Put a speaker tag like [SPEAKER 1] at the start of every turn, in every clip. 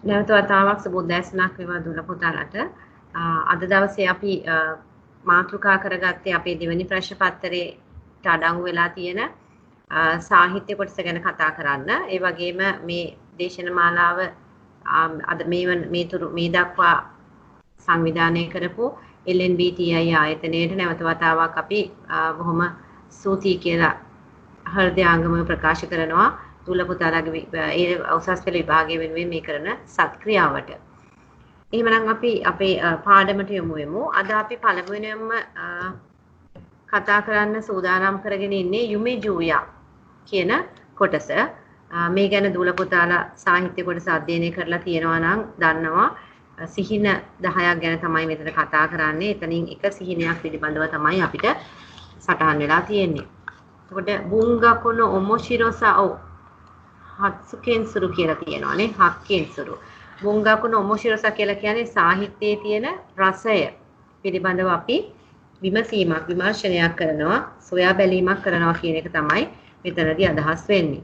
[SPEAKER 1] නැවත වතාවක් සුබෝදෑසනක් වේවා දුර පුතාලට. අද දවසේ අපි මාතෘකා කරගත්තේ අපේ දෙවෙනි ප්‍රශ්න පත්‍රයට අඩංගු වෙලා තියෙන සාහිත්‍ය කොටස ගැන කතා කරන්න. ඒ වගේම මේ දේශන මාලාව අද මේ දක්වා සංවිධානය කරපු LNBTI ආයතනයට නැවත වතාවක් අපි බොහොම ස්තුතියි කියලා හෘදයාංගම ප්‍රකාශ කරනවා. තුල පුතාලාගේ ඒ උසස් පෙළ විභාගයේ වෙනුවෙන් මේ කරන සත්ක්‍රියාවට. එහෙමනම් අපි අපේ පාඩමට යමු වෙමු. අද අපි පළමුවෙන්ම කතා කරන්න සූදානම් කරගෙන ඉන්නේ යුමි ජූයා කියන කොටස. මේ ගැන දුල පුතාලා සාහිත්‍ය කොටස අධ්‍යයනය කරලා තියෙනවා නම් දන්නවා. සිහින 10ක් ගැන තමයි මෙතන කතා කරන්නේ. එතනින් එක සිහිනයක් පිළිබඳව තමයි අපිට සටහන් වෙලා තියෙන්නේ. එතකොට බුංගකුන ඔමොෂිරෝසා ඔ හත්සුකෙන්සුරු කියලා තියෙනවානේ. හක්කෙන්සුරු. බුංගකුන ඔමොෂිරෝසා කියලා කියන්නේ සාහිත්‍යයේ තියෙන රසය පිළිබඳව අපි විමර්ශනයක් කරනවා, සොයා බැලීමක් කරනවා කියන එක තමයි මෙතනදී අදහස් වෙන්නේ.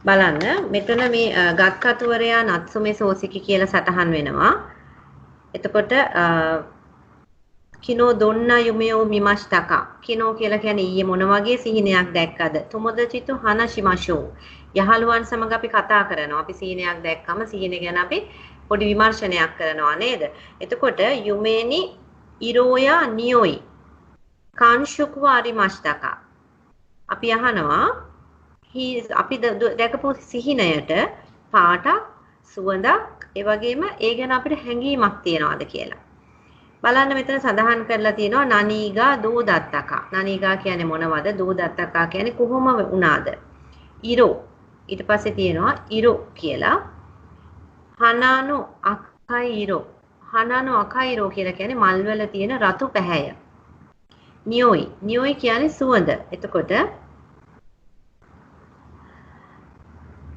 [SPEAKER 1] බලන්න මෙතන මේ ගත්කතුවරයා නත්සුමේ සෝසිකි කියලා සටහන් වෙනවා. එතකොට කිනෝ දොන්නා යුමියෝ මිමස්තකා. කිනෝ කියලා කියන්නේ ඊයේ මොන වගේ සිහිනයක් දැක්කද? තුමොදචිතු හනශිමෂෝ. යහළුවන් සමග අපි කතා කරනවා. අපි සිහිනයක් දැක්කම සිහින ගැන අපි පොඩි විමර්ශනයක් කරනවා නේද? එතකොට යුමේනි ඉරෝයා නියොයි. කාංශුක්ව අරිමස්තකා. අපි අහනවා අපි දැකපු සිහිනයට පාටක් සුවඳක් ඒ වගේම ඒ ගැන අපිට හැඟීමක් තියනවාද කියලා. බලන්න මෙතන සඳහන් කරලා තියෙනවා නනීගා දෝදත්තකා. නනීගා කියන්නේ මොනවද? දෝදත්තකා කියන්නේ කොහොම වුණාද? ඉරෝ. ඊට පස්සේ තියෙනවා ඉරෝ කියලා. හනානෝ අකයිරෝ. හනානෝ අකයිරෝ කියලා කියන්නේ මල්වල තියෙන රතු පැහැය. නියොයි. නියොයි කියන්නේ සුවඳ. එතකොට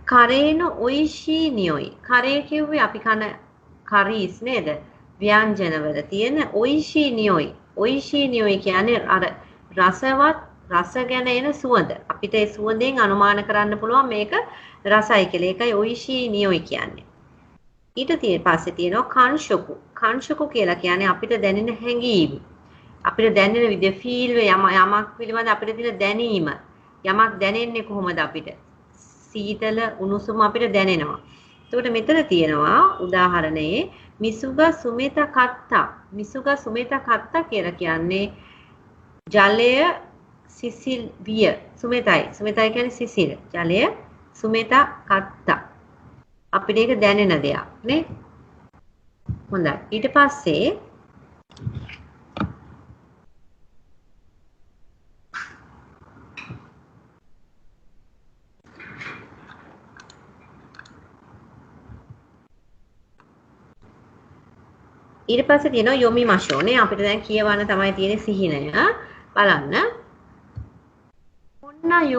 [SPEAKER 1] කරේනෝ ඔයිෂී නියොයි. කරේ කිව්වේ අපි කන කරීස් නේද? ව්‍යංජනවල තියෙන ඔයිෂී නියොයි. ඔයිෂී නියොයි කියන්නේ අර රසවත් රස ගැන එන සුවඳ. අපිට ඒ සුවඳෙන් අනුමාන කරන්න පුළුවන් මේක රසයි කියලා. ඒකයි ඔයිෂී නියොයි කියන්නේ. ඊට පස්සේ තියෙනවා කංශකු. කංශකු කියලා කියන්නේ අපිට දැනෙන හැඟීම. අපිට දැනෙන විදිය ෆීල් යමක් පිළිබඳ අපිට තියෙන දැනීම. යමක් දැනෙන්නේ කොහොමද අපිට? සීතල උණුසුම අපිට දැනෙනවා. එතකොට මෙතන තියෙනවා උදාහරණයේ මිසුගා සුමෙත කත්තා. මිසුගා සුමෙත කත්තා කියලා කියන්නේ ජලය සිසිල් විය. සුමෙතයි. සුමෙතයි කියන්නේ සිසිල්. ජලය සුමෙත කත්තා. අපිට ඒක දැනෙන දෙයක් නේ. හොඳයි. ඊට පස්සේ තියෙනවා යොමි මෂෝනේ අපිට දැන් කියවන්න තමයි තියෙන්නේ සිහිනය. බලන්න. කොන්න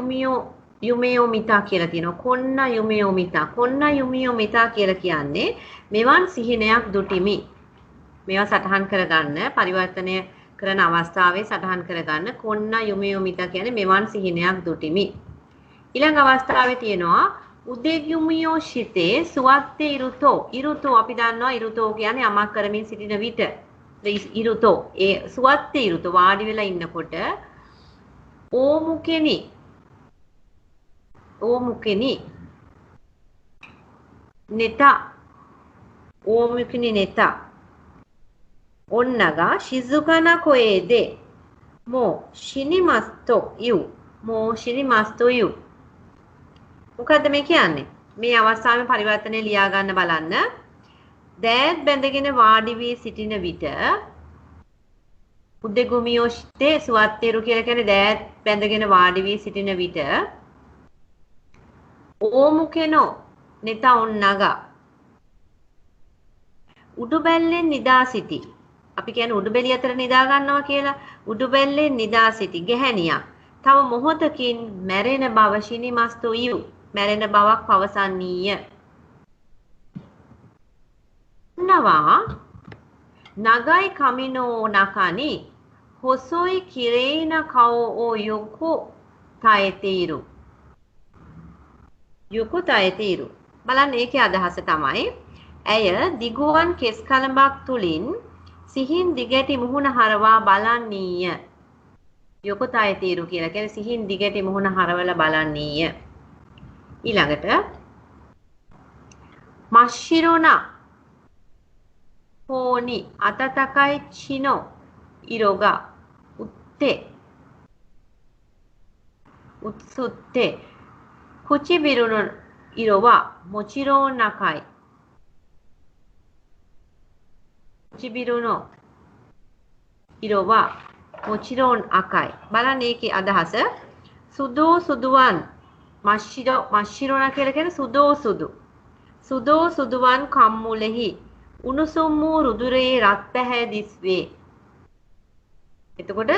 [SPEAKER 1] යුමියෝ මිතා කියලා තියෙනවා. කොන්න යුමියෝ මිතා. කොන්න යුමියෝ මිතා කියලා කියන්නේ මෙවන් සිහිනයක් දුටිමි. මේවා සටහන් කරගන්න පරිවර්තනය කරන අවස්ථාවේ සටහන් කරගන්න කොන්න යුමියෝ මිතා කියන්නේ මෙවන් සිහිනයක් දුටිමි. ඊළඟ අවස්ථාවේ තියෙනවා උදෙග්යුමියෝ ශිතේ සුවත්තේ ඉරුතෝ. ඉරුතෝ අපි දන්නවා ඉරුතෝ කියන්නේ යමක් කරමින් සිටින විට. ඉරුතෝ ඒ සුවත්තේ ඉරුතෝ වාඩි වෙලා ඉන්නකොට ඕමුකෙනි නෙතා ඕමුකෙනි නෙතා ඔන්නගා ශිසුකන කොයේදේ මෝ ශිනිමස්තෝ යු මොකද්ද මේ කියන්නේ? මේ අවස්ථාවේ පරිවර්තනය ලියා ගන්න බලන්න. දෑත් බැඳගෙන වාඩි වී සිටින විට උදෙගුමියෝෂ්තේ සුවත්තේරු කියලා කියන්නේ දෑත් බැඳගෙන වාඩි වී සිටින විට ඕමුකෙනෝ නෙත ඔන්නගා උඩුබැල්ලෙන් නිදා සිටි. අපි කියන්නේ උඩුබැලිය අතර නිදා ගන්නවා කියලා. උඩුබැල්ලෙන් නිදා සිටි ගැහැණියක්. තව මොහොතකින් මැරෙන බව ශිනිමස්තෝ යු මැරෙන බවක් පවසන්නීය. නවා නගයි කමිනෝ නකනි හොසොයි කිරේන කවෝ යොකෝ තයතීරු. යොකෝ තයතීරු. බලන්න ඒකේ අදහස තමයි ඇය දිගුවන් කෙස් කලඹක් තුලින් සිහින් දිගැටි මුහුණ හරවා බලන්නීය. යොකෝ තයතීරු කියලා කියන්නේ සිහින් දිගැටි මුහුණ හරවලා බලන්නීය. ඊළඟට මස්සිරෝනා හෝනි අතතකයි චිනෝ ඉරෝගා උත්තේ උත්සුත්තේ කුචිබිරුනු ඉරෝවා මොචිරෝ නකයි කුචිබිරුනෝ ඉරෝවා මොචිරෝන් අකයි. බලන්න ඒකේ අදහස සුදෝ සුදුවන් මස්සිරෝනා කියලා කියන්නේ සුදෝ සුදු. සුදෝ සුදුවන් කම්මුලෙහි උණුසුම් වූ රුධිරයේ රත් පැහැ දිස්වේ. එතකොට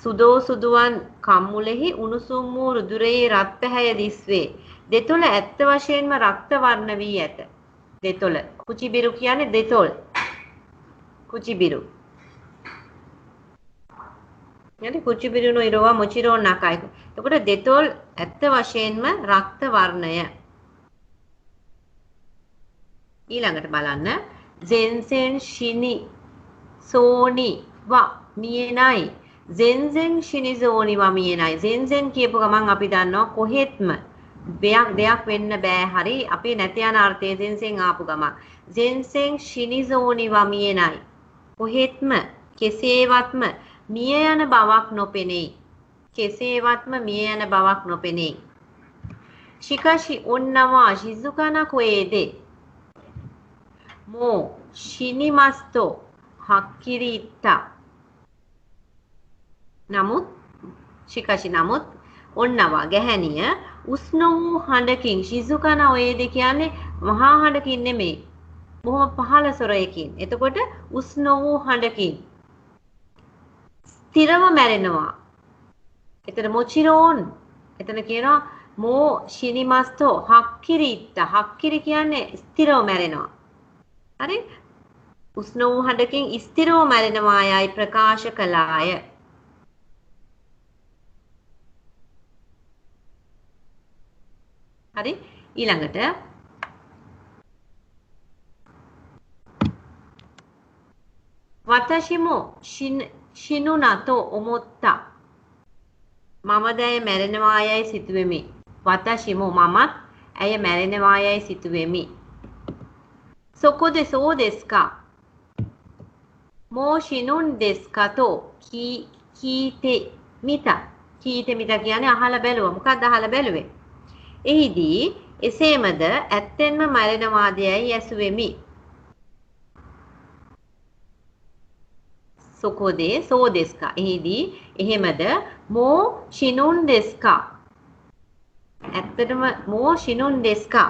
[SPEAKER 1] සුදෝ සුදුවන් කම්මුලෙහි උණුසුම් වූ රුධිරයේ රත් පැහැය දිස්වේ. දෙතොල ඇත්ත වශයෙන්ම රක්ත වර්ණ වී ඇත. දෙතොල කුචිබිරු කියන්නේ දෙතොල්. කුචිබිරු. යන්නේ කුචිබිරුනෝ ඉරෝවා මොචිරෝ නකයි. එතකොට දෙතොල් ඇත්ත වශයෙන්ම රක්ත වර්ණය. ඊළඟට බලන්න ජෙන්සෙන් ශිනි සෝනි වා මියනයි ජෙන්සෙන් ශිනි සෝනි වා මියනයි. ජෙන්සෙන් කියපු ගමන් අපි දන්නවා කොහෙත්ම දෙයක් වෙන්න බෑ. හරි අපි නැති යන අර්ථයේ ජෙන්සෙන් ආපු ගමන් ජෙන්සෙන් ශිනි සෝනි වා මියනයි. කොහෙත්ම කෙසේවත්ම මිය යන බවක් නොපෙනෙයි. කෙසේවත්ම මිය යන බවක් නොපෙනෙයි. ශිකාෂි ඔන්නවා ශිසුකන කොේදේ මෝ ශිනිමස්තෝ හක්කිරීත්තා. නමුත් ශිකාෂි නමුත් ඔන්නවා ගැහැණිය උස්න වූ හඬකින් ශිසුකන ඔයේද කියන්නේ මහා හඬකින් නෙමෙයි. බොහොම පහළ ස්වරයකින්. එතකොට උස්න වූ හඬකින් ස්ථිරව මැරෙනවා. එතන මොචිරෝන් එතන කියනවා මෝ ශිනිමස්තෝ හක්කිරීත්තා. හක්කිරි කියන්නේ ස්ථිරව මැරෙනවා. හරි උස්න වූ හඬකින් ස්ථිරව මැරෙනවා යයි ප්‍රකාශ කළාය. හරි ඊළඟට වතෂිමෝ ශිනුනතෝ ඔමොත්තා මම දැය මැරෙනවා යයි සිතුවෙමි. වතෂිමෝ මමත් ඇය මැරෙනවා යයි සිතුවෙමි. සොකොදේ සෝ දෙස්කා මෝ ශිනුන් දෙස්කතෝ කීතේ මිතා. කීතේ මිතා කියන්නේ අහලා බැලුවා. මොකක්ද අහලා බැලුවේ? එහිදී එසේමද ඇත්තෙන්ම මැරෙනවාදයයි ඇසුවෙමි. සොකොදේ සෝ දෙස්කා එහිදී එහෙමද මෝ ශිනුන් දෙස්කා ඇත්තටම මෝ ශිනුන් දෙස්කා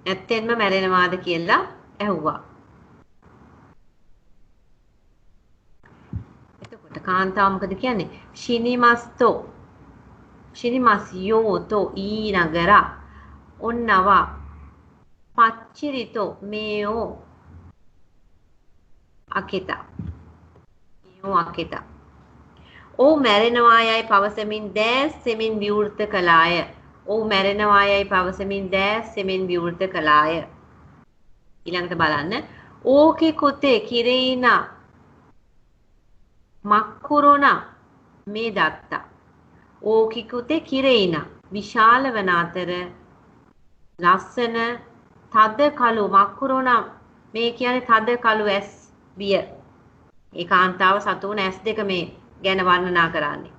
[SPEAKER 1] ඇත්තෙන්ම මැරෙනවාද කියලා ඇහුවා. එතකොට කාන්තාව මොකද කියන්නේ? ශිනිමස්තෝ ශිනිමස්යෝතෝ ඊනගරා ඔන්නවා පච්චිරිතෝ මේෝ අකිතා. මේෝ අකිතා. ඔව් මැරෙනවා යයි පවසමින් දැස් සෙමින් විවෘත කළාය. ඔව් මැරෙනවා යයි පවසමින් දැස් සෙමින් විවෘත කළාය. ඊළඟට බලන්න ඕකේ කුතේ කිරේනා මක්කුරුණා මේ දත්තා. ඕකේ කුතේ කිරේනා විශාල වන අතර ලස්සන තද කළු මක්කුරුණා මේ කියන්නේ තද කළු ඇස් බිය. ඒ කාන්තාව සතුන ඇස් දෙක මේ ගැන වර්ණනා කරන්නේ.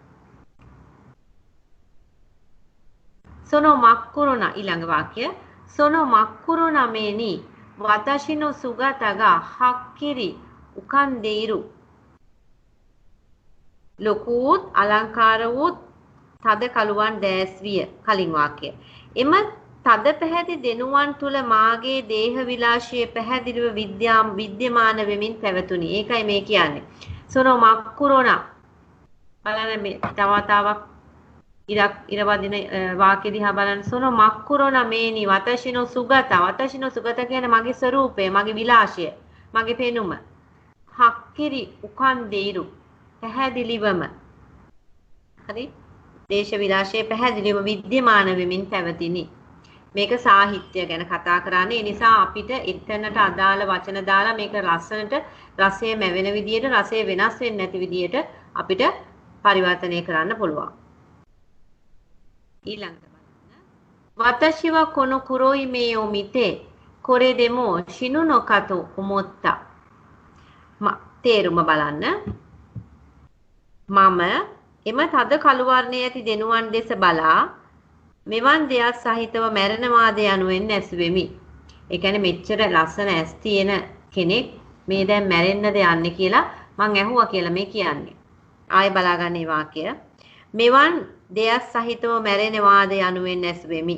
[SPEAKER 1] සොනෝ මක්කුරුණා ඊළඟ වාක්‍ය සොනෝ මක්කුරුණා මේනි වතෂිනෝ සුගතගා හක්කිරි උකන්දේරු. ලොකුත් අලංකාර වූ තද කළුවන් දැස් විය. කලින් වාක්‍ය. එම තද පැහැති දෙනුවන් තුල මාගේ දේහ විලාශයේ පැහැදිලිව විද්‍යමාන වෙමින් පැවතුණි. ඒකයි මේ කියන්නේ. සොනෝ මක්කුරෝනා බලන්න මේ තවතාවක් ඉරවදින වාක්‍ය දිහා බලන්න සොනෝ මක්කුරෝනා මේනි වතශිනෝ සුගත වතශිනෝ සුගත කියන්නේ මගේ ස්වરૂපය මගේ විලාශය මගේ පෙනුම හක්කිරි උකන් දෙයිරු පැහැදිලිවම හරි දේශ විලාශයේ පැහැදිලිවම විද්‍යමාන වෙමින් පැවතිනි මේක සාහිත්‍ය ගැන කතා කරන්නේ ඒ නිසා අපිට එතනට අදාළ වචන දාලා මේක ලස්සනට රසය මැවෙන විදියට රසය වෙනස් වෙන්නේ නැති විදියට අපිට පරිවර්තනය කරන්න පුළුවන් ඊළඟට බලන්න වතශිව කොන කුරෝයි මේෝ මිතේ කොරේ දෙමෝ ශිනු නොකතෝ උමොත්තා තේරුම බලන්න මම එම තද කළු වර්ණයේ ඇති දෙනුවන් දෙස බලා මෙවන් දෙයක් සහිතව මැරෙනවාද යනුවෙන් ඇසුවෙමි. ඒ කියන්නේ මෙච්චර ලස්සන ඇස් තියෙන කෙනෙක් මේ දැන් මැරෙන්නද යන්නේ කියලා මං ඇහුවා කියලා මේ කියන්නේ. ආයෙ බලාගන්න මේ වාක්‍ය. මෙවන් දෙයක් සහිතව මැරෙනවාද යනුවෙන් ඇසුවෙමි.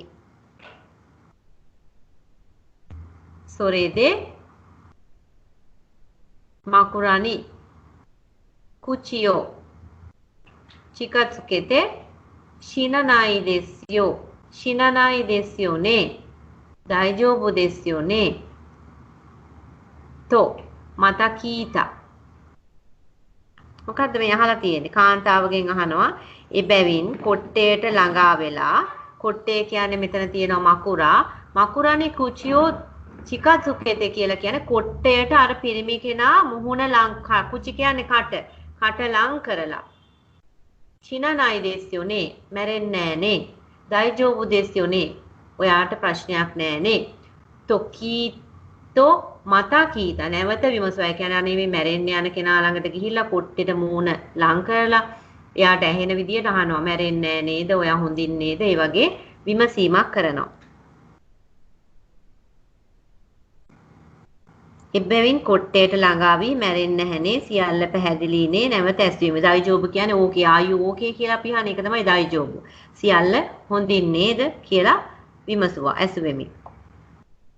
[SPEAKER 1] සොරේදේ මකුරානි කුචියෝ චිකත්සුකෙතේ ಶಿನನಾಯಿ ದೆಸ್ಯೋ ಶಿನನಾಯಿ ದೆಸ್ಯೋನೆ ದೈಜೋಬು ದೆಸ್ಯೋನೆ තෝ මත කීතා මොකද්ද මේ අහලා තියෙන්නේ කාන්තාවගෙන් අහනවා එබැවින් කොට්ටේට ළඟා වෙලා කොට්ටේ කියන්නේ මෙතන තියෙනවා මකුරානේ කුචියෝ චිකසුකෙතේ කියලා කියන්නේ කොට්ටේට අර පිරිමි කෙනා මුහුණ ලං කුචි කියන්නේ කට ලං කරලා ಶಿನನಾಯಿ දෙස්යෝනේ මැරෙන්නේ නෑනේ දයිජෝබු දෙස්යෝනේ ඔයාට ප්‍රශ්නයක් නෑනේ තොකීතෝ මතා කීතා නැවත විමසුවා. ඒ කියන්නේ අනේ මේ මැරෙන්න යන කෙනා ළඟට ගිහිල්ලා කොට්ටෙට මූණ ලං කරලා එයාට ඇහෙන විදියට අහනවා මැරෙන්නේ නෑ නේද? ඔයා හොඳින් නේද? ඒ වගේ විමසීමක් කරනවා. එබැවින් කොට්ටේට ළඟා වී මැරෙන්නේ නැහනේ සියල්ල පැහැදිලිනේ නැවත ඇස්වීම. දයිජෝබු කියන්නේ ඕකේ ආයු ඕකේ කියලා අපි අහන එක තමයි දයිජෝබු. සියල්ල හොඳින් නේද කියලා විමසුවා ඇසුවෙමි.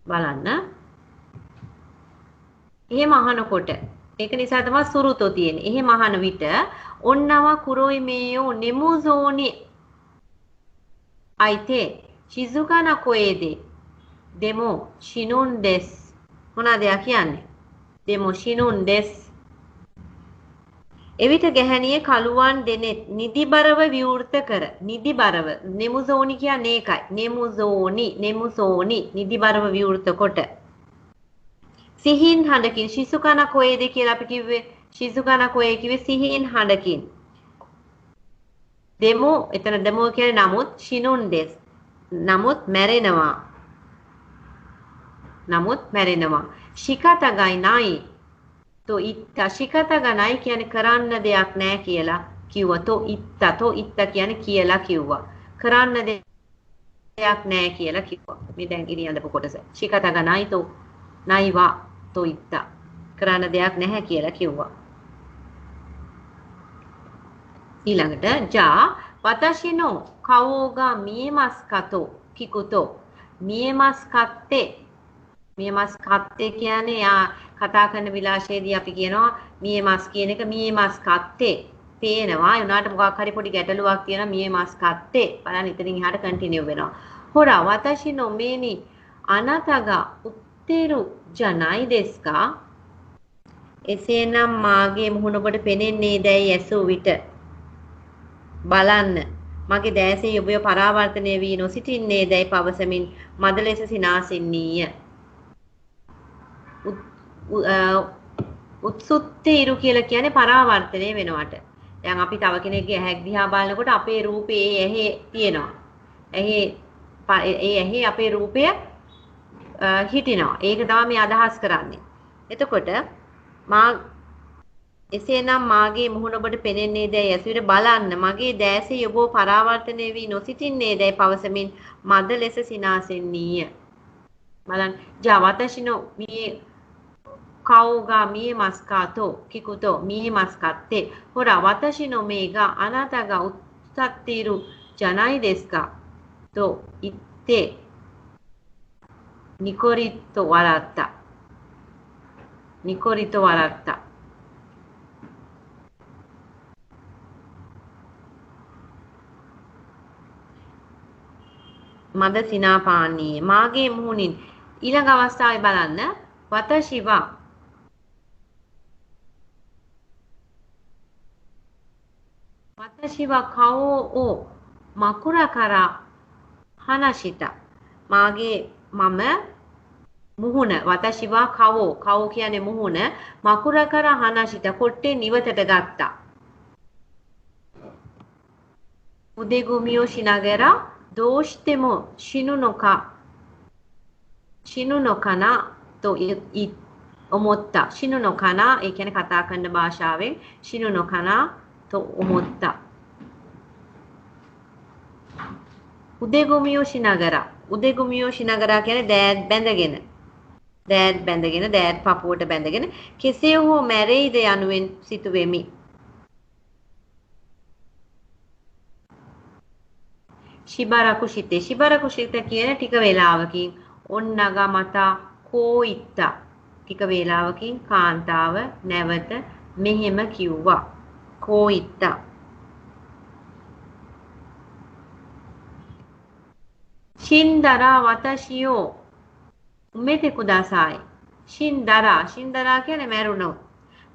[SPEAKER 1] බලන්න එහෙම අහනකොට ඒක නිසා තමයි සුරුතෝ තියෙන්නේ. එහෙම අහන විට ඔන්නව කුරෝයි මේයෝ නෙමුසෝනි අයිතේ shizuka na koede demo shinun des මොනවාද කියන්නේ? demo shinun des එවිට ගැහණියේ කලුවන් දෙනෙත් නිදිබරව විවෘත කර නිදිබරව නෙමුසෝනි කියන්නේ ඒකයි නෙමුසෝනි නිදිබරව විවෘත කොට සිහින් හඬකින් shizuka na koede කියලා අපි කිව්වේ shizuka na koe කිව්වේ සිහින් හඬකින් demo එතන demo කියන්නේ නමුත් shinun des නමුත් මැරෙනවා shikatagai nai to itta shikatagai කියන්නේ කරන්න දෙයක් නැහැ කියලා කිව්වා. to itta කියන්නේ කියලා කිව්වා. කරන්න දෙයක් නැහැ කියලා කිව්වා. මේ දැන් ඉරි අඳපු කොටස. shikatagai nai to naiwa to itta කරන්න දෙයක් නැහැ කියලා කිව්වා. ඊළඟට ජා watashi no kao ga miemasu kato kikuto miemasu katte මියමස් කත්තේ කියන්නේ යා කතා කරන විලාශයේදී අපි කියනවා මියමස් කියන එක මියමස් කත්තේ පේනවා උනාට මොකක් හරි පොඩි ගැටලුවක් තියෙනවා මියමස් කත්තේ බලන්න ඉතින් එහාට කන්ටිනියු වෙනවා හොරා වතෂි නොමේනි අනතගා උත්තේරු ජනයි දෙස්කා එසේනම් මාගේ මුහුණ ඔබට පෙනෙන්නේ දැයි ඇසූ විට බලන්න මගේ දැසේ ඔබව පරාවර්තනය වී නොසිටින්නේ දැයි පවසමින් මද ලෙස සිනාසින්නීය උත්සුත්තේ ඉරු කියලා කියන්නේ පරාවර්තනය වෙනවට. දැන් අපි තව කෙනෙක්ගේ ඇහැක් දිහා බලනකොට අපේ රූපේ ඇහි තියෙනවා. ඇහි අපේ රූපය හිටිනවා. ඒක තමයි මේ අදහස් කරන්නේ. එතකොට එසේනම් මාගේ මුහුණ ඔබට පෙනෙන්නේ දැයි ඇසුරට බලන්න මගේ දැසේ ඔබව පරාවර්තනය වී නොසිටින්නේ දැයි පවසමින් මද ලෙස සිනාසෙන්නීය. බලන්න ජවතෂිනෝ මේ顔が見えますかと聞くと見えますかってほら私の目があなたが映っているじゃないですかと言ってニコリと笑った මද සිනා පානීය මාගේ මුහුණින් ඊළඟ අවස්ථාවේ බලන්න වතශිවා කවෝ ඕ මකුර කරා හනශිත මාගේ මම මුහුණ වතශිවා කවෝ කියන්නේ මුහුණ මකුර කරා හනශිත කොට්ටේ නිවතට ගත්තා උදෙගුමියෝ ශිනගරා දෝෂ්තෙමෝ ශිනු නොකනා තෝ ඔමොත්තා ශිනු නොකනා ඒ කියන්නේ කතා කරන භාෂාවෙන් ශිනු නොකනා තෝ ඔමොත්තා උදෙගුමියෝ ශිනගරා කියන්නේ දෑත් බැඳගෙන දෑත් පපුවට බැඳගෙන කෙසේ හෝ මැරෙයිද යනුවෙන් සිතුවෙමි ශිබරකුෂිත කියන ටික වේලාවකින් ඔන්නගා මතා කෝයිත්තා ටික වේලාවකින් කාන්තාව නැවත මෙහෙම කිව්වා කෝයිත්තා ශින්දරා වතශියෝ උමෙතෙ කුදාසායි ශින්දරා කියන්නේ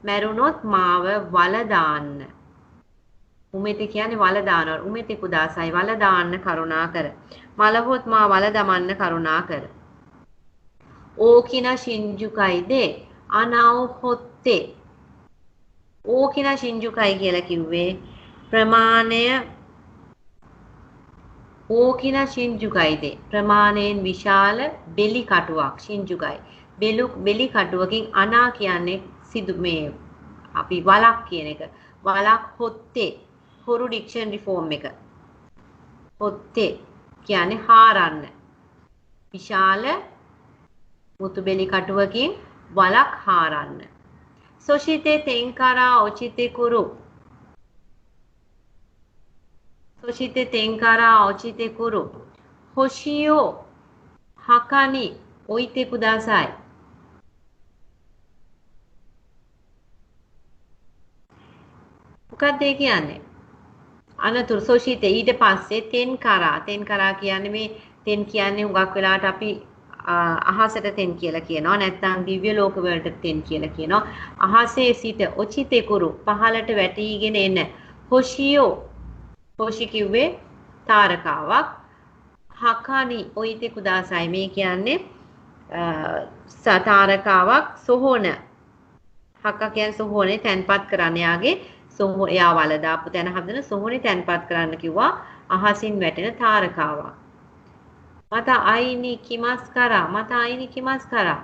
[SPEAKER 1] මැරුණොත් මාව වල දාන්න උමෙතෙ කියන්නේ වල දානවා උමෙතෙ කුදාසයි වල දාන්න කරුණාකර මලහොත් මා වල දමන්න කරුණාකර ඕකිනා ශින්ජුකයිදේ අනාව හොත්තේ ඕකිනා ශින්ජුකයි කියලා කිව්වේ ප්‍රමාණය ඕකිනා ශින්ජුකයිදේ ප්‍රමාණයෙන් විශාල බෙලි කටුවක් ශින්ජුකයි බෙලි කටුවකින් අනා කියන්නේ සිදු මේ අපි වලක් කියන එක වලක් හොත්තේ හොරු ඩික්ෂනරි ෆෝම් එක හොත්තේ කියන්නේ හාරන්න විශාල මුතු බෙලි කටුවකින් වලක් හාරන්න සොෂිතේ තෙන්කාරා ඔචිතේ කුරු හොෂියෝ හකනි ඔයිතේ කුදාසයි මොකක්ද ඒ කියන්නේ අනතුරු සොෂිතේ ඊට පස්සේ තෙන්කාරා කියන්නේ මේ තෙන් කියන්නේ හුඟක් වෙලාවට අපි අහසට තෙන් කියලා කියනවා නැත්නම් දිව්‍ය ලෝක වලට තෙන් කියලා කියනවා අහසේ සිට ඔචිතේ කුරු පහළට වැටීගෙන එන හොෂි කිව්වේ තාරකාවක් හකනි ඔයිතේ කුදාසයි මේ කියන්නේ තාරකාවක් සොහොන හක කියන්නේ සොහොනේ තැන්පත් කරන්න යාගේ එයා වල දාපු තැන හදන සොහොනේ තැන්පත් කරන්න කිව්වා අහසින් වැටෙන තාරකාවක් මත අයිනි කිමස් කරා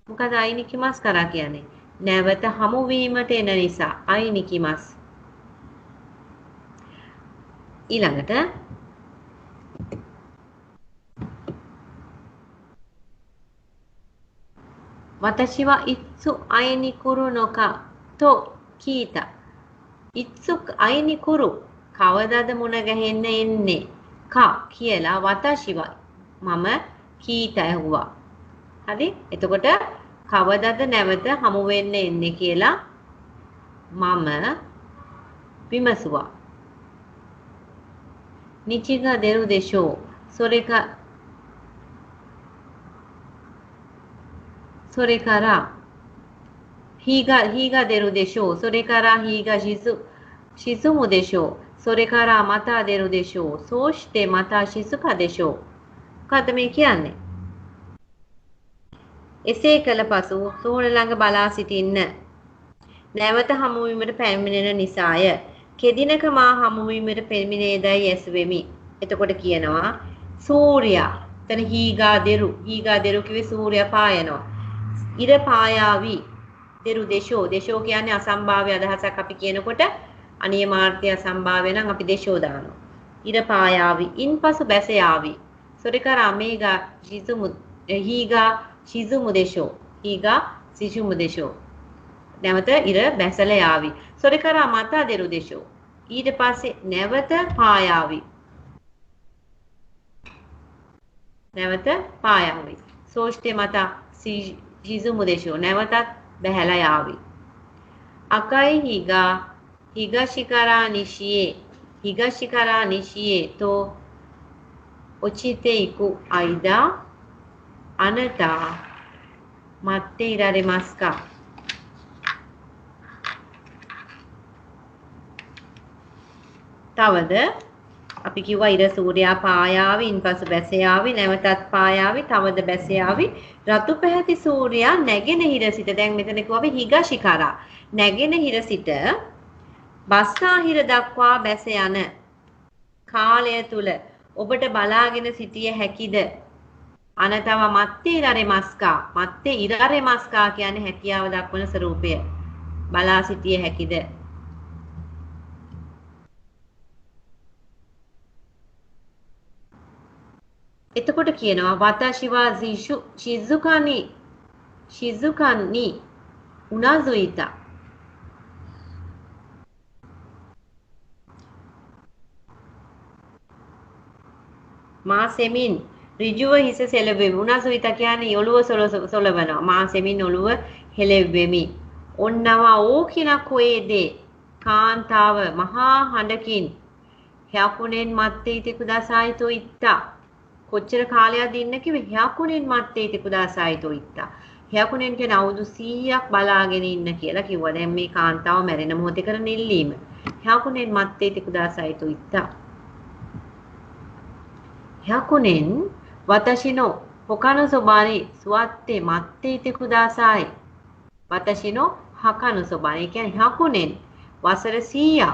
[SPEAKER 1] මොකද අයිනි කිමස් කරා කියන්නේ නැවත හමු වීමට එන නිසා අයිනි කිමස් ඊළඟට වතශිව ඉත්සු අයිනි කුරු නොක තෝ කීත ඉත්සු අයිනි කුරු කවදාද මුණ ගැහෙන්න එන්නේ කා කියලා වතශිව මම කීත ඇහුවා හරි එතකොට කවදාද නැවත හමු වෙන්න එන්නේ කියලා මම විමසුවා නිචිග දෙරු දෙෂෝ සොරේකරා හීග දෙරු දෙෂෝ සොරේකරා හීග ಶಿಸುಮು ದೇಶೋ සොරේකරා මතා දෙරු දෙෂෝ සෝෂ්ඨේ මතා ಶಿಸುක දෙෂෝ මොකද මේ කියන්නේ එසේ කළ පසු සෝහන ළඟ බලා සිටින්න නැවත හමු වීමට පැමිණෙන නිසාය කෙදිනක මා හමු වීමට පැමිණේදයි ඇසුවෙමි එතකොට කියනවා සූර්යා එතන හීගා දෙරු කිව්වේ සූර්යා පායනවා ඉර පායාවි දෙරු දේශෝ කියන්නේ අසම්භාව්‍ය අදහසක් අපි කියනකොට අනියමාර්ථය අසම්භාව්‍ය නම් අපි දේශෝ දානවා ඉර පායාවි ඉන්පසු බැස යාවි සොරිකරා මේගා හීගා shizumu desho නැවත ඉර බැසල යාවි සොරිකරා මතා දෙරු දේශෝ ඊට පස්සේ නැවත පායාවි සෝෂ්ඨේ මතා shizumu desho නැවතත් බැහැලා යාවි අකයි හිගශිකරා නිශියේ තෝ ඔචිතේ ඉකු අයිදා අනතා මත්තේ ඉරරේ මස්කා. තවද අපි කිව්වා ඉර සූර්යා පායාවි ඉන්පසු බැස යාවි නැවතත් පායාවි තවද බැස යාවි රතු පැහැති සූර්යා නැගෙනහිර සිට දැන් මෙතන කිව්වා හිගශිකරා නැගෙනහිර සිට බස්නාහිර දක්වා බැස යන කාලය තුල ඔබට බලාගෙන සිටිය හැකිද අනතව මත්තේ ඉරරේ මස්කා මත්තේ ඉරරේ මස්කා කියන්නේ හැකියාව දක්වන ස්වරූපය බලා සිටිය හැකිද එතකොට කියනවා වතශිවා ශිසුකනි උනාසුයිතා මා සෙමින් ඍජුව හිස සෙලවෙමි උනාසුයිතා කියන්නේ ඔළුව සොලවනවා මා සෙමින් ඔළුව හෙලෙවෙමි ඔන්නවා ඕකිනා කොයේදේ කාන්තාව මහා හඬකින් හ්‍යකුනෙන් මත්තේ තිකුදාසායිතෝ ඉත්තා කොච්චර කාලයක්ද ඉන්න කිව්වේ හ්‍යකුනෙන් මත්තේ තිකුදාසායිතෝ ඉත්තා හ්‍යකුනෙන් කියන අවුරුදු 100ක් බලාගෙන ඉන්න කියලා කිව්වා දැන් මේ කාන්තාව මැරෙන මොහොතේ කරන ඉල්ලීම හ්‍යකුනෙන් මත්තේ තිකුදාසායිතෝ ඉත්තා හ්‍යකුනෙන් වතශිනෝ හොකන සොබානි සුවත්තේ මත්තේ තිකුදාසායි වතශිනෝ හකන සොබානි කියන්නේ හ්‍යකුනෙන් වසර 100ක්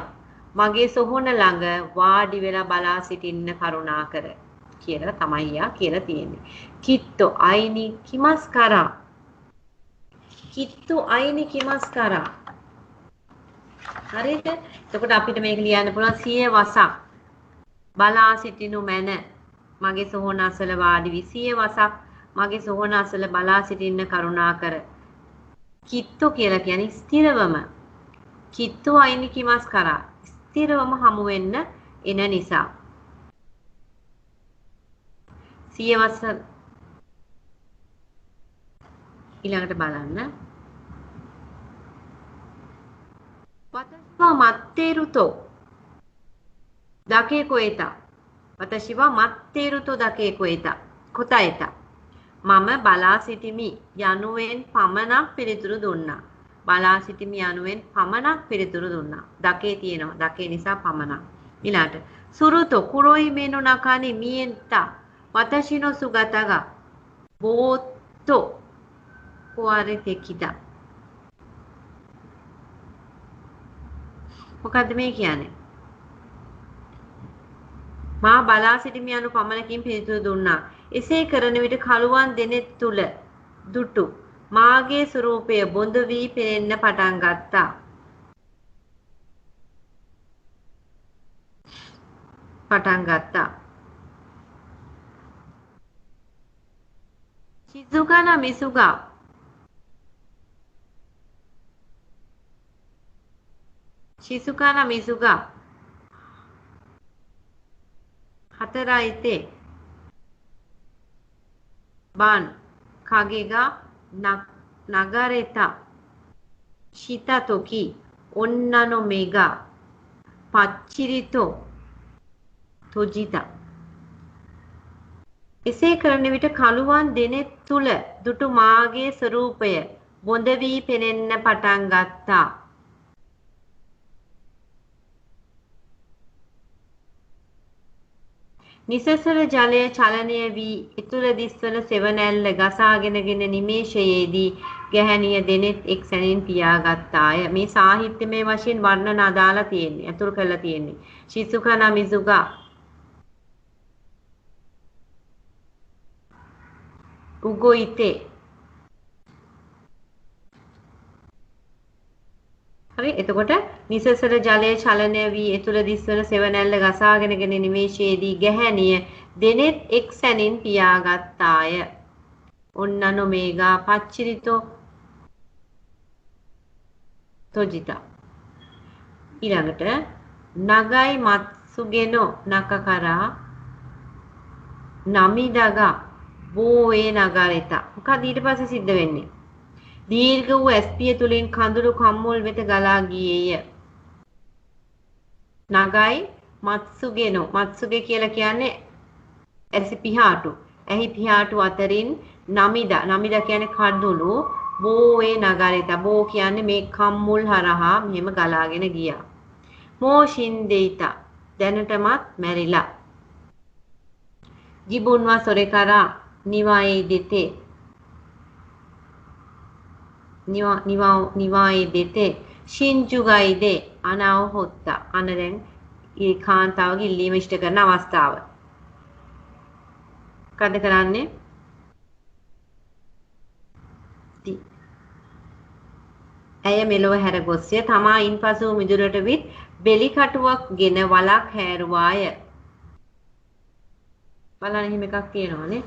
[SPEAKER 1] මගේ සොහොන ළඟ වාඩි වෙලා බලා සිටින්න කරුණාකර කියලා තමයි යා කියලා තියෙන්නේ. කිත්තු අයිනි කිමස්කරා. කිත්තු අයිනි කිමස්කරා. හරිද? එතකොට අපිට මේක ලියන්න පුළුවන් 100 වසක් බලා සිටිනු මැන මගේ සොහොන අසල වාඩි වී 100 වසක් මගේ සොහොන අසල බලා සිටින්න කරුණාකර. කිත්තු කියලා කියන්නේ ස්ථිරවම. කිත්තු අයිනි කිමස්කරා. ස්ථිරවම හමු වෙන්න එන නිසා. 100 වසර ඊළඟට බලන්න වතශිවා මත්තේරුතෝ දකේ කොේතා වතශිවා මත්තේරුතෝ දකේ කොේතා කොතයිතා මම බලා සිටිමි යනුවෙන් පමණක් පිළිතුරු දුන්නා බලා සිටිමි යනුවෙන් පමණක් පිළිතුරු දුන්නා දකේ තියෙනවා දකේ නිසා පමණක් ඊළඟට සුරුතෝ කුරොයි මෙනු නකානි මියෙන්තා වතශිනෝ සුගතගා බෝත්තෝ කොාරේ තෙකිදා මොකද්ද මේ කියන්නේ මා බලා සිටිමි යනු පමණකින් පිළිතුරු දුන්නා එසේ කරන විට කලුවන් දෙනෙත් තුල දුටු මාගේ ස්වරූපය බොඳ වී පෙනෙන්න පටන් ගත්තා Shizukana Misuga Shizukana Misuga Hataraite Ban Kagega Nagareta Shita Toki Onnano Mega Pachirito Tojita එසේ කරන විට කලුවන් දෙනෙත් තුල දුටු මාගේ ස්වරූපය බොඳ වී පෙනෙන්න පටන් ගත්තා. නිසසර ජලය චලනය වී ඉතුරු දිස්වන සෙවණැල්ල ගසාගෙනගෙන නිමේෂයේදී ගැහැණිය දෙනෙත් එක් සැනින් පියාගත්තාය. මේ සාහිත්‍යමය වශයෙන් වර්ණන අදාලා තියෙන්නේ. අතුරු කරලා තියෙන්නේ. ශිසුකනා මිසුගා උගොයිතේ හරි එතකොට නිසසර ජලයේ චලනය වී එතුල දිස්වන සෙවණැල්ල ගසාගෙනගෙන නිමේෂයේදී ගැහැණිය දෙනෙත් එක් සැනින් පියාගත්තාය ඔන්නනෝ මේගා පච්චිරිතෝ තොජිතා ඊළඟට නගයි මත්සුගෙනෝ නකකරා නමිදගා බෝවේ නගරෙත මොකද ඊට පස්සේ සිද්ධ වෙන්නේ දීර්ඝ වූ ඇස්පිය තුලින් කඳුළු කම්මුල් වෙත ගලා ගියේය නගයි මත්සුගෙනෝ මත්සුගේ කියලා කියන්නේ ඇසි පිහාටු ඇහි පිහාටු අතරින් නමිද කියන්නේ කඳුළු බෝ ඒ නගරිත බෝ කියන්නේ මේ කම්මුල් හරහා මෙහෙම ගලාගෙන ගියා මෝෂින්දේත දැනටමත් මැරිලා ජිබුන්වා සොරේකරා නිවායේ දෙතේ නිවායේ දෙතේ ශින්ජුගයිදේ අනාව හොත්තා අන්න දැන් ඒ කාන්තාවගේ ඉල්ලීම ඉෂ්ට කරන අවස්ථාව මොකද කරන්නේ ඇය මෙලොව හැර ගොස්ය තමා ඉන්පසු මිදුලට විත් බෙලි කටුවක් ගෙන වලක් හැරුවාය බලන්න එහෙම එකක් තියෙනවානේ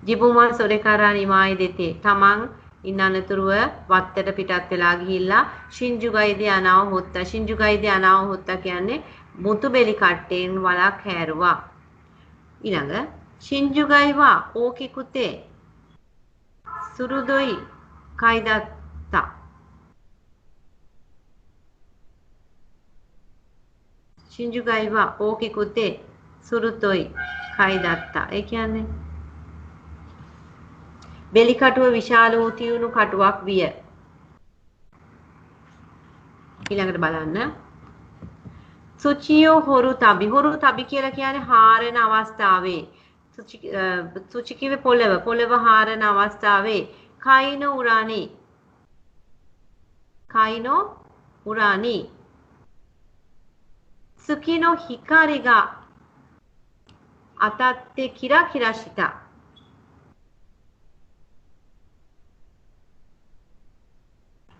[SPEAKER 1] ජිබුමා සොරේකරා නිවායි දෙතේ තමන් ඉන්න අනතුරුව වත්තට පිටත් වෙලා ගිහිල්ලා ශින්ජුගයිදී අනාව හොත්තා ශින්ජුගයිදී අනාව හොත්තා කියන්නේ මුතු බෙලි කට්ටෙන් වලක් හැරුවා ඊළඟ ශින්ජුගයිවා ඕකිකුතේ සුරුදොයි කයිදත්තා ශින්ජුගයිවා ඕකිකුතේ සුරුතොයි කයිදත්තා ඒ කියන්නේ බෙලි කටුව විශාල වූ තියුණු කටුවක් විය ඊළඟට බලන්න සුචියෝ හොරු තබි කියලා කියන්නේ හාරන අවස්ථාවේ සුචි කිව්වේ පොළව හාරන අවස්ථාවේ කයිනෝ උරානි සුකිනෝ හිකාරිගා අතත්තේ කිරකිරශිතා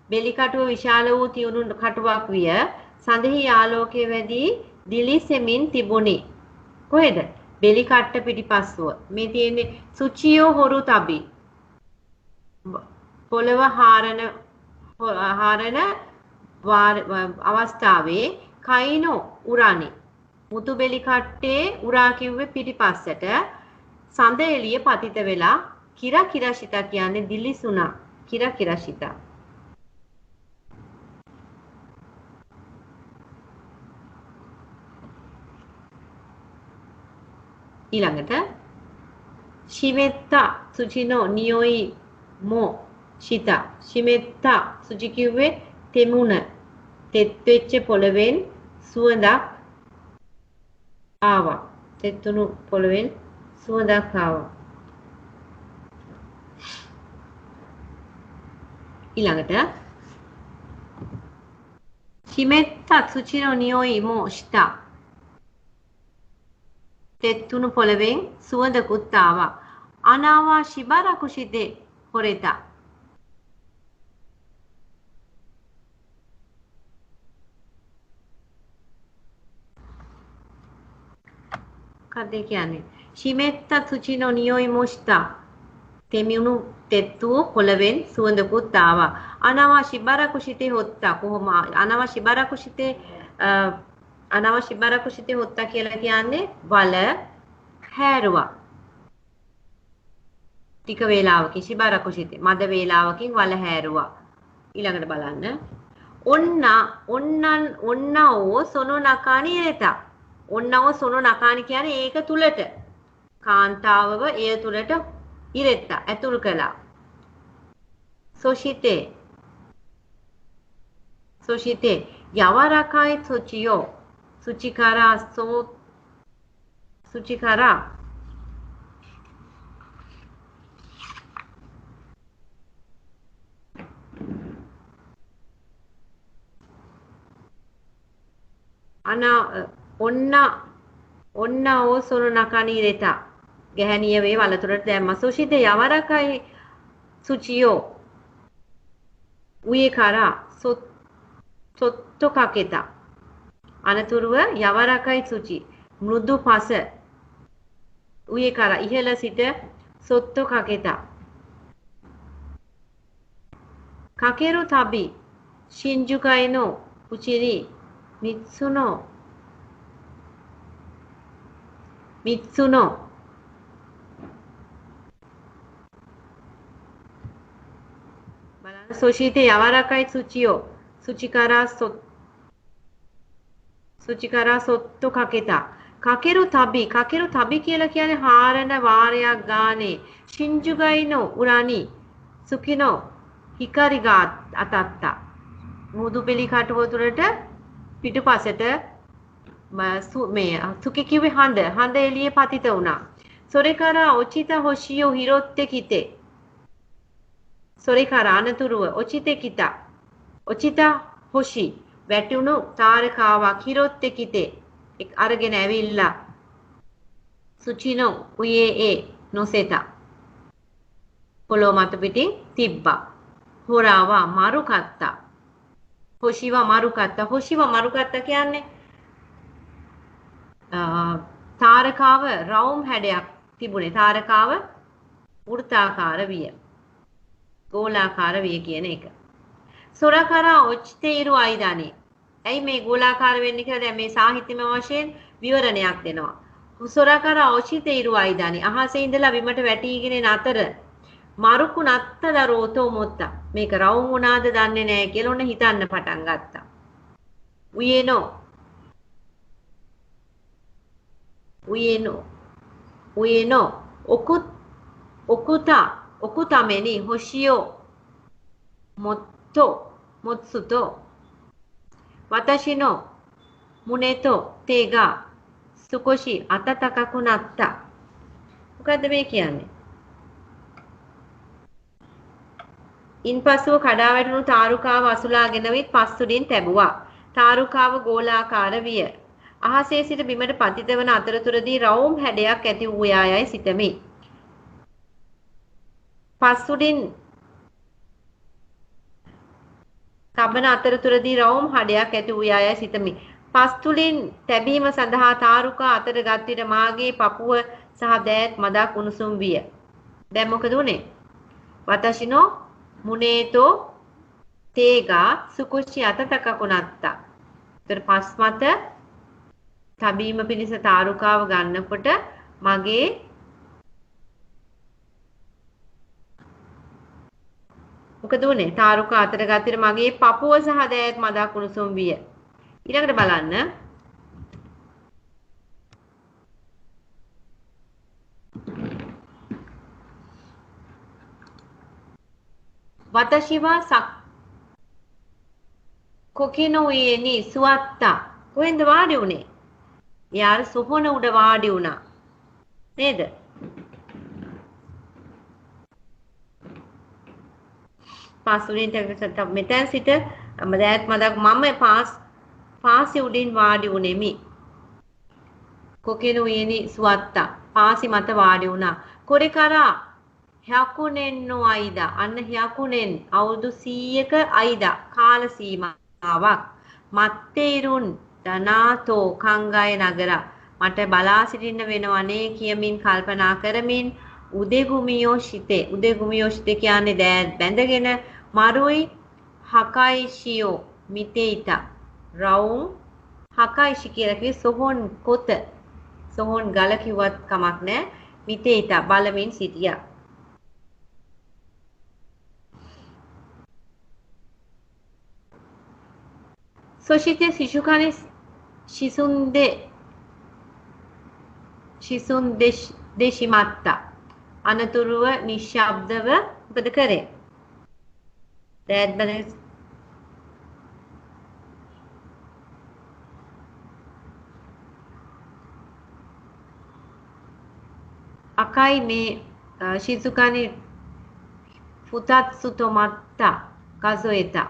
[SPEAKER 1] බෙලි කටුව විශාල වූ තියුණු කටුවක් විය සඳෙහි ආලෝකයේ වැඩි දිලිසෙමින් තිබුණි කොහෙද බෙලි කට්ට පිටිපස්සුව මේ තියෙන්නේ සුචියෝ හොරු තබි පොළව හාරන අවස්ථාවේ කයිනෝ උරානි මුතු බෙලි කට්ටේ උරා කිව්වේ පිටිපස්සට සඳ එළිය පතිත වෙලා කිරකිරශිතා කියන්නේ දිලිසුණා කිරකිරශිතා ඊළඟට ශිමෙත්තා සුචිනෝ නියෝයි මෝ ශිතා ශිමෙත්තා සුචි කිව්වේ තෙමුණ තෙත් වෙච්ච පොළවෙන් සුවඳක් ආවා තෙත්තුණු පොළවෙන් සුවඳක් ආවා ඊළඟට ශිමෙත්තා සුචිනෝ නියෝයි මෝ ශිතා තෙත්තුණු පොළවෙන් සුවඳකුත් ආවා අනාවා ශිබරකුෂිතේ හොරෙතා කද්දේ කියන්නේ ශිමෙත්තා සුචිනෝ නියෝයි මොෂ්තා තෙමියුණු තෙත්තුව පොළවෙන් සුවඳකුත් ආවා අනාවා ශිබරකුෂිතේ හොත්තා කොහොම අනාවා ශිබරකුෂිතේ හොත්තා කියලා කියන්නේ වල හැරුවා ටික වේලාවකින් ශිබරකුෂිතේ මද වේලාවකින් වල හැරුවා ඊළඟට බලන්න ඔන්නෝ සොනෝ නකානි ඉරෙතා ඔන්නෝ සොනෝ නකානි කියන්නේ ඒක තුලට කාන්තාවව එය තුලට ඉරෙතා ඇතුල් කළා සොෂිතේ යවරකයි සුචියෝ සුචිකාරා ඔන්න ඕසොන නකනී රෙතා ගැහැණිය වේ වලතුරට දැම්ම සුෂිත යවරකයි සුචියෝ උයේ කරා සොත්තු කකෙතා අනතුරුව යවරකයි සුචි මෘදු පස උයේ කරා ඉහළ සිට සොත්තු කකෙතා කකෙරු තබි ශින්ජුකයිනෝ උචිරි මිත්සුනෝ බලන්න සොෂිතේ යවරකයි සුචියෝ සුචිකාරා සොත්තු කකෙතා. කකෙරු තබි කියලා කියන්නේ හාරන වාරයක් ගානේ. ශින්ජුගයිනෝ උරානි සුකිනෝ හිකාරිගා අතත්තා. මුදු පිළි කටුව තුරට පිටුපසට මේ සුකි කිව්වේ හඳ එළියේ පතිත වුණා. සොරේකාරා ඔචිත හොෂියෝ හිරොත්තේ කිතේ. සොරේකාරා අනතුරුව ඔචිතේ කිතා. ඔචිතා හොෂි වැටුණු තාරකාවක් හිරොත්තේ කිතේ. අරගෙන ඇවිල්ලා සුචිනෝ උයේ ඒ නොසෙතා. පොළොව මත පිටින් තිබ්බා. හොරාවා මරුකත්තා. හොෂිවා මරුකත්තා කියන්නේ තාරකාව රවුම් හැඩයක් තිබුණේ. තාරකාව වෘත්තාකාර විය. ගෝලාකාර විය කියන එක. සොරකරා ඔච්තේරු ආයිදානේ. ඇයි මේ ගෝලාකාර වෙන්නේ කියලා දැන් මේ සාහිත්‍යමය වශයෙන් විවරණයක් දෙනවා. සොරකරා ඔචිතේරු ආයිදානේ. අහසේ ඉඳලා බිමට වැටිගෙන නතර මරුකු නත්ත දරෝතෝ මොත්තා. මේක රවුම් වුණාද දන්නේ නැහැ කියලා ඔන්න හිතන්න පටන් ගත්තා. උයේනෝ ඔකුතමෙනි හොෂියෝ මොත්සුතෝ වතශිනෝ මුනේතෝ තේගා සුකොෂි අතතකකුනත්තා. මොකද්ද මේ කියන්නේ? ඉන්පසුව කඩා වැටුණු තාරුකාව අසුලාගෙන විත් පස්සුඩින් තැබුවා. තාරුකාව ගෝලාකාර විය. අහසේ සිට බිමට පතිත වන අතරතුරදී රවුම් හැඩයක් ඇති වූයායයි සිතමි. පස්සුඩින් තබන අතරතුරදී රවුම් හැඩයක් ඇති වූයායයි සිතමි. පස්තුලින් තැබීම සඳහා තාරුකා අතර ගත් විට මාගේ පපුව සහ දෑත් මදක් උණුසුම් විය. දැන් මොකද උනේ? වතශිනෝ මුනේතෝ තේගා සුකුෂි අතතකකුනත්තා. ඒතර පස් මත තබීම පිණිස තාරුකාව ගන්නකොට මගේ මොකද උනේ? තාරුකා අතර ගත්තට මගේ පපුව සහ දෑත් මදක් උණුසුම් විය. ඊළඟට බලන්න. වතශිවා කොකිනෝයේනි සුවත්තා. කොහෙන්ද වාඩි උනේ? යාර සොහොන උඩ වාඩි වුණා. නේද? පාසුලින් මෙතෙන් සිට දෑත් මදක් මම පාසි උඩින් වාඩි වුනේමි. කොකිනෝයේනි සුවත්තා. පාසි මත වාඩි වුණා. කොරේකරා හ්‍යකුනෙන්නෝ අයිදා. අන්න හ්‍යකුනෙන් අවුරුදු 100ක අයිදා කාල සීමාවක්. මත්තේරුන් දනාතෝ කංගාය නගර. මට බලා සිටින්න වෙනවනේ කියමින් කල්පනා කරමින් උදෙගුමියෝ ශිතේ කියන්නේ දෑත් බැඳගෙන මරුයි හකයිෂියෝ මිතේිතා. රවුම් හකයිෂි කියලා කිව්වේ සොහොන් කොත. සොහොන් ගල කිව්වත් කමක් නැහැ. මිතේිතා බලමින් සිටියා. සොෂිතේ සිසුකනේ ශිසුන්දේශිමත්තා. අනතුරුව නිශ්ශබ්දව මොකද කරේ? දෑත් බැඳ අකයි මේ ශිසුකනේ ෆුතත්සුතොමත්තා කසොෙතා.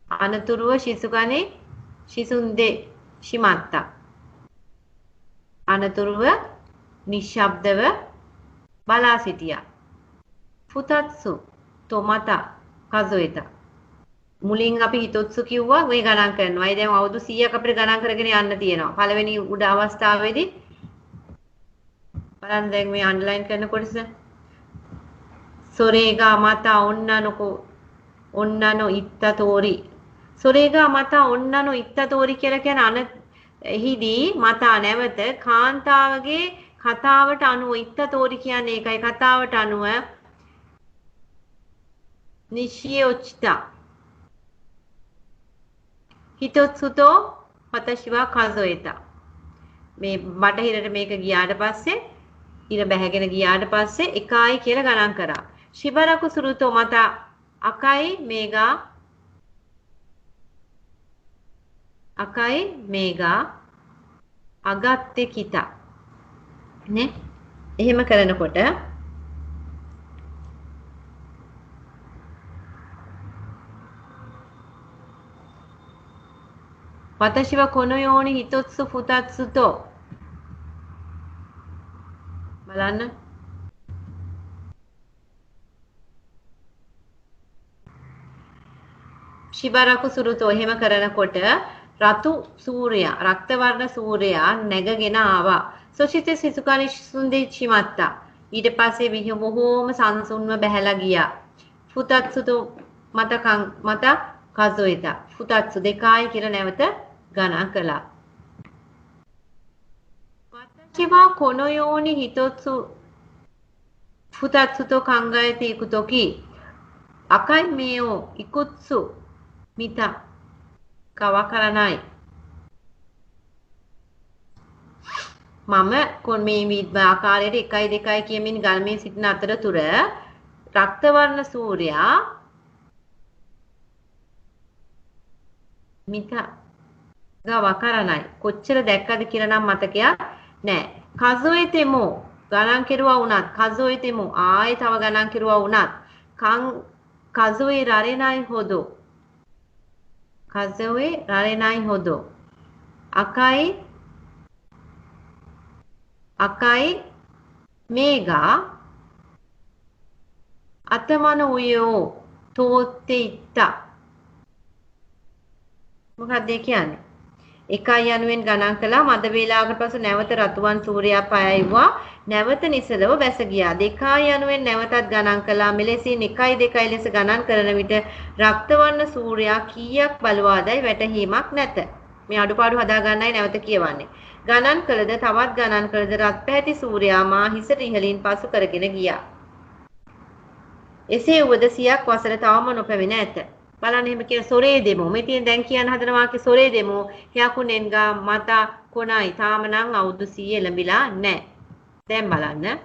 [SPEAKER 1] අනතුරුව ශිසුන්දේ ශිමත්තා. අනතුරුව නිශ්ශබ්දව බලා සිටියා. ෆුතත්සු තොමතා කසොෙතා. මුලින් අපි හිතොත්සු කිව්වා මේ ගණන් කරනවා. ඒ දැන් අවුරුදු 100ක් අපිට ගණන් කරගෙන යන්න තියෙනවා. පළවෙනි උඩ අවස්ථාවේදී බලන්න දැන් මේ අන්ඩර්ලයින් කරන කොටස. සොරේගා මතා ඔන්නනෝ ඉත්තතෝරි. සොරේගා මතා ඔන්නනෝ ඉත්තතෝරි කියලා කියන්නේ එහිදී මතා නැවත කාන්තාවගේ කතාවට අනුව ඉත්තතෝරි කියන්නේ ඒකයි. කතාවට අනුව නිශ්චියොච්චිතා හිතොත්සුතෝ වතශිවා කසොයිතා. මේ බටහිරට මේක ගියාට පස්සේ ඉර බැහැගෙන ගියාට පස්සේ 1යි කියලා ගණන් කරා. ශිබරකු සුරුතෝ මත අකයි මේගා අගත්තේ කිතා නේ. එහෙම කරනකොට වතශිව කොනෝයෝනි හිතොත්සු ෆුතත්සුතෝ බලන්න. ශිබරකු සුරුතෝ එහෙම කරනකොට රතු සූර්යයා රක්ත වර්ණ සූර්යයා නැගගෙන ආවා. සොචිතේ සිසුකානි සුන්දේ චිමත්තා. ඊට පස්සේ විහිම බොහෝම සංසුන්ව බැහැලා ගියා. ෆුතත්සුතෝ මත කසොයිතා. ෆුතත්සු 2යි කියලා නැවත ගණන් කළා. වතශිවා කොනෝයෝනි හිතොත්සු ෆුතත්සුතෝ කංගයති ඉකුතොකි. අකයි මේෝ ඉකුත්සු මිතා කවකරණයි. මම මේ විවිධ ආකාරයට 1යි 2යි කියමින් ගල්මේ සිටින අතරතුර රක්තවර්ණ සූර්යයා මිතා ගවකරණයි. කොච්චර දැක්කද කියලා නම් මතකයක් නෑ. කසොයිතෙමෝ ගණන් කෙරුවා වුණත් කසොයිතෙමෝ ආයේ තව ගණන් කෙරුවා වුණත් කසොයි රරෙනයි හොදෝ. කසොයි රරෙනයි හොදෝ. අකයි මේගා අතමන උයෝ තෝත්තේ ඉත්තා. මොකක්ද කියන්නේ? 1යි යනුවෙන් ගණන් කළා. මද වේලාවකට පසු නැවත රතුවන් සූර්යයා පයයිවා. නැවත නිසලව බැස ගියා. 2යි යනුවෙන් නැවතත් ගණන් කළා. මෙලෙසින් 1යි 2යි ලෙස ගණන් කරන විට රක්තවර්ණ සූර්යයා කීයක් බලවාදයි වැටහීමක් නැත. මේ අඩුපාඩු හදා ගන්නයි නැවත කියවන්නේ. ගණන් කළද තවත් ගණන් කළද රත් පැහැති සූර්යයා මා හිසට ඉහළින් පසු කරගෙන ගියා. එසේ වුවද 100ක් වසර තවම නොපැමිණ ඇත. බලන්න එහෙම කියන සොරේ දෙමු. මේ තියෙන දැන් කියන්න හදන වාක්‍ය සොරේ දෙමු. හයකුනෙන්ගා මතා කොනයි තාම නම් අවුරුදු 100 එළඹිලා නැහැ. දැන් බලන්න.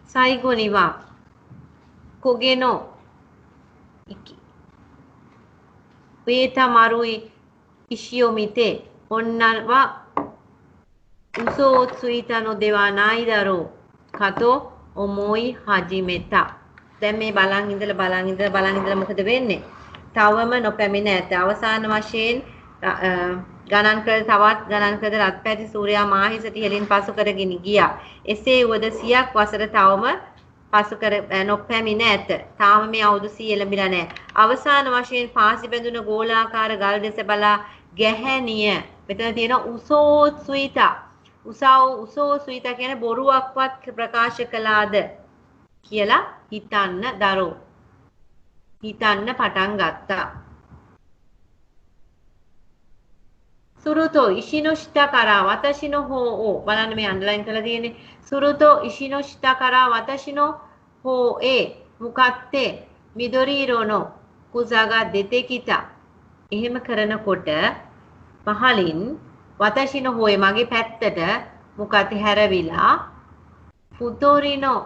[SPEAKER 1] සයිගොනිවා කොගෙනෝ වේතා මරුයි ඉෂියොමිතේ ඔන්නවා උසෝත්සුයිතනෝ දෙවා නායිදරෝ කතෝ ඔමෝයි හජිමෙතා. දැන් මේ බලන් ඉඳලා මොකද වෙන්නේ? තවම නොපැමිණ ඇත. අවසාන වශයෙන් ගණන් කළ තවත් ගණන් කළ රත් පැහැති සූර්යයා මාහිසට ඉහළින් පසු කරගෙන ගියා. එසේ වුවද 100ක් වසර තවම පසු කර නොපැමිණ ඇත. තාම මේ අවුරුදු 100 එළඹිලා නැහැ. අවසාන වශයෙන් පාසි බැඳුන ගෝලාකාර ගල් දෙස බලා ගැහැණිය. මෙතන තියෙන උසෝත්සුයිතා. උසෝත්සුයිතා කියන්නේ බොරුවක්වත් ප්‍රකාශ කළාද කියලා හිතන්න පටන් ගත්තා. සුරුතෝ ඉෂිනොෂ්ඨා කරා වතශිනෝ හෝ බලන්න මේ අන්ඩර්ලයින් කරලා තියෙන්නේ. සුරුතෝ ඉෂිනොෂ්ඨා කරා වතශිනෝ හෝ මුකත්තේ මිදොරීරෝනෝ කුසාගා දෙතෙකිතා. එහෙම කරනකොට පහලින් වතශිනෝ හෝයේ මගේ පැත්තට මුකත් හැරවිලා ෆුතෝරිනෝ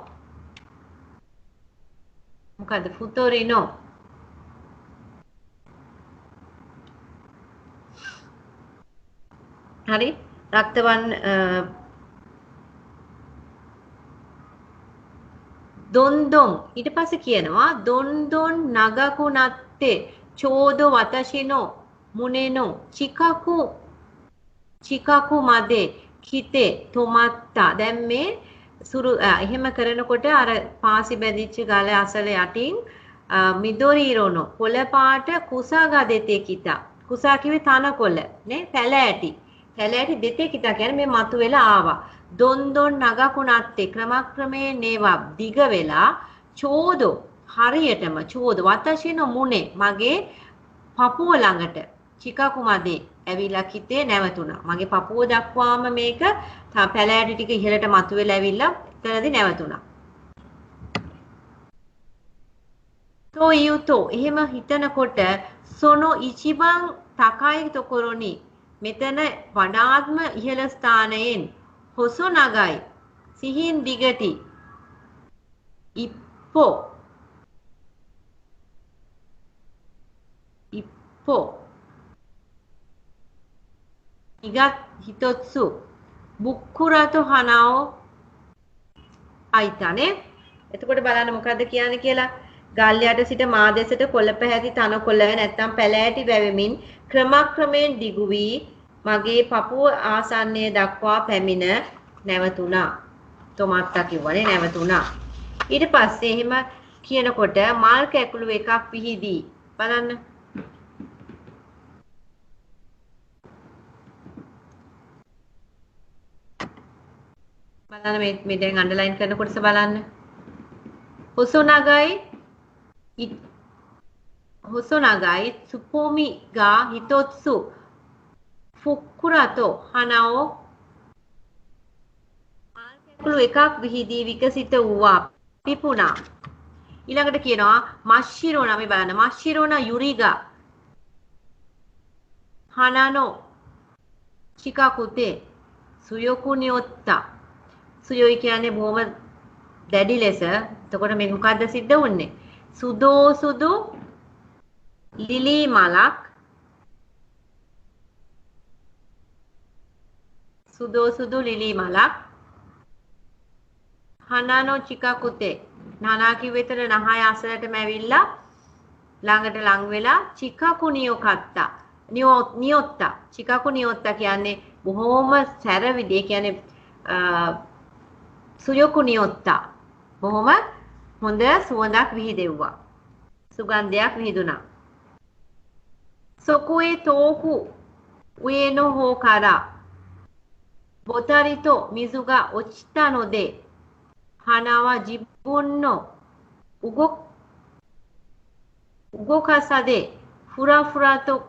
[SPEAKER 1] මොකද ෆුතෝරිනෝ හරි රක්තවන් දොන්දොන් ඊට පස්සේ කියනවා දොන්දොන් නගකු නත්තේ චෝදෝ වතශිනෝ මුනේනෝ චිකකු මදේ කිතේ තොමත්තා. දැන් මේ එහෙම කරනකොට අර පාසි බැඳිච්ච ගල අසල යටින් මිදොරීරෝනෝ කොළ පාට කුසාගා දෙතේ කිතා. කුසා කිව්වේ තනකොළ නේ පැල ඇටි දෙතේ කිතා කියන්නේ මේ මතු වෙලා ආවා. දොන්දොන් නගකුණත්තේ ක්‍රමක්‍රමයෙන් නේවා දිග වෙලා චෝදෝ හරියටම චෝදෝ වතශිනෝ මුනේ මගේ පපුව ළඟට චිකකුමදේ ඇවිල්ලා කිතේ නැවතුණා. මගේ පපුව දක්වාම මේක පැල ඇටි ටික ඉහළට මතුවෙලා ඇවිල්ලා එතනදී නැවතුණා. というとඑහෙම හිතනකොට සොනෝ ඉචිබන් තකයි තොකොරොනි මෙතන වඩාත්ම ඉහළ ස්ථානයෙන් හොසෝ නගයි සිහින් දිගටි ඉප්පෝ ඉගත් හිතොත්සු බුක්කුරතු හනාෝ අයිතනේ එතකොට බලන්න මොකද්ද කියන්නේ කියලා ගල් යට සිට මා දෙසට කොළ පැහැති තනකොළ නැත්තම් පැලෑටි වැවෙමින් ක්‍රමක්‍රමයෙන් දිගු වී මගේ පපුව ආසන්නයේ දක්වා පැමිණ නැවතුණා. තොමත්තා කිව්වනේ නැවතුණා. ඊට පස්සේ එහෙම කියනකොට මල් කැකුළු එකක් විහිදී බලන්න. බලන්න මේ දැන් අන්ඩර්ලයින් කරන කොටස බලන්න. හොසොනගයි සුපෝමි ගා හිතොත්සු ෆුක්කුරතෝ හනාෝ මල් කැකුළු එකක් විහිදී විකසිත වූවා පිපුණා. ඊළඟට කියනවා මස්සිරෝනා මේ බලන්න මස්සිරෝනා යුරිගා හනානෝ චිකාකුතේ සුයොකුනියොත්තා සුයොයි කියන්නේ බොහොම දැඩි ලෙස. එතකොට මේක මොකද්ද සිද්ධ වුන්නේ? සුදෝ සුදු ලිලි මලක් සුදෝ සුදු ලිලි මලක් හනානෝ චිකාකුතේ නානා කිව්වෙතර නහය අසලටම ඇවිල්ලා ළඟට ලං වෙලා චිකාකුනියෝ කත්තා නියොත්තා චිකාකුනියොත්තා කියන්නේ බොහොම සැර විදිය කියන්නේ සුයොකුනියොත්තා බොහොම හොඳ සුවඳක් විහිදෙව්වා. සුගන්ධයක් විහිදුණා. සොකුවේ තෝකු උයේනෝ හෝ කරා බොතරිතෝ මිසුගා ඔච්චිතා නොදේ හනාවා ජිබුන්නෝ උගොකසදේ ෆුරාෆුරාතෝ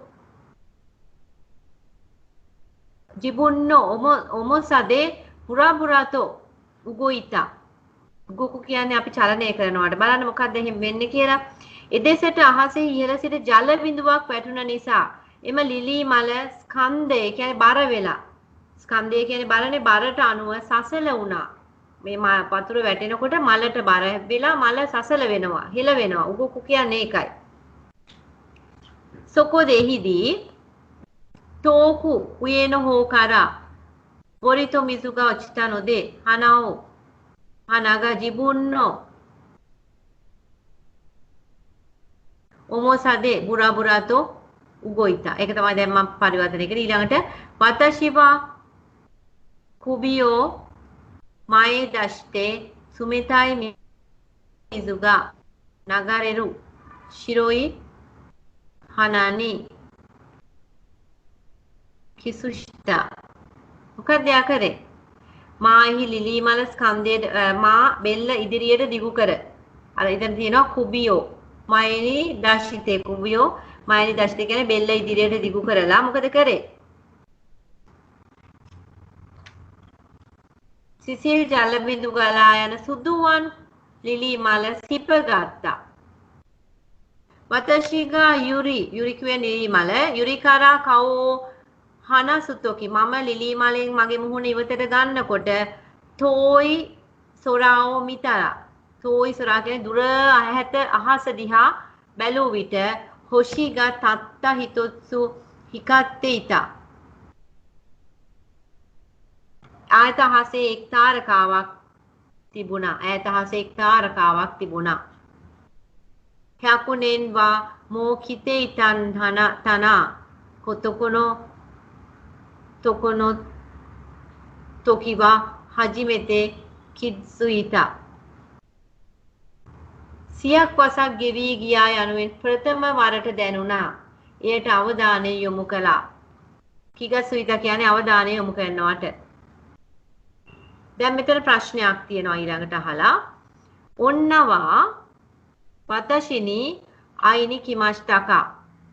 [SPEAKER 1] ජිබුන්නෝ ඔමොසදේ පුරාපුරාතෝ උගොයිතා උගොකු කියන්නේ අපි චලනය කරනවාට බලන්න මොකක්ද එහෙම වෙන්නේ කියලා. එදෙසට අහසේ ඉහළ සිට ජල බිඳුවක් වැටුණ නිසා එම ලිලි මල ස්කන්ධය කියන්නේ බර වෙලා ස්කන්ධය කියන්නේ බලනේ බරට අනුව සසල වුණා. මේ වතුර වැටෙනකොට මලට බර වෙලා මල සසල වෙනවා හිල වෙනවා. උගොකු කියන්නේ ඒකයි. සොකෝ දෙහිදී තෝකු උයේන හෝ කරා බොරිතෝ මිසුගා ඔච්චිතා නොදේ හනාෝ හනාගා ජිබුන්නෝ ඔමොසදේ බුරාබුරාතෝ උගොයිතා. ඒක තමයි දැන් මම පරිවර්තනය කරේ. ඊළඟට වතශිවා කුබියෝ මයේ දෂ්ටේ සුමිතයි මිසුගා නගරෙරු ශිරෝයි හනානි කිසුෂ්ඨා. මොකක්ද යා කරේ? මාහි ලිලි මල ස්කන්ධයේ මා බෙල්ල ඉදිරියට දිගු කර. අර ඉතින් තියෙනවා කුබියෝ මයනි දෂිතේ කුබියෝ මයනි දෂිතේ කියන්නේ බෙල්ල ඉදිරියට දිගු කරලා මොකද කරේ? සිසිල් ජල බිඳු ගලා යන සුදුවන් ලිලි මල සිප ගත්තා. වතශිගා යුරි කියන්නේ ලිලි මල යුරිකාරා කවෝ හනසුතෝකි මම ලිලි මලෙන් මගේ මුහුණ ඉවතට ගන්නකොට තෝයි සොරාෝ මිතරා තෝයි සොරා කියන්නේ දුර ඇහැට අහස දිහා බැලුව විට හොෂිගා තත්ත හිතොත්සු හිකත්තේිතා ඈත අහසේ එක් තාරකාවක් තිබුණා. ඈත අහසේ එක් තාරකාවක් තිබුණා. කැකුනෙන් වා මෝකිතේ ඉතන් තනා කොතකොනෝ තොකොනෝ තොකිවා හජිමෙතේ කිඩ්සුයිතා. සියක් වසක් ගෙවී ගියා යනුවෙන් ප්‍රථම වරට දැනුණා. එයට අවධානය යොමු කළා. කිගසුයිතා කියන්නේ අවධානය යොමු කරනවට. දැන් මෙතන ප්‍රශ්නයක් තියෙනවා ඊළඟට අහලා. ඔන්නවා වතශිනි අයිනි කිමෂ්ටකා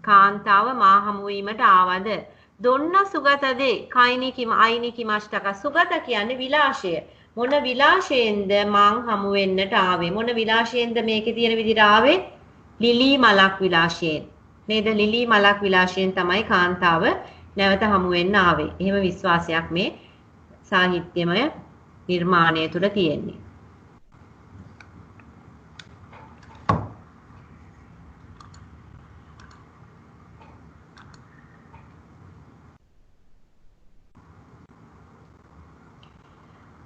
[SPEAKER 1] කාන්තාව මා හමු වීමට ආවද? දොන්න සුගතදේ කයිනි කිම අයිනි කිමෂ්ටකා. සුගත කියන්නේ විලාශය. මොන විලාශයෙන්ද මං හමු වෙන්නට ආවේ? මොන විලාශයෙන්ද මේකේ තියෙන විදිහට ආවේ? ලිලී මලක් විලාශයෙන් නේද? ලිලී මලක් විලාශයෙන් තමයි කාන්තාව නැවත හමු වෙන්න ආවේ. එහෙම විශ්වාසයක් මේ සාහිත්‍යමය නිර්මාණය තුළ තියෙන්නේ.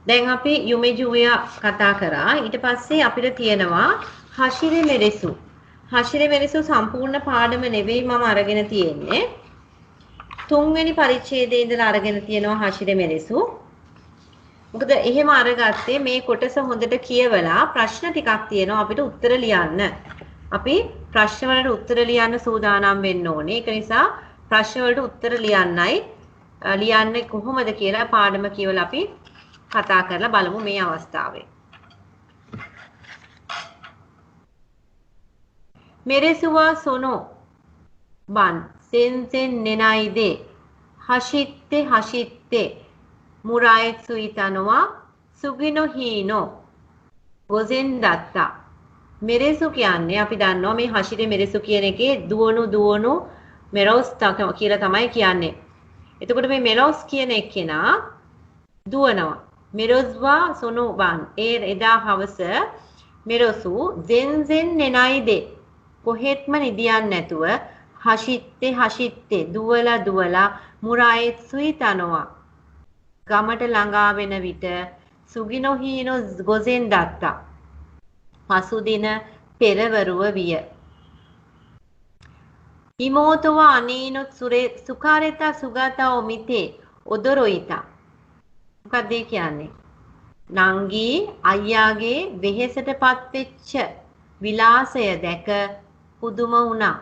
[SPEAKER 1] දැන් අපි යුමෙජුවිය කතා කරා. ඊට පස්සේ අපිට තියෙනවා හෂිරෙ මෙරෙසු. හෂිරෙ මෙරෙසු සම්පූර්ණ පාඩම නෙවෙයි මම අරගෙන තියෙන්නේ. 3 වෙනි පරිච්ඡේදයේ ඉඳලා අරගෙන තියෙනවා හෂිරෙ මෙරෙසු. මොකද එහෙම අරගත්තේ මේ කොටස හොඳට කියවලා ප්‍රශ්න ටිකක් තියෙනවා අපිට උත්තර ලියන්න. අපි ප්‍රශ්න වලට උත්තර ලියන්න සූදානම් වෙන්න ඕනේ. ඒක නිසා ප්‍රශ්න වලට උත්තර ලියන්නේ කොහොමද කියලා පාඩම කියවලා අපි කතා කරලා බලමු මේ අවස්ථාවේ. මෙරෙසුවා සොනෝ බන් සෙන්සෙන් නෙනයිදේ හෂිත්තේ මුරායෙත් සුයිතනවා සුගිනෝ හීනෝ ගොසෙන් දත්තා. මෙරෙසු කියන්නේ අපි දන්නවා මේ හෂිරේ මෙරෙසු කියන එකේ දුවනු මෙරොස් කියලා තමයි කියන්නේ. එතකොට මේ මෙරොස් කියන එක්කෙනා දුවනවා. මෙරොස්වා සොනෝබන් එදා හවස මෙරොසු සෙන්සෙන් නෙනයිදේ කොහෙත්ම නිදියන්නේ නැතුව හෂිත්තේ දුවලා මුරායෙත් සුයිතනවා ගමට ළඟා වෙන විට සුගිනෝ හීනෝ ගොසෙන් දත්තා. පසුදින පෙරවරුව විය. හිමෝතව අනීනොත් සුකාරෙතා සුගතා ඔමිතේ ඔදොරොයිතා. මොකක්ද කියන්නේ? නංගී අයියාගේ වෙහෙසටපත් වෙච්ච විලාසය දැක පුදුම වුණා.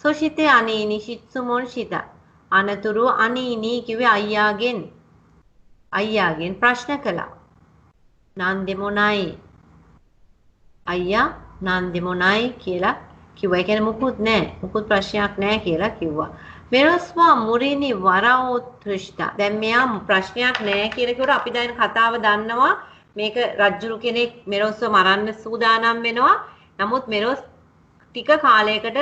[SPEAKER 1] සොෂිතේ අනීනි ශිත්සුමොන් ශිත. අනතුරු අනීනි කිව්වේ අයියාගෙන් ප්‍රශ්න කළා. නන්දෙමොනයි අයියා නන්දෙමොනයි කියලා කිව්වා. ඒ කියන්නේ මුකුත් ප්‍රශ්නයක් නැහැ කියලා කිව්වා. මෙරොස්වා මුරිනි වරෝත්ෘෂ්ඨ. දැන් මෙයා ප්‍රශ්නයක් නැහැ කියලා කිව්වට අපි දැන් කතාව දන්නවා. මේක රජ්ජුරු කෙනෙක් මෙරොස්ව මරන්න සූදානම් වෙනවා. නමුත් මෙරොස් ටික කාලයකට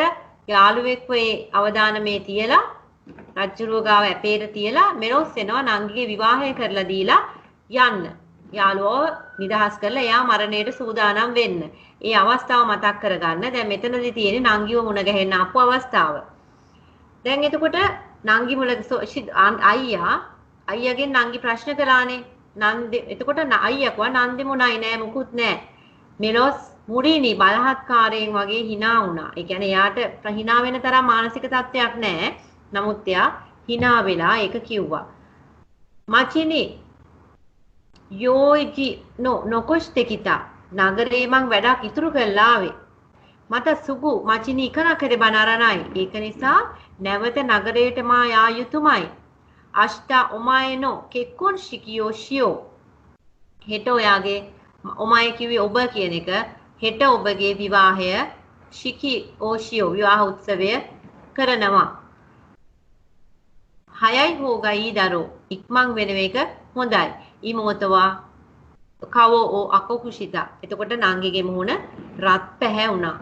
[SPEAKER 1] යාළුවෙක්ව ඒ අවදානමේ තියලා රජ්ජුරුව ගාව ඇපේට තියලා මෙරොස් එනවා නංගිගේ විවාහය කරලා දීලා යන්න. යාළුවෝ නිදහස් කරලා එයා මරණයට සූදානම් වෙන්න. ඒ අවස්ථාව මතක් කරගන්න. දැන් මෙතනදී තියෙන්නේ නංගිව මුණ ගැහෙන්න ආපු අවස්ථාව. දැන් එතකොට නංගි අයියාගෙන් නංගි ප්‍රශ්න කළානේ. එතකොට අයියා කිව්වා නන්දෙමුණයි නෑ මුකුත් නෑ. මෙලොස් මුරිනි බලහත්කාරයෙන් වගේ hina වුණා. ඒ කියන්නේ එයාට hina වෙන තරම් මානසික තත්ත්වයක් නෑ. නමුත් එයා hina වෙලා ඒක කිව්වා. මචිනි යෝයිජි නොකොස්තෙකිතා නගරේ මං වැඩක් ඉතුරු කරලා ආවේ. මට සුගු මචිනි ඉකනකරේ බනරණයි. ඒක නිසා නැවත නගරයට මා යා යුතුයමයි. අෂ්ටා ඔමායනෝ කෙක්කොන් ශිකියෝ ෂියෝ. හෙට ඔයාගේ ඔමාය කිව්වේ ඔබ කියන එක. හෙට ඔබගේ විවාහය ශිකි ඕෂියෝ විවාහ උත්සවය කරනවා. 6යි හොගයි දරෝ ඉක්මන් වෙන එක හොඳයි. ඉමෝතවා කවෝ ඕ අකකුෂිතා. එතකොට නංගිගේ මුහුණ රත් පැහැ වුණා.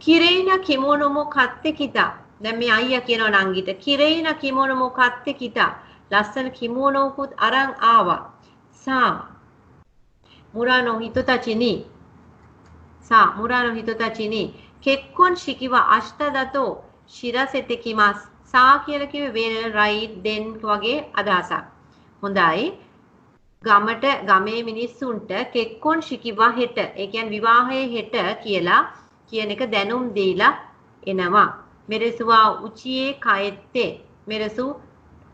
[SPEAKER 1] කිරේන කිමෝනොමෝ කත්තේ කිතා. දැන් මේ අයියා කියනවා නංගිට කිරේන කිමෝනොමෝ කත්තේ කිතා. ලස්සන කිමෝනෝකුත් අරන් ආවා. සා මුරානෝ හිතෝතචිනි. කෙක්කොන් ශිකිවා අෂ්ටදතෝ ශිරසෙතේ කිමස්. සා කියලා කිව්වේ වෙල් රයිට් දෙන් වගේ අදහසක්. හොඳයි. ගමේ මිනිස්සුන්ට කෙක්කොන් ශිකිවා හෙට. ඒ කියන්නේ විවාහයේ හෙට කියලා කියන එක දැනුම් දීලා එනවා. මෙරසුවා උචියේ කයෙත්තේ. මෙරසු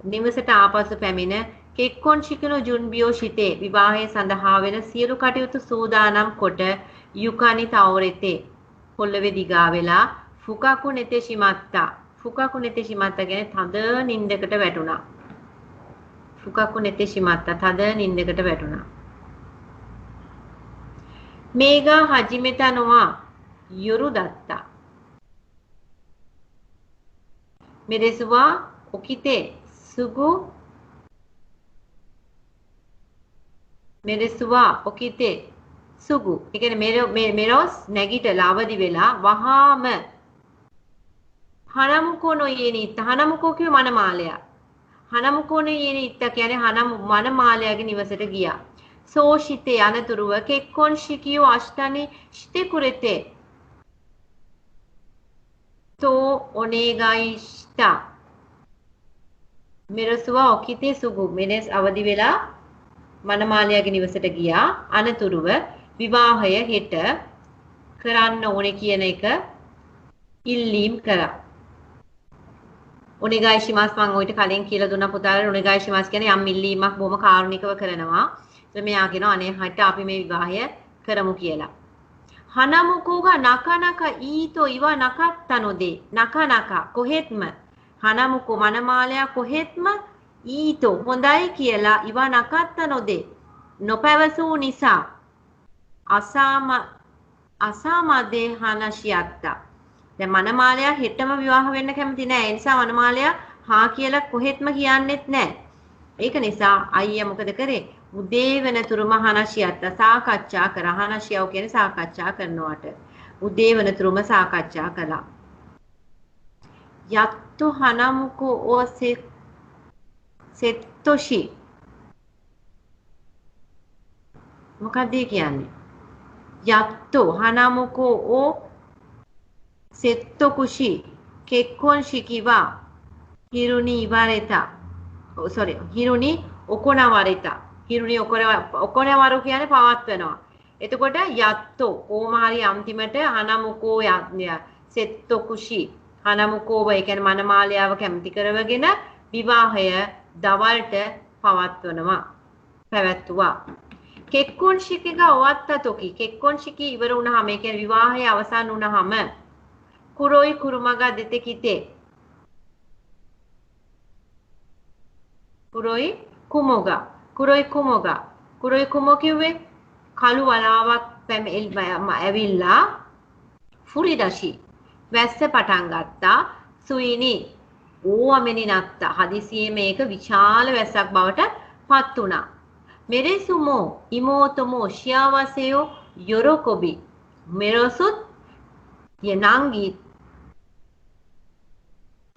[SPEAKER 1] නිවසට ආපසු පැමිණ කෙක්කොන් ශිකනෝ ජුන්බියෝ ශිතේ. විවාහය සඳහා වෙන සියලු කටයුතු සූදානම් කොට යුකනි තවරෙතේ. පොළවේ දිගා වෙලා ෆුකකු නෙතේ ශිමත්තා. ෆුකකු නෙතේ ශිමත්තා කියන්නේ තද නින්දකට වැටුණා. ෆුකකු නෙතේ ශිමත්තා තද නින්දකට වැටුණා. මේගා හජිමෙතනවා යොරු දත්තා. මෙරෙසුවා ඔකිතේ සුගු මෙරෙසුවා ඔකිතේ සුගු. ඒ කියන්නේ මෙරොස් නැගිටලා අවදි වෙලා වහාම හනමුකෝ නොයේනිත්ත. හනමුකෝ කිව්ව මනමාලයා. හනමුකෝ නොයේනිත්ත කියන්නේ මනමාලයාගේ නිවසට ගියා. සෝෂිතේ අනතුරුව කෙක්කොන් ශිකියෝ අෂ්ටනි ශිතේ කුරෙතේ. තෝ ඔනේගයිෂ්ඨා. මෙරසුවා ඔකිතේ සුගු. මෙලෙස අවදි වෙලා මනමාලයාගේ නිවසට ගියා. අනතුරුව විවාහය හෙට කරන්න ඕනේ කියන එක ඉල්ලීම් කරා. ඔනෙගායිෂිමාස් මම ඔයිට කලින් කියලා දුන්නා පුතාලට. ඔනෙගායිෂිමාස් කියන්නේ යම් ඉල්ලීමක් බොහොම කාරුණිකව කරනවා. ඒත් මෙයා කියනවා අනේ හිට අපි මේ විවාහය කරමු කියලා. හනමුකෝගා නකනක ඊතෝ ඉවා නකත්තනොදේ. නකනක කොහෙත්ම හනමුකෝ මනමාලයා කොහෙත්ම ඊතෝ හොඳයි කියලා ඉවා නකත්තනොදේ. නොපැවසූ නිසා අසාමදේ හනශියත්තා. දැන් මනමාලයා හෙටම විවාහ වෙන්න කැමති නෑ. ඒ නිසා මනමාලයා හා කියලා කොහෙත්ම කියන්නෙත් නෑ. ඒක නිසා අයියා මොකද කරේ? උදේ වෙනතුරුම හනශියත්තා සාකච්ඡා කරා. හනශියව කියන්නේ සාකච්ඡා කරනවට. උදේ වෙනතුරුම සාකච්ඡා කළා. යත්තු හනමුකෝ ඕසේ සෙත්තොෂි. මොකක්ද කියන්නේ? යත්තු හනමුකෝ ඕ සෙත්තොකුෂි කෙක්කොන් ශිකිවා හිරුනි ඉවරෙතා. හිරුනි ඔකොනවරිතා. හිරුනි ඔකොනවරු කියන්නේ පවත්වනවා. එතකොට යත්තෝ කොහොම හරි අන්තිමට හනමුකෝ සෙත්තොකුෂි හනමුකෝව ඒ කියන්නේ මනමාලයාව කැමති කරවගෙන විවාහය දවල්ට පැවැත්තුවා. කෙක්කොන් ශිකිග ඔවත්තතොකි. කෙක්කොන් ශිකි ඉවර වුණාම ඒ කියන්නේ විවාහය අවසන් වුණාම කුරොයි කුරුමගා දෙතෙකිතේ. කුරොයි කුමෝ කිව්වේ කළු වලාවක් ඇවිල්ලා ෆුරිඩෂි වැස්ස පටන් ගත්තා. සුයිනි ඕවමෙනි නත්තා. හදිසියේ මේක විශාල වැස්සක් බවට පත් වුණා. මෙරෙසුමෝ ඉමෝතොමෝ ශියාවසයෝ යොරොකොබි. මෙරොසුත් යනංගි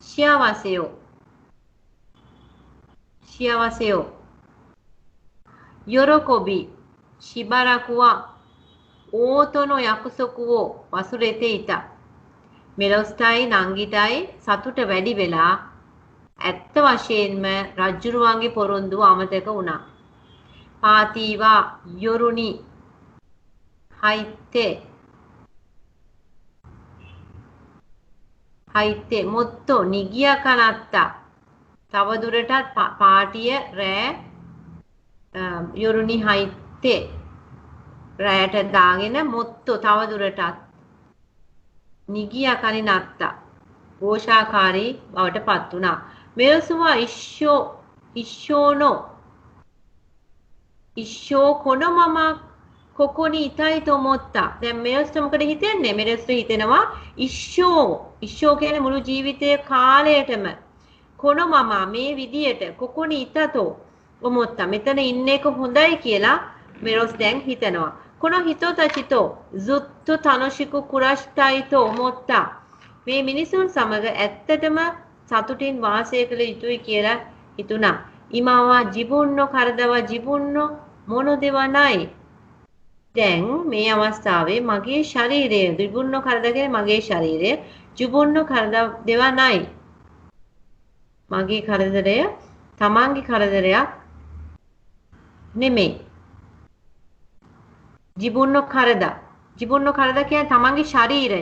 [SPEAKER 1] ශියාවසයෝ යොරොකොබි ಶಿಬರಕುವ ඕතොනෝ යකුසකුවෝ වසුරෙතේ ඉත. මෙලොස්ටයි නංගිටයි සතුට වැඩි වෙලා ඇත්ත වශයෙන්ම රජ්ජුරුවන්ගේ පොරොන්දුව අමතක වුණා. පාතීවා යොරුනි හයිත්තේ මොත්තෝ නිගිය කනත්තා. තවදුරටත් පාටිය රෑ යොරුනි හයිත්තේ රෑට දාගෙන මොත්තෝ තවදුරටත් නිගිය කනි නත්තා. ഘോഷාකාරී බවට පත් වුණා. මෙලොසුවා ඉෂ්ෂෝ කොනමම කොකොනි ඉතයි තොමොත්තා. දැන් මෙලොස්ට මොකද හිතෙන්නේ? මෙලොස්ට හිතෙනවා ඉෂ්ෂෝ කියන්නේ මුළු ජීවිතයේ කාලයටම කොනමම මේ විදියට කොකොනි ඉතතෝ ඔමොත්තා මෙතන ඉන්න එක හොඳයි කියලා මෙලොස් දැන් හිතනවා. කොන හිතෝතචිතෝ සුත්තු තනොෂිකු කුරෂ්ටයිතෝ ඔමොත්තා. මේ මිනිසුන් සමග ඇත්තටම සතුටින් වාසය කළ යුතුයි කියලා හිතුණා. ඉමාවා ජිබුන්නෝ කරදවා ජිබුන්නෝ මොනෝ දෙවනයි. දැන් මේ අවස්ථාවේ මගේ ශරීරය ජිබුන්නෝ කරදගෙන මගේ ශරීරය ජිබුන්නෝ කරද දෙවනයි. මගේ කරදරය තමන්ගේ කරදරයක් නෙමෙයි. ජිබුන්නෝ කරද කියන්නේ තමන්ගේ ශරීරය.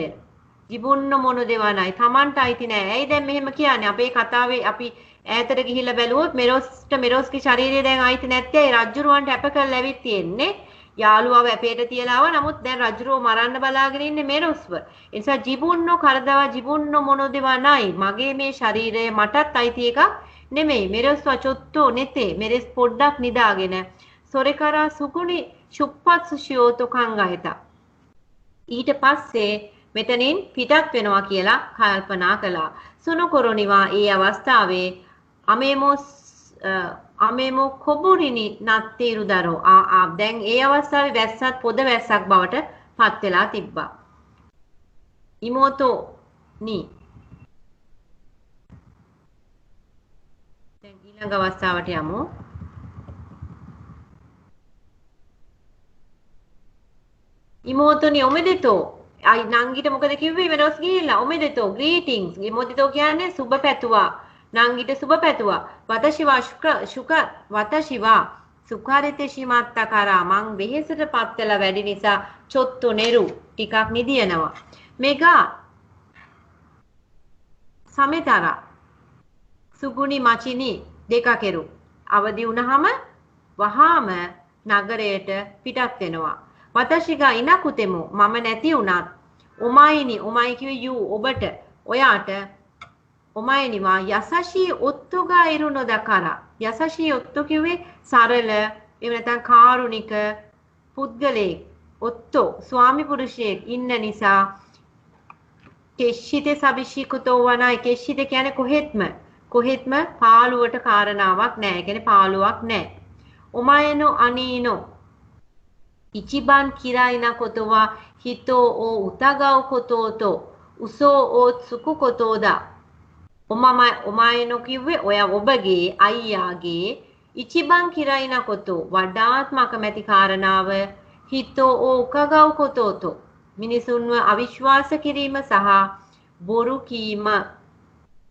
[SPEAKER 1] ජිබුන්න මොන දෙවනයි තමන්ට අයිති නෑ. ඇයි දැන් මෙහෙම කියන්නේ? අපේ කතාවේ අපි ඈතට ගිහිල්ලා බැලුවොත් මෙරොස්ගේ ශරීරය දැන් අයිති නැත්තේ රජ්ජුරුවන්ට අප කරලා ඇවිත් තියෙන්නේ. යාළුවව අපේට තියලා ආවා. නමුත් දැන් රජ්ජුරුව මරන්න බලාගෙන ඉන්නේ මෙරොස්ව. ඒ නිසා ජිබුන්නෝ කරදවා ජිබුන්නෝ මොන දෙවනයි. මගේ මේ ශරීරය මටත් අයිති එකක් නෙමෙයි. මෙරොස්ව චොත්තෝ නෙතේ. මෙරෙස් පොඩ්ඩක් නිදාගෙන සොරේකරා සුකුනි ශුප්පත්සු ශියෝතෝ කංගහිත. ඊට පස්සේ මෙතනින් පිටත් වෙනවා කියලා කල්පනා කළා. සුනුකොරොනිවා ඒ අවස්ථාවේ අමේමොස් අමෙමු කොබුරිනි නත්තීරු දරෝ දැන් ඒ අවස්ථාවේ වැස්සත් පොද වැස්සක් බවට පත් වෙලා තිබ්බා. ඉමෝතෝ නි දැන් ඊළඟ අවස්ථාවට යමු. ඉමෝතෝනි ඔමෙදෙතෝ අයි නංගිට මොකද කිව්වේ මෙරොස් ගිහිල්ලා ඔමෙදෙතෝ greetings ඉමෝතෝ කියන්නේ සුබ පැතුවා නංගිට සුබ පැතුවා වතශිවා ශුක වතශිවා සුඛාරිතේ ශිමාත්තකරා මං වෙහෙසටපත් වෙලා වැඩි නිසා චොත්තු නෙරු ටිකක් නිදියනවා මෙගා සමෙතරා සුගුණි මචිනි දෙක කෙරු අවදි වුණාම වහාම නගරයට පිටත් වෙනවා වතශිගා ඉනකුතෙමු මම නැති වුණත් ඔමයිනි ඔමයි කිව්වේ යූ ඔබට ඔයාට ඔමයිනිවා යසෂී ඔත්තුගා ඉරුණො දකරා යසෂී ඔත්තු කිව්වේ සරල එහෙම නැත්නම් කාරුණික පුද්ගලයෙක් ඔත්තෝ ස්වාමි පුරුෂයෙක් ඉන්න නිසා කෙෂ්ෂිතේ සබිෂිකුතෝ වනයි කෙෂ්ෂිත කියන්නේ කොහෙත්ම පාළුවට කාරණාවක් නැහැ. ඒ කියන්නේ පාළුවක් නැහැ. ඔමයනෝ අනීනෝ ඉචිබන් කිරයිනා කොතවා හිතෝ ඕ උතගව කොතෝතෝ උසෝ ඕත් සුකු කොතෝදා ඔමයනෝ කිව්වේ ඔය ඔබගේ අයියාගේ ඉචිබන් කිරයිනා කොතෝ වඩාත්ම අකමැති කාරණාව හිතෝ ඕ උකගව කොතෝතෝ මිනිසුන්ව අවිශ්වාස කිරීම සහ බොරු කීම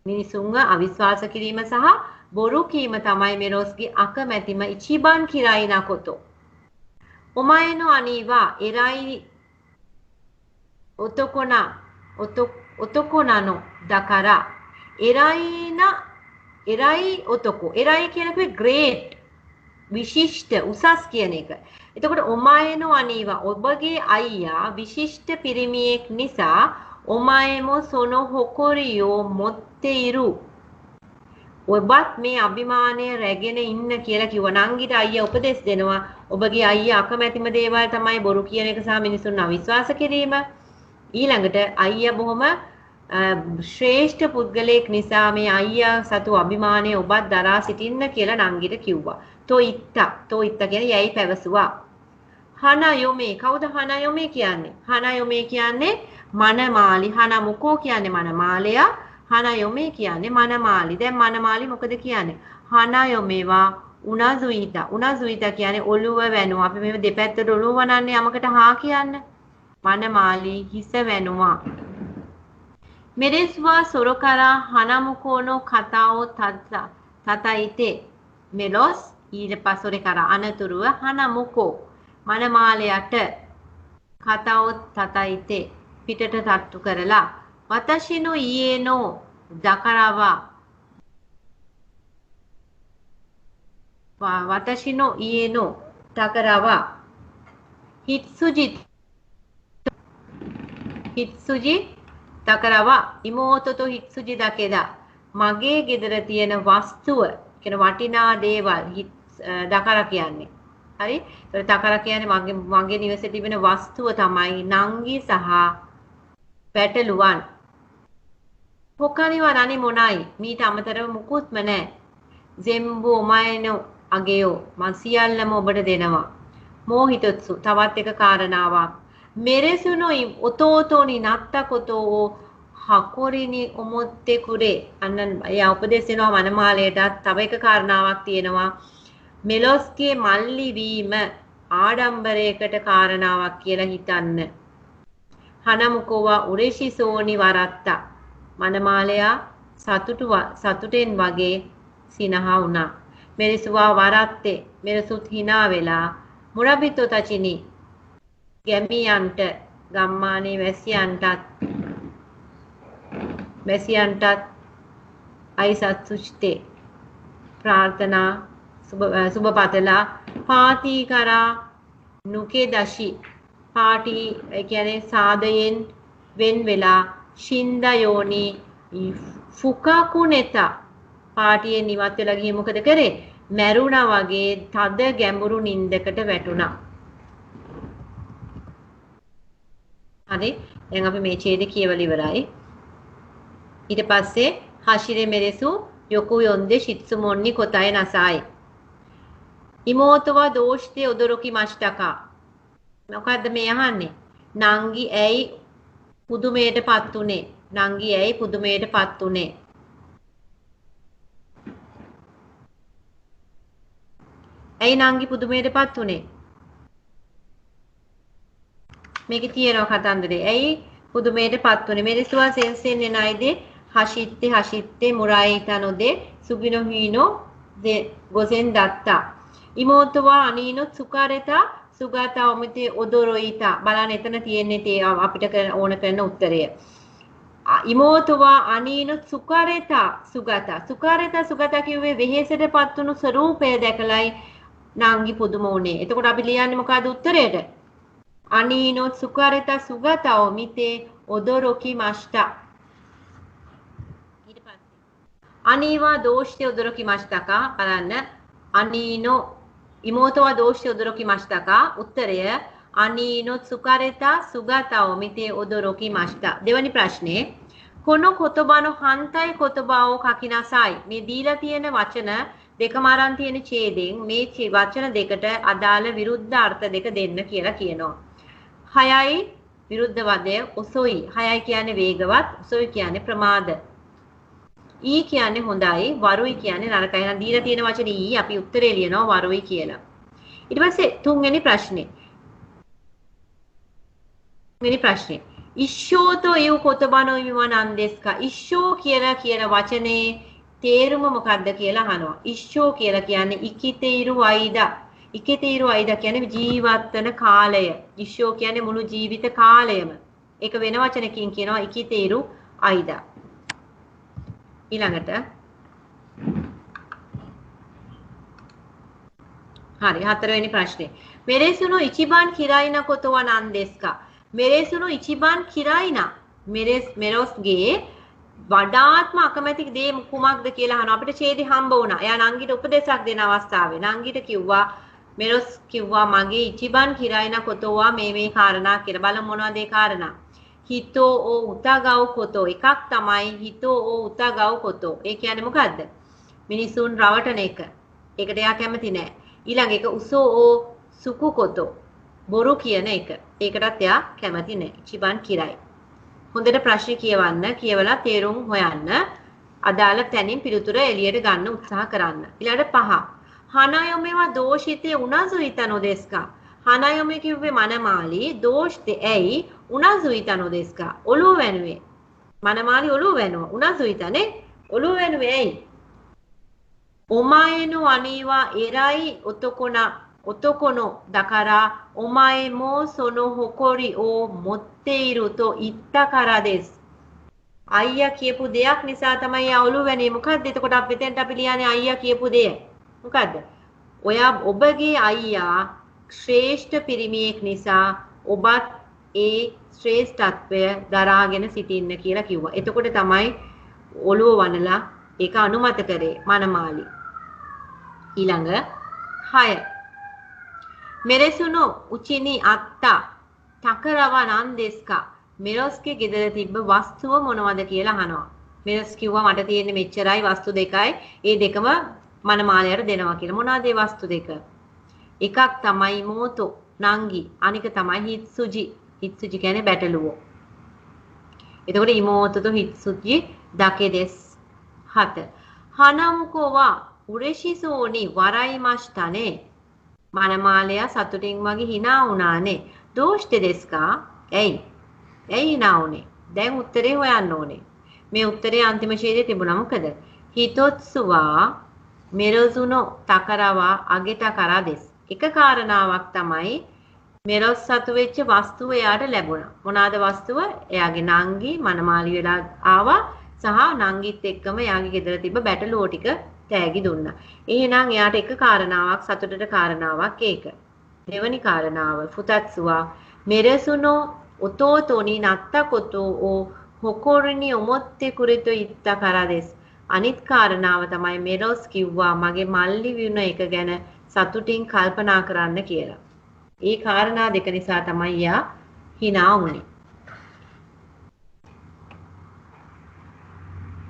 [SPEAKER 1] මිනිසුන්ව අවිශ්වාස කිරීම සහ බොරු කීම තමයි මෙරොස්ගේ අකමැතිම ඉචිබන් කිරයිනා කොතෝ ඔමයනෝ අනීවා එරයි ඔතොකොනනෝ දකරා එරයි ඔතොකෝ එරයි කියනකේ ග්‍රේට් විශිෂ්ට උසස් කියන එක. එතකොට ඔමයනෝ අනීවා ඔබගේ අයියා විශිෂ්ට පිරිමියෙක් නිසා ඔමයමෝ සොනෝ හොකොරියෝ මොත්තේරු ඔබත් මේ අභිමානය රැගෙන ඉන්න කියලා කිව්වා. නංගිට අයියා උපදෙස් දෙනවා. ඔබගේ අයියා අකමැතිම දේවල් තමයි බොරු කියන එක සහ මිනිසුන් අවිශ්වාස කිරීම. ඊළඟට අයියා බොහොම ශ්‍රේෂ්ඨ පුද්ගලයෙක් නිසා මේ අයියා සතු අභිමානය ඔබත් දරා සිටින්න කියලා නංගිට කිව්වා. තෝ ඉත්තා කියන්නේ යයි පැවසුවා. හනයොමේ කවුද හනයොමේ කියන්නේ? හනයොමේ කියන්නේ මනමාලි. හනමුකෝ කියන්නේ මනමාලයා. හනයොමේ කියන්නේ මනමාලි. දැන් මනමාලි මොකද කියන්නේ? හනයොමේවා උනසුයිතා. උනසුයිතා කියන්නේ ඔළුව වැනුවා. අපි මෙහෙම දෙපැත්තට ඔළුව වනන්නේ යමකට හා කියන්න. මනමාලි හිස වැනුවා. මෙරෙස්වා සොරකරා හනමුකෝනෝ කතාවෝ තතයිතේ මෙලොස් ඊට පසොරේ කරා අනතුරුව හනමුකෝ මනමාලයට කතාවෝ තතයිතේ පිටට තට්ටු කරලා වතශිනෝ ඊයේනෝ දකරවා වතශිනෝ ඊයේනෝ දකරවා හිත්සුජි දකරවා ඉමෝතතෝ හිත්සුජි දකෙදා මගේ ගෙදර තියෙන වස්තුව කියන වටිනා දේවල් දකර කියන්නේ හරි ඒතර දකර කියන්නේ මගේ නිවසේ තිබෙන වස්තුව තමයි නංගි සහ පැටලුවන් හොකනිවා නනි මොනයි මීට අමතරව මුකුත්ම නැහැ ජෙම්බු ඔමයනෝ අගයෝ මං සියල්ලම ඔබට දෙනවා මෝහිතොත්සු තවත් එක කාරණාවක් මෙරෙසුනෝ ඔතෝතෝනි නත්තකොතෝ හකොරිනි ඔමොත්තේ කුරේ අන්න එයා උපදෙස් දෙනවා මනමාලයටත් තව එක කාරණාවක් තියෙනවා මෙලොස්ගේ මල්ලි වීම ආඩම්බරයකට කාරණාවක් කියලා හිතන්න හනමුකෝවා උරේෂිසෝනි වරත්තා මනමාලයා සතුටෙන් වගේ සිනහා වුණා මෙරිසුවා වරත්තේ මෙරසුත් hina වෙලා මුරබිතෝ තචිනි ගැමියන්ට ගම්මානේ වැසියන්ටත් අයිසත්සුච්තේ ප්‍රාර්ථනා සුබපතලා පාටි කරා නුකේ දශි පාටි කියන්නේ සාදයෙන් වෙන් වෙලා ශින්දයෝනි ෆුකාකුනෙත පාටියෙන් ඉවත් වෙලා ගිහින් මොකද කරේ මැරුණා වගේ තද ගැඹුරු නින්දකට වැටුණා හරි දැන් අපි මේ ඡේදය කියවලා ඉවරයි ඊට පස්සේ හෂිරේ මෙරෙසු යොකු යොන්දේ ශිත්සුමොන්නි කොතය නසයි ඉමෝතවා දෝෂ්ඨේ ඔදොරොකි මෂ්ටකා. මොකද්ද මේ අහන්නේ? නංගි ඇයි පුදුමයටපත් උනේ? නංගි ඇයි පුදුමයටපත් උනේ? ඇයි නංගි පුදුමයටපත් උනේ? මේකේ තියෙනවා කතන්දරේ. ඇයි පුදුමයටපත් උනේ? මෙරිසුවා සෙන්සෙන් එනයිදේ හෂිත්තේ මුරායිතනොදේ සුබිනෝ හීනෝ ගොසෙන් දත්තා. ඉමෝතවා අනීනොත් සුකාරෙතා සුගතා ඔමිතේ ඔදොරොයිතා. බලන්න එතන තියෙන්නේ අපිට ඕන කරන උත්තරය. ඉමෝතවා අනීනොත් සුකාරෙතා සුගතා කිව්වේ වෙහෙසටපත් වුණු ස්වરૂපය දැකලයි නංගි පුදුම වුණේ. එතකොට අපි ලියන්නේ මොකද්ද උත්තරයට? අනීනොත් සුකාරෙතා සුගතා ඔමිතේ ඔදොරොකි මෂ්ටා. ඊට පස්සේ අනීවා දෝෂ්ඨය ඔදොරොකි මෂ්ටකා. බලන්න අනීනෝ ඉමෝතවා දෝෂ්ඨය ඔදොරොකි මෂ්ටකා. උත්තරය අනීනොත් සුකාරෙතා සුගතා ඔමිතේ ඔදොරොකි මෂ්ටා. දෙවැනි ප්‍රශ්නේ කොන කොතබානෝ හන්තයි කොතබාවෝ කකිනසයි. මේ දීලා තියෙන වචන දෙකම අරන් තියෙන ඡේදයෙන් මේ වචන දෙකට අදාළ විරුද්ධ අර්ථ දෙක දෙන්න කියලා කියනවා. 6යි විරුද්ධ වදය ඔසොයි. 6යි කියන්නේ වේගවත්, ඔසොයි කියන්නේ ප්‍රමාද. ඊ කියන්නේ හොඳයි, වරුයි කියන්නේ නරකයි. එහෙනම් දීලා තියෙන වචන ඊ අපි උත්තරේ ලියනවා වරුයි කියලා. ඊට පස්සේ තුන්වෙනි ප්‍රශ්නේ. ඉෂ්ෂෝතෝ යු කොතබනෝ විමනන්දෙස්කා. ඉෂ්ෂෝ කියලා කියන වචනේ තේරුම මොකක්ද කියලා අහනවා. ඉෂ්ෂෝ කියලා කියන්නේ ඉකිතේරු වයිදා. ඉකිතේරු වයිදා කියන්නේ ජීවත් වෙන කාලය. ඉෂ්ෂෝ කියන්නේ මුළු ජීවිත කාලයම. ඒක වෙන වචනකින් කියනවා ඉකිතේරු අයිදා. ඊළඟට හරි හතරවෙනි ප්‍රශ්නේ. මෙරේසුනෝ ඉචිබාන් කිරයින කොතවා නන්දෙස්කා. මෙරේසුනෝ ඉචිබාන් කිරයිනා. මෙරොස්ගේ වඩාත්ම අකමැති දේ කුමක්ද කියලා අහනවා. අපිට ඡේදي හම්බ වුණා. එයා නංගිට උපදේශයක් දෙන අවස්ථාවේ නංගිට කිව්වා මෙරොස් කිව්වා මගේ ඉචිබාන් කිරයින කොතවා මේ කාරණා කියලා. බලමු මොනවද ඒ කාරණා. හිතෝ ඕ උතගව් කොතෝ. එකක් තමයි හිතෝ ඕ උතගව් කොතෝ. ඒ කියන්නේ මොකද්ද? මිනිසුන් රවටන එක. ඒකට එයා කැමති නෑ. ඊළඟ එක උසෝ ඕ සුකු කොතෝ. බොරු කියන එක. ඒකටත් එයා කැමති නෑ. ඉචිබාන් කිරයි. හොඳට ප්‍රශ්න කියවන්න, කියවලා තේරුම් හොයන්න. අදාළ තැනින් පිළිතුර එළියට ගන්න උත්සාහ කරන්න. ඊළඟට 5. හනයොමෙවා දෝෂිතේ උනසුයිතනෝ දෙස්කා. හනයොමෙ කිව්වේ මනමාලි, දෝෂ්ඨේ ඇයි උනසුයිතනෝ දෙස්කා. ඔළුව වැනුවේ. මනමාලි ඔළුව වැනුවා. උනසුයිතනේ ඔළුව වැනුවේ ඇයි? ඔමායනෝ අනීවා එරයි ඔතොකොනෝ දකරා ඔමායමෝ සොනෝ හොකොරි ඕ මොත්තේරුතෝ ඉත්තකරා දෙස්. අයියා කියපු දෙයක් නිසා තමයි යා ඔළුව වැනේ. මොකද්ද? එතකොට අපි දෙන්න අපි ලියන්නේ අයියා කියපු දෙය. මොකද්ද? ඔබගේ අයියා ශ්‍රේෂ්ඨ පිරිමියෙක් නිසා ඔබත් ඒ ශ්‍රේෂ්ඨත්වය දරාගෙන සිටින්න කියලා කිව්වා. එතකොට තමයි ඔළුව වනලා ඒක අනුමත කරේ මනමාලි. ඊළඟ 6. මෙරෙසුනෝ උචිනි අත්තා තකරව නන්දෙස්කා. මෙරොස්ගේ ගෙදර තිබ්බ වස්තුව මොනවද කියලා අහනවා. මෙරොස් කිව්වා මට තියෙන්නේ මෙච්චරයි වස්තු දෙකයි. ඒ දෙකම මනමාලයට දෙනවා කියලා. මොනවද ඒ වස්තු දෙක? එකක් තමයි මෝතෝ නංගි. අනික තමයි හිත්සුජි. හිත්සුජි කියන්නේ බැටළුවෝ. එතකොට ඉමෝතෝ හිත්සුජි දකෙදෙස් 7. හනම්කෝවා උරෙෂිසෝනි වරයි මෂ්ටනේ. මනමාලයා සතුටින් වගේ hina වුණානේ. දෝෂ්ඨ දෙස්කා. ඇයි hina වුනේ? දැන් උත්තරේ හොයන්න ඕනේ. මේ උත්තරේ අන්තිම ඡේදයේ තිබුණා මොකද? හිතොත්සුවා මෙරොසුනෝ තකරවා අගෙට කරදෙස්. එක කාරණාවක් තමයි මෙරොස් සතු වෙච්ච වස්තුව එයාට ලැබුණා. මොනවාද වස්තුව? එයාගේ නංගි මනමාලි වෙලා ආවා සහ නංගිත් එක්කම එයාගේ ගෙදර තිබ්බ බැටළුවෝ ටික තෑගි දුන්නා. එහෙනම් එයාට එක කාරණාවක් සතුටට කාරණාවක් ඒක. දෙවැනි කාරණාව ෆුතත්සුවා මෙරසුනෝ ඔතෝතෝනි නත්තකොතෝ ඕ හොකොරිනි ඔමොත්තේ කුරිතෝ ඉත්ත කරදෙස්. අනිත් කාරණාව තමයි මෙරොස් කිව්වා මගේ මල්ලි වුණ එක ගැන සතුටින් කල්පනා කරන්න කියලා. ඒ කාරණා දෙක නිසා තමයි යා hina වුනේ.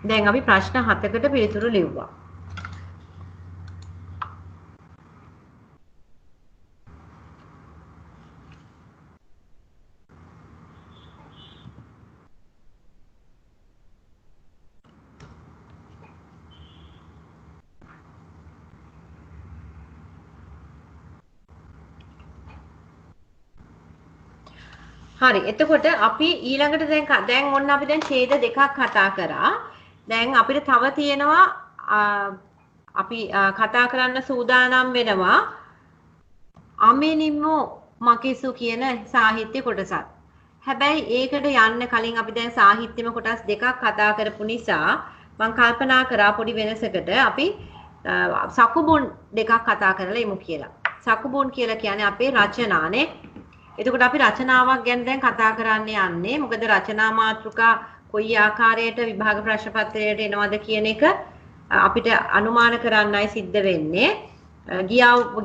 [SPEAKER 1] දැන් අපි ප්‍රශ්න 7කට පිළිතුරු ලිව්වා. හරි. එතකොට අපි ඊළඟට දැන් ඔන්න අපි දැන් ඡේද දෙකක් කතා කරා. දැන් අපිට තව තියෙනවා අපි කතා කරන්න සූදානම් වෙනවා අමෙනිමෝ මකිසු කියන සාහිත්‍ය කොටසත්. හැබැයි ඒකට යන්න කලින් අපි දැන් සාහිත්‍යම කොටස් දෙකක් කතා කරපු නිසා මම කල්පනා කරා පොඩි වෙනසකට අපි සකුබුන් දෙකක් කතා කරලා ඉමු කියලා. සකුබුන් කියලා කියන්නේ අපේ රචනානේ. එතකොට අපි රචනාවක් ගැන දැන් කතා කරන්න යන්නේ. මොකද රචනා මාතෘකා කොයි ආකාරයට විභාග ප්‍රශ්න පත්‍රයට එනවද කියන එක අපිට අනුමාන කරන්නයි සිද්ධ වෙන්නේ.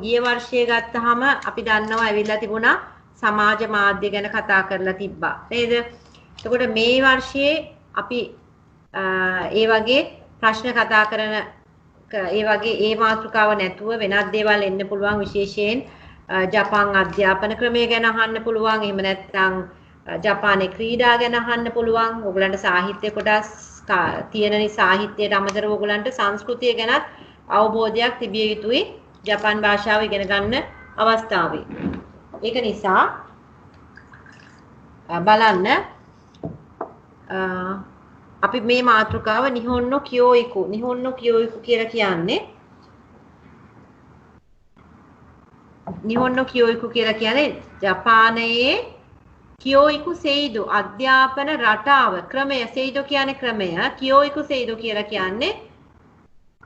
[SPEAKER 1] ගිය වර්ෂයේ ගත්තාම අපි දන්නවා ඇවිල්ලා තිබුණා සමාජ මාධ්‍ය ගැන කතා කරලා තිබ්බා. නේද? එතකොට මේ වර්ෂයේ අපි ඒ වගේ ප්‍රශ්න කතා කරන ඒ වගේ ඒ මාතෘකාව නැතුව වෙනත් දේවල් එන්න පුළුවන් විශේෂයෙන් ජපාන් අධ්‍යාපන ක්‍රමය ගැන අහන්න පුළුවන්. එහෙම නැත්නම් ජපානයේ ක්‍රීඩා ගැන අහන්න පුළුවන්. ඕගලන්ට සාහිත්‍ය කොටස් තියෙන සාහිත්‍යයට අමතරව ඕගලන්ට සංස්කෘතිය ගැනත් අවබෝධයක් තිබිය යුතුයි ජපාන් භාෂාව ඉගෙන ගන්න අවස්ථාවේ. ඒක නිසා බලන්න අපි මේ මාතෘකාව නිහොන්නෝ කියෝයිකු කියලා කියන්නේ නිහොන්නෝ කියෝයිකු කියලා කියන්නේ ජපානයේ කියෝයිකු සෙයිදු අධ්‍යාපන රටාව ක්‍රමය. සෙයිදු කියන්නේ ක්‍රමය, කියෝයිකු සෙයිදු කියලා කියන්නේ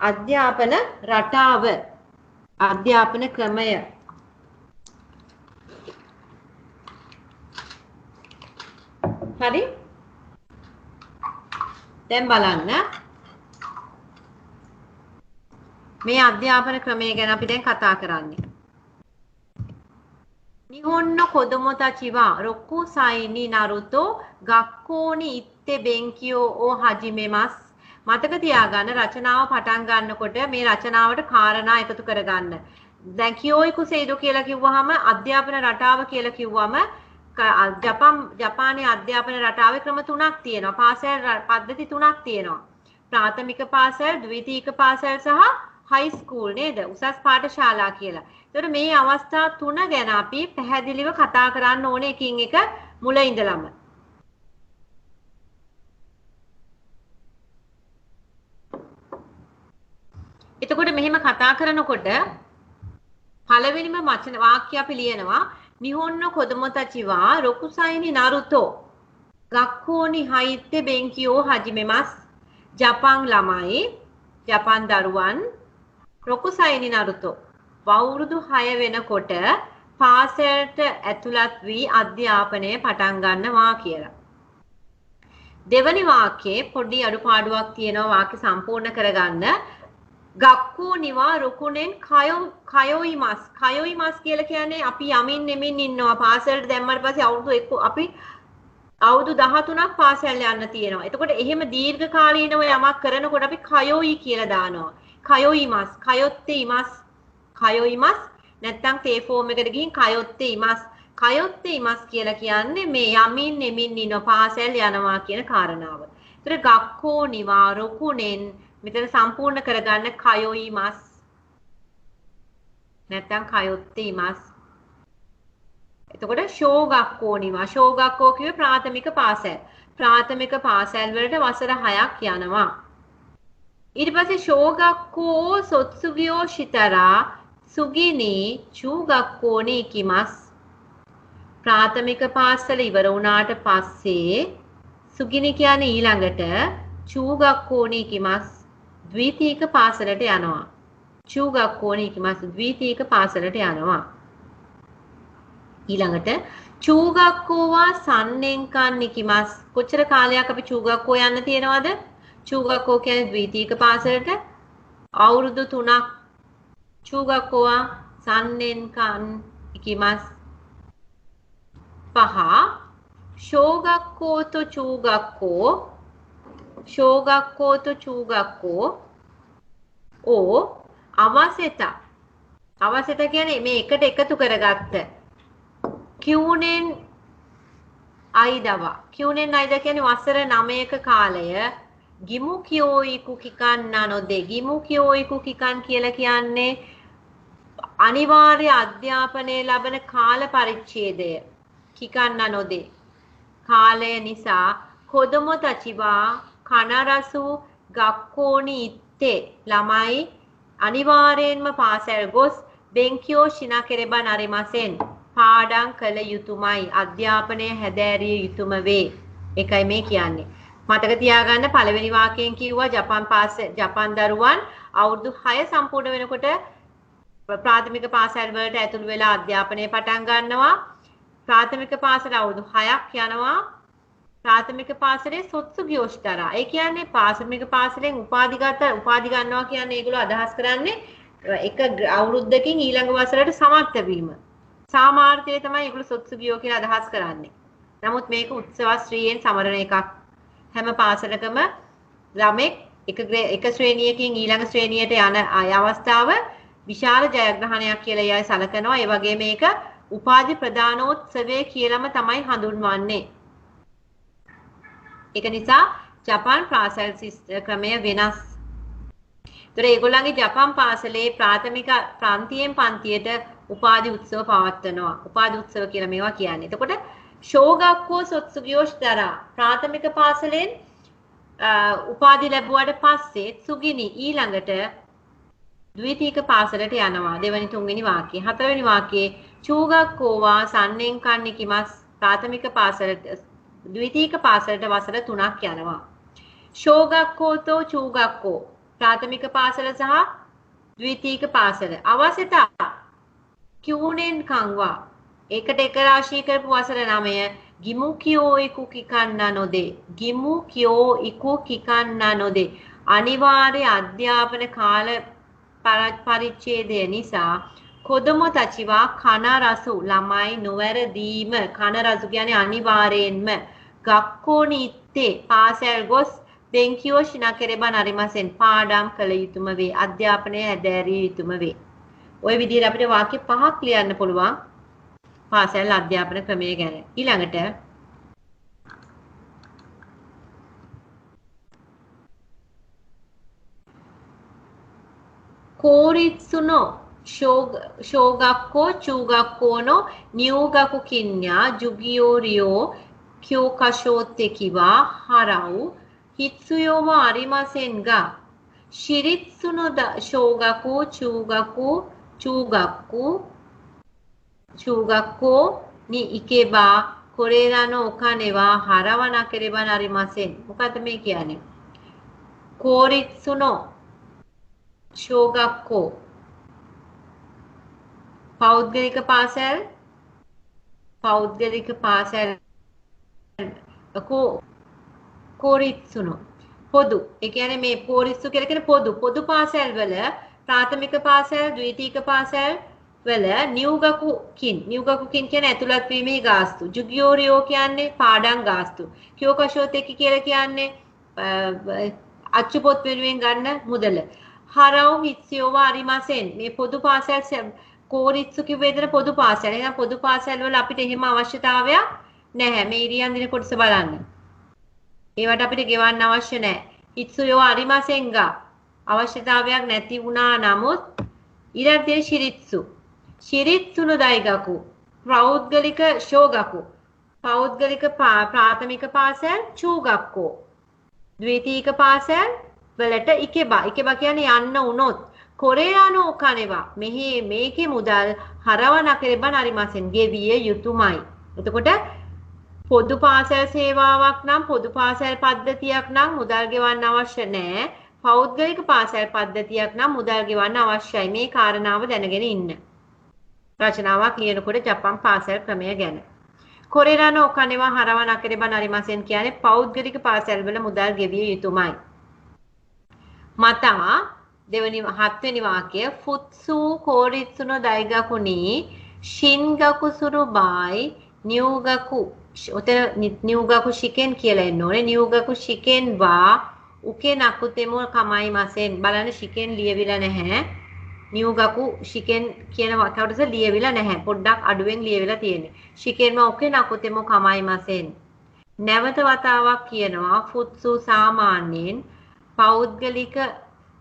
[SPEAKER 1] අධ්‍යාපන රටාව, අධ්‍යාපන ක්‍රමය. හරි? දැන් බලන්න මේ අධ්‍යාපන ක්‍රමය ගැන අපි දැන් කතා කරන්නේ. නිහොන්නෝ කොදොමෝ තාචි වා රොක්කුසායි ni naruto ගක්කෝ ni itte benkyou o hajimemasu. මතක තියාගන්න රචනාව පටන් ගන්නකොට මේ රචනාවට කාරණා එකතු කරගන්න. දැන් කියෝයිකු සෙයිදු කියලා කිව්වහම අධ්‍යාපන රටාව කියලා කිව්වම ජපානයේ අධ්‍යාපන රටාවේ ක්‍රම තුනක් තියෙනවා. පාසල් පද්ධති තුනක් තියෙනවා. ප්‍රාථමික පාසල්, ද්විතීයික පාසල් සහ හයි ස්කූල් නේද? උසස් පාඨශාලා කියලා. ඒතකොට මේ අවස්ථා තුන ගැන අපි පැහැදිලිව කතා කරන්න ඕනේ එකින් එක මුල ඉඳලම. එතකොට මෙහෙම කතා කරනකොට පළවෙනිම වචන වාක්‍ය අපි ලියනවා නිහොන්නෝ කොදොමෝ තාචි වා රොකුසායි ni naruto ගක්කෝ ni haitte benkyou hajimemasu. Japan ළමයි, ජපාන් දරුවන් රොකුසායි ni naruto වවුරුදු 6 වෙනකොට පාසලට ඇතුළත් වී අධ්‍යාපනය පටන් ගන්නවා කියලා. දෙවනි වාක්‍යයේ පොඩි අඩුපාඩුවක් තියෙනවා වාක්‍ය සම්පූර්ණ කරගන්න. ගක්කෝ නිවා රුකුණෙන් කයොයිමස්. කයොයිමස් කියලා කියන්නේ අපි යමින් නෙමින් ඉන්නවා. පාසලට දැම්මට පස්සේ අපි අවුරුදු 13ක් පාසල් යන්න තියෙනවා. එතකොට එහෙම දීර්ඝ කාලීනව යමක් කරනකොට අපි කයොයි කියලා දානවා. කයොයිමස්, කයොත්තේ ඉමස්, කයොයිමස් නැත්නම් තේ ෆෝම් එකට ගිහින් කයොත්තේ ඉමස්. කයොත්තේ ඉමස් කියලා කියන්නේ මේ යමින් නෙමින් ඉන්න පාසල් යනවා කියන කාරණාව. ඒතර ගක්කෝ නිවා රුකුණෙන් මෙතන සම්පූර්ණ කරගන්න කයොයිමස් නැත්නම් කයොත්තේ ඉමස්. එතකොට ෂෝගක්කෝ නිවා. ෂෝගක්කෝ කියුවේ ප්‍රාථමික පාසල්. ප්‍රාථමික පාසල් වලට වසර 6ක් යනවා. ඊට පස්සේ ෂෝගක්කෝ සොත්සුගියෝ ශිතරා සුගිනි චූගක්කෝ ni ikimasu. ප්‍රාථමික පාසල ඉවර වුණාට පස්සේ සුගිනි කියන්නේ ඊළඟට චූගක්කෝ ni ikimasu ද්විතීයික පාසලට යනවා. චූගක්කෝ ni ikimasu ද්විතීයික පාසලට යනවා. ඊළඟට චූගක්කෝ වා සන්නෙන්කන් nikimasu. කොච්චර කාලයක් අපි චූගක්කෝ යන්න තියෙනවද? චූගක්කෝ කියන්නේ ද්විතීයික පාසලට අවුරුදු 3ක්. චූගක්කෝ වා සන්නෙන්කන් nikimasu. 5 shōgakkō to chūgakkō shōgakkō to chūgakkō o අවසෙත. අවසෙත කියන්නේ මේ එකට එකතු කරගත්ත. කියුනෙන් අයිදව. කියුනෙන් අයිද කියන්නේ වසර 9ක කාලය. ගිමු කියෝයිකු කිකන් නනොදේ. ගිමු කියෝයිකු කිකන් කියලා කියන්නේ අනිවාර්ය අධ්‍යාපනය ලබන කාල පරිච්ඡේදය. හිකන්න නොදේ. කාලය නිසා කොදොම තචිවා කනරසු ගක්කෝනි ඉත්තේ ළමයි අනිවාර්යෙන්ම පාසැල් ගොස් බෙන්කියෝ ශිනා කෙරෙබා නරිමසෙන් පාඩම් කළ යුතුමයි. අධ්‍යාපනය හැදෑරිය යුතුම වේ. එකයි මේ කියන්නේ. මතක තියාගන්න පළවෙනි වාක්‍යයෙන් කිව්වා ජපන් දරුවන් අවුරුදු 6 සම්පූර්ණ වෙනකොට ප්‍රාථමික පාසල් වලට ඇතුළු වෙලා අධ්‍යාපනය පටන් ගන්නවා. ප්‍රාථමික පාසල අවුරුදු 6ක් යනවා. ප්‍රාථමික පාසලේ සොත්සු ගියෝෂ්තරා. ඒ කියන්නේ ප්‍රාථමික පාසලෙන් උපාධි ගන්නවා කියන්නේ ඒගොල්ලෝ අදහස් කරන්නේ එක අවුරුද්දකින් ඊළඟ වසරට සමර්ථ වීම. සාමාර්ථය තමයි ඒගොල්ලෝ සොත්සු ගියෝ කියලා අදහස් කරන්නේ. නමුත් මේක උත්සවශ්‍රීයෙන් සමරන එකක්. හැම පාසලකම ළමෙක් එක ශ්‍රේණියකින් ඊළඟ ශ්‍රේණියට යන අවස්ථාව විශාල ජයග්‍රහණයක් කියලා අය සලකනවා. ඒ වගේම මේක උපාධි ප්‍රදානෝත්සවය කියලාම තමයි හඳුන්වන්නේ. ඒක නිසා ජපාන් පාසල් ක්‍රමය වෙනස්. ඒතර ඒගොල්ලන්ගේ ජපාන් පාසලේ ප්‍රාථමික ප්‍රාන්තියෙන් පන්තියට උපාධි උත්සව පවත්වනවා. උපාධි උත්සව කියලා මේවා කියන්නේ. එතකොට ශෝගක්කෝ සොත්සුගියෝෂ්තරා ප්‍රාථමික පාසලෙන් උපාධි ලැබුවාට පස්සේ සුගිනි ඊළඟට ද්විතීක පාසලට යනවා. දෙවෙනි තුන්වෙනි වාක්‍යය. හතරවෙනි වාක්‍යයේ චූගක්කෝවා සන්නෙන් කන්නිකිමස් ප්‍රාථමික පාසලට ද්විතීක පාසලට වසර 3ක් යනවා. ශෝගක්කෝතෝ චූගක්කෝ ප්‍රාථමික පාසල සහ ද්විතීක පාසල අවශ්‍යතා කියුනෙන් කංවා ඒකට එක රාශී කරපු වසර 9 ගිමු කියෝ ඉකු කිකන්නා නොදේ. ගිමු කියෝ ඉකු කිකන්නා නොදේ. අනිවාර්ය අධ්‍යාපන කාල පරිච්ඡේදය නිසා කොදොම තචිවා කන රසු ළමයි නොවැරදීම කන රසු කියන්නේ අනිවාර්යෙන්ම ගක්කෝ නිත්තේ පාසල් ගොස් බෙන්කියෝ ශිනා කෙරෙබා නරිමසෙන් පාඩම් කළ යුතුම වේ. අධ්‍යාපනය හැදෑරිය යුතුම වේ. ওই විදිහට අපිට වාක්‍ය 5ක් ලියන්න පුළුවන් පාසල් අධ්‍යාපන ක්‍රමය ගැන. ඊළඟට කෝරිත්සුනෝ ශෝගක්කෝ චූගක්කෝනෝ නියෝගකු කින්යා ජුගියෝරියෝ කියෝකශෝත්තෙකිවා හරව් හිත්සුයෝව අරිමසෙන්ගා ශිරිත්සුනෝ ශෝගකු චූගක්කෝ ni ikeba korerano okanewa harawana kereban arimasen. මොකද මේ කියන්නේ? කෝරිත්සුනෝ ශෝගක්කෝ පෞද්ගලික පාසල් කෝරිත්සුනෝ පොදු. ඒ කියන්නේ මේ කෝරිත්සු කියලා කියන්නේ පොදු පාසල් වල ප්‍රාථමික පාසල් ද්විතීක පාසල් වල නියුගකුකින් කියන්නේ ඇතුළත් වීමේ ගාස්තු. ජුගියෝරියෝ කියන්නේ පාඩම් ගාස්තු. කියෝකෂෝතෙකි කියලා කියන්නේ අච්චු පොත් වෙනුවෙන් ගන්න මුදල. හරව් හිත්සියෝව අරිමසෙන් මේ පොදු පාසල් කෝරිත්සු කිව්වේදන පොදු පාසල්. එහෙනම් පොදු පාසල් වල අපිට එහෙම අවශ්‍යතාවයක් නැහැ. මේ ඉරියන් දින කොටස බලන්න. ඒවට අපිට ගෙවන්න අවශ්‍ය නැහැ. හිත්සියෝව අරිමසෙන්ගා අවශ්‍යතාවයක් නැති වුණා නමුත් ඊළඟට ශිරිත්සුනු දයිගකු පෞද්ගලික ශෝගකු පෞද්ගලික ප්‍රාථමික පාසල් චූගක්කෝ ද්විතීක පාසල් වලට ඉකෙබා කියන්නේ යන්න උනොත් කොරේයානෝ කනේවා මේකේ මුදල් හරවන කෙරෙබන් අරිමසෙන් ගෙවිය යුතුයමයි. එතකොට පොදු පාසල් සේවාවක් නම් පොදු පාසල් පද්ධතියක් නම් මුදල් ගෙවන්න අවශ්‍ය නැහැ. පෞද්ගලික පාසල් පද්ධතියක් නම් මුදල් ගෙවන්න අවශ්‍යයි. මේ කාරණාව දැනගෙන ඉන්න. රචනාවක් ලියනකොට ජපාන් පාසල් ක්‍රමය ගැන. කොරේයානෝ කනේවා හරවන කෙරෙබන් අරිමසෙන් කියන්නේ පෞද්ගලික පාසල් වල මුදල් ගෙවිය යුතුයමයි. මතා හත්වෙනි වාක්‍යය ෆුත්සු කෝරිත්සුනෝ දයිගකුනි ශින්ගකු සුරුබායි නියුගකු ඔතන නියුගකු ශිකෙන් කියලා එන්න ඕනේ. නියුගකු ශිකෙන් වා උකේ නකුතෙමු කමයි මසෙන් බලන්න ශිකෙන් ලියවිලා නැහැ. නියුගකු ශිකෙන් කියන කොටස ලියවිලා නැහැ. පොඩ්ඩක් අඩුවෙන් ලියවිලා තියෙන්නේ. ශිකෙන්ම උකේ නකුතෙමු කමයි මසෙන්. නැවත වතාවක් කියනවා ෆුත්සු සාමාන්‍යයෙන් පෞද්ගලික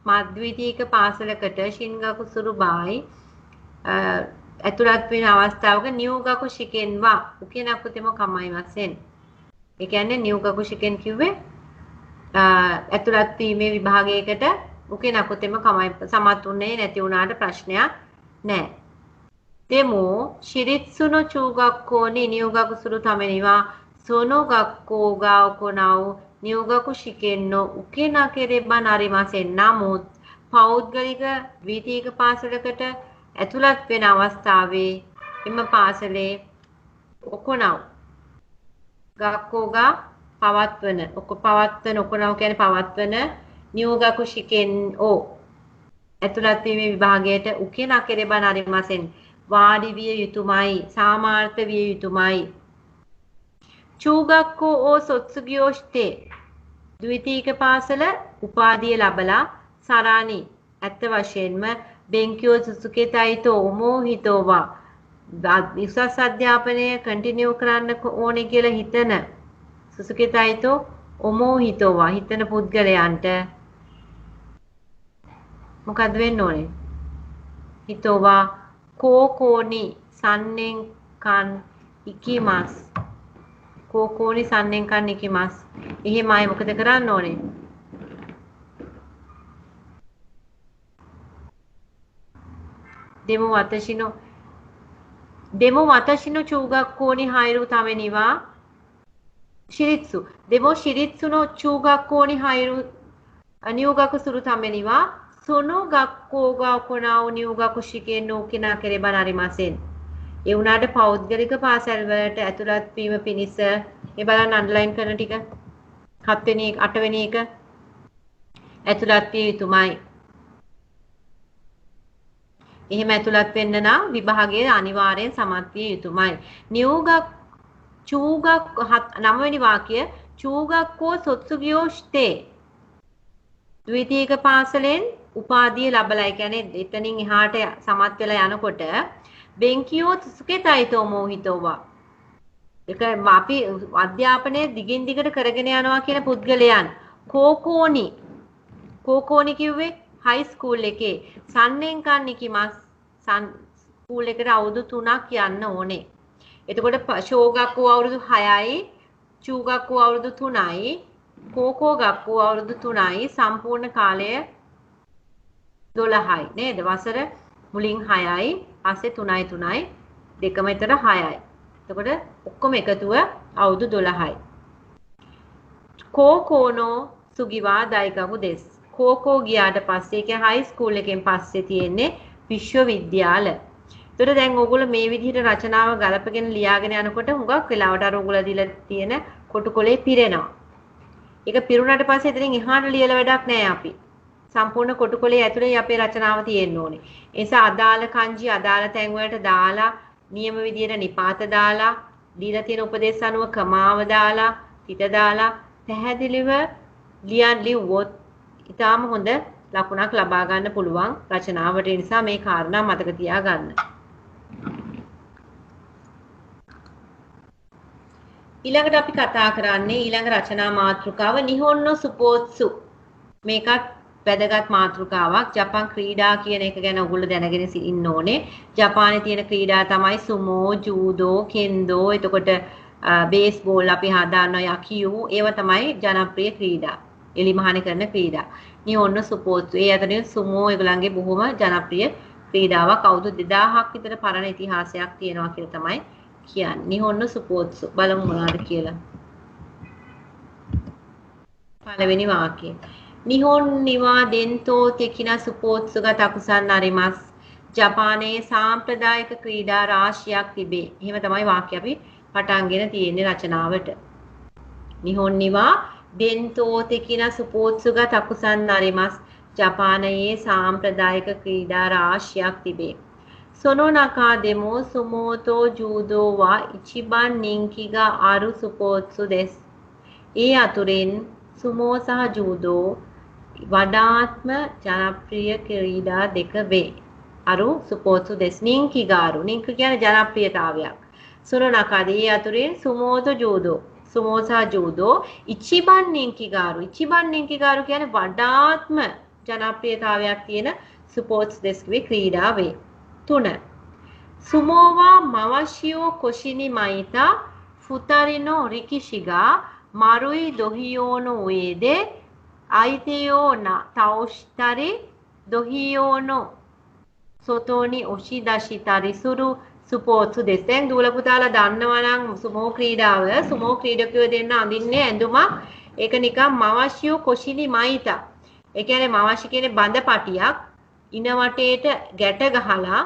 [SPEAKER 1] මධ්‍යවිතීක පාසලකට ශින්ගකු සුරුබායි ඇතුළත් වෙන අවස්ථාවක නියෝගක ශිකෙන්වා උකේ නකුතෙම කමයි වශයෙන්. ඒ කියන්නේ නියෝගක ශිකෙන් කිව්වේ ඇතුළත් වීමේ විභාගයකට උකේ නකුතෙම කමයි සමත් උන්නේ නැති වුණාට ප්‍රශ්නයක් නැහැ. දෙමෝ ශිරිත්සුන චූගක්කෝනි නියෝගක සුරු තමෙනිවා සෝනෝ ගක්කෝ ගාවකොනව නියෝගක ශිකෙන්නෝ උකේ නකෙරෙබ්බා නරිමසෙන් නමුත් පෞද්ගලික ද්විතීයික පාසලකට ඇතුළත් වෙන අවස්ථාවේ එම පාසලේ ඔකොනව ගක්කෝගා පවත්වන ඔකොනව කියන්නේ පවත්වන නියෝගක ශිකෙන් ඕ ඇතුළත් වීමේ විභාගයට උකේ නකෙරෙබා නරිමසෙන් වාඩි විය යුතුමයි සාමාර්ථ විය යුතුමයි. චූගක්කෝ ඕ සොත්සුගියෝෂ්ටේ ද්විතීයික පාසල උපාධිය ලබලා සරානි ඇත්ත වශයෙන්ම බෙන්කියෝ සුසුකේතයිතෝ ඔමෝහිතෝවා විශ්වාස අධ්‍යාපනය කන්ටිනියු කරන්න ඕනේ කියලා හිතන සුසුකේතයිතෝ ඔමෝහිතෝවා හිතන පුද්ගලයන්ට මොකද්ද වෙන්න ඕනේ? හිතෝවා කෝකෝනි සන්නෙන් කන් ඉකිමස් කෝකෝනි සන්නෙන් කන් ඉකිමස් එහෙමයි මොකද කරන්න ඕනේ? දෙමෝ වතශිනෝ චූගක්කෝනි හයිරු තමෙනිවා ශිරිත්සු දෙමෝ ශිරිත්සුනෝ චූගක්කෝනි හයිරු නියෝගක සුරු තමෙනිවා සොනෝ ගක්කෝගා කොනාව නියෝගක ශිකෙන්නෝ කිනා කෙරෙබා නරිමසෙන්. ඒ වුණාට පෞද්ගලික පාසල් වලට ඇතුළත් වීම පිණිස මේ බලන්න අන්ඩර්ලයින් කරන ටික 7 වෙනි 8 වෙනි එක ඇතුළත් විය යුතුමයි. එහෙම ඇතුළත් වෙන්න නම් විභාගයේ අනිවාර්යෙන් සමත් විය යුතුමයි. නියෝගක් චූගක් 9 වෙනි වාක්‍ය චූගක්කෝ සොත්සුගියෝෂ්තේ ද්විතීයික පාසලෙන් උපාධිය ලැබලා ඒ කියන්නේ එතනින් එහාට සමත් වෙලා යනකොට බෙන්කියෝ සුසුකේතයිතෝ මොහිතෝවා ඒක අපි අධ්‍යාපනයේ දිගින් දිගට කරගෙන යනවා කියන පුද්ගලයන් කෝකෝනි කිව්වේ හයි ස්කූල් එකේ සන්නෙන් කන්නේ කිමස් ස්කූල් එකට අවුරුදු 3ක් යන්න ඕනේ. එතකොට ෂෝගක්කෝ අවුරුදු 6යි චූගක්කෝ අවුරුදු 3යි කෝකෝගක්කෝ අවුරුදු 3යි සම්පූර්ණ කාලය 12යි නේද? වසර මුලින් 6යි පස්සේ 3යි දෙකම විතර 6යි. එතකොට ඔක්කොම එකතුව අවුරුදු 12යි. කෝකෝනෝ සුගිවා දයිකකු දෙස්. කෝකෝ ගියාට පස්සේ ඒක හයි ස්කූල් එකෙන් පස්සේ තියෙන්නේ විශ්වවිද්‍යාල. එතකොට දැන් ඕගොල්ලෝ මේ විදිහට රචනාව ගලපගෙන ලියාගෙන යනකොට හුඟක් වෙලාවට අර ඕගොල්ලෝ දීලා තියෙන කොටුකොලේ පිරෙනවා. ඒක පිරුණාට පස්සේ එතනින් එහාට ලියලා වැඩක් නැහැ අපි. සම්පූර්ණ කොටුකොලේ ඇතුලේ අපේ රචනාව තියෙන්න ඕනේ. ඒ නිසා අදාළ කංජි අදාළ තැන් වලට දාලා නියම විදියට නිපාත දාලා දීලා තියෙන උපදේශ අනුව ක්‍රමාව දාලා පිට දාලා පැහැදිලිව ලියුවොත් ඊටාම හොඳ ලකුණක් ලබා ගන්න පුළුවන් රචනාවට. ඒ නිසා මේ කාරණා මතක තියාගන්න. ඊළඟට අපි කතා කරන්නේ ඊළඟ රචනා මාතෘකාව නිහොන්නෝ සුපෝත්සු. මේකත් වැදගත් මාතෘකාවක්. ජපාන් ක්‍රීඩා කියන එක ගැන ඔයගොල්ලෝ දැනගෙන ඉන්න ඕනේ. ජපානයේ තියෙන ක්‍රීඩා තමයි සුමෝ, ජූඩෝ, කෙන්දෝ, එතකොට බේස්බෝල් අපි හදානවා යකියු. ඒව තමයි ජනප්‍රිය ක්‍රීඩා. එලිමහන කරන ක්‍රීඩා. නිහොන්නෝ සුපෝත්සු. ඒ අතරින් සුමෝ ඒගොල්ලන්ගේ බොහොම ජනප්‍රිය ක්‍රීඩාවක්. අවුරුදු 2000ක් විතර පරණ ඉතිහාසයක් තියෙනවා කියලා තමයි කියන්නේ. නිහොන්නෝ සුපෝත්සු. බලමු මොනවද කියලා. පළවෙනි වාක්‍යය. නිහොන් නිවා දෙන්තෝ තෙකිනා සුපෝත්සුග තකුසන් නරිමස්. ජපානයේ සාම්ප්‍රදායික ක්‍රීඩා රාශියක් තිබේ. එහෙම තමයි වාක්‍ය අපි පටන්ගෙන තියෙන්නේ රචනාවට. නිහොන් නිවා දෙන්තෝ තෙකිනා සුපෝත්සුග තකුසන් නරිමස්. ජපානයේ සාම්ප්‍රදායික ක්‍රීඩා රාශියක් තිබේ. සොනෝනකා දෙමෝ සුමෝතෝ ජූදෝ වා ඉචිබන් නින්කිගා ආරු සුපෝත්සු දෙස්. ඒ අතුරින් සුමෝ සහ ජූදෝ වඩාත්ම ජනප්‍රිය ක්‍රීඩා දෙක වේ. අරු සුපෝත්සු දෙස් නින්කිගාරු. නින්ක කියන්නේ ජනප්‍රියතාවයක්. සොනෝනකාදී ඒ අතුරින් සුමෝතෝ ජූදෝ සුමෝ සහ ජූදෝ ඉචිබන් නින්කිගාරු. ඉචිබන් නින්කිගාරු කියන්නේ වඩාත්ම ජනප්‍රියතාවයක් තියෙන ස්පෝර්ට්ස් දෙස්කේ ක්‍රීඩා වේ. 3. සුමෝවා මවශියෝ කොෂිනි මයිතා ෆුතරිනෝ රිකිෂිගා මරුයි දොහියෝනෝ උයේදේ අයිතයෝනා තෞෂ්තරි දොහියෝනෝ සොතෝනි ඔෂිදශිතරි සුරු සුපෝත්සු දෙස්. දැන් දූල පුතාලා දන්නවා නම් සුමෝ ක්‍රීඩාව සුමෝ ක්‍රීඩකයෝ දෙන්න අඳින්නේ ඇඳුමක්. ඒක නිකන් මවශියෝ කොෂිනි මයිතා. ඒ කියන්නේ මවශි කියන්නේ බඳ පටියක් ඉන වටේට ගැට ගහලා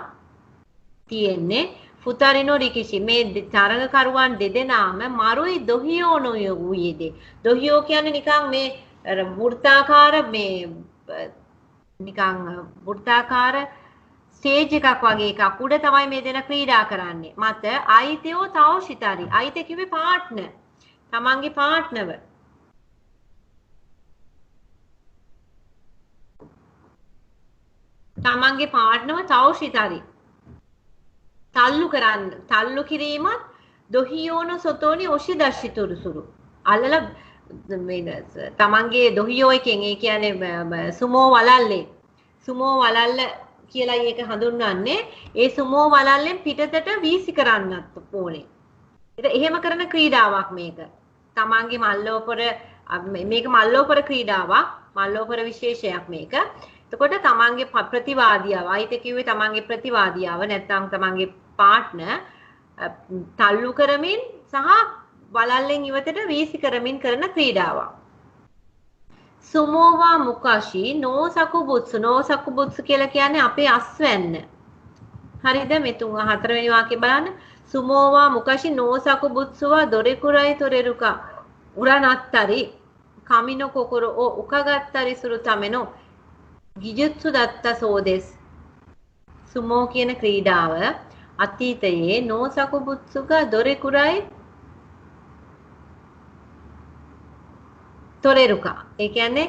[SPEAKER 1] තියෙන්නේ. ෆුතරිනෝ රිකිෂි මේ තරඟකරුවන් දෙදෙනාම මරුයි දොහියෝනෝ යුයේදේ. දොහියෝ කියන්නේ නිකන් මේ වෘත්තාකාර මේ නිකන් වෘත්තාකාර ස්ටේජ් එකක් වගේ එකක් උඩ තමයි මේ දෙන ක්‍රීඩා කරන්නේ. මත අයිතයෝ තවෂිතරි. අයිත කිව්වේ පාර්ට්නර්. තමන්ගේ පාර්ට්නර්ව. තමන්ගේ පාර්ට්නර්ව තවෂිතරි. තල්ලු කරන්න. තල්ලු කිරීමත් දොහියෝන සොතෝනි ඔෂිදර්ශිතුරුසුරු. අල්ලලා මේ තමන්ගේ දොහියෝ එකෙන් ඒ කියන්නේ සුමෝ වලල්ලේ. සුමෝ වලල්ල කියලා ඒක හඳුන්වන්නේ ඒ සුමෝ වලල්ලෙන් පිටතට වීසි කරන්නත් ඕනේ. ඒක එහෙම කරන ක්‍රීඩාවක් මේක. තමන්ගේ මල්ලෝපර මේක මල්ලෝපර ක්‍රීඩාවක්. මල්ලෝපර විශේෂයක් මේක. එතකොට තමන්ගේ ප්‍රතිවාදියාව අයිත කිව්වේ තමන්ගේ ප්‍රතිවාදියාව නැත්නම් තමන්ගේ පාර්ට්නර් තල්ලු කරමින් සහ වලල්ලෙන් ඉවතට වීසි කරමින් කරන ක්‍රීඩාවක්. සුමෝවා මුකාෂි නෝසකුබුත්සු. නෝසකුබුත්සු කියලා කියන්නේ අපේ අස්වැන්න. හරිද? මේ තුන් හතරවෙනි වාක්‍යය බලන්න. සුමෝවා මුකාෂි නෝසකුබුත්සුවා දොරෙකුරයි තොරෙරුකා උරනත්තරි කමිනෝ කොකොරෝ ඕ උකගත්තරි සුරු තමෙනෝ ගිජුත්සු දත්ත සෝදෙස්. සුමෝ කියන ක්‍රීඩාව අතීතයේ නෝසකුබුත්සුගා දොරෙකුරයි තොරෙරුකා. ඒ කියන්නේ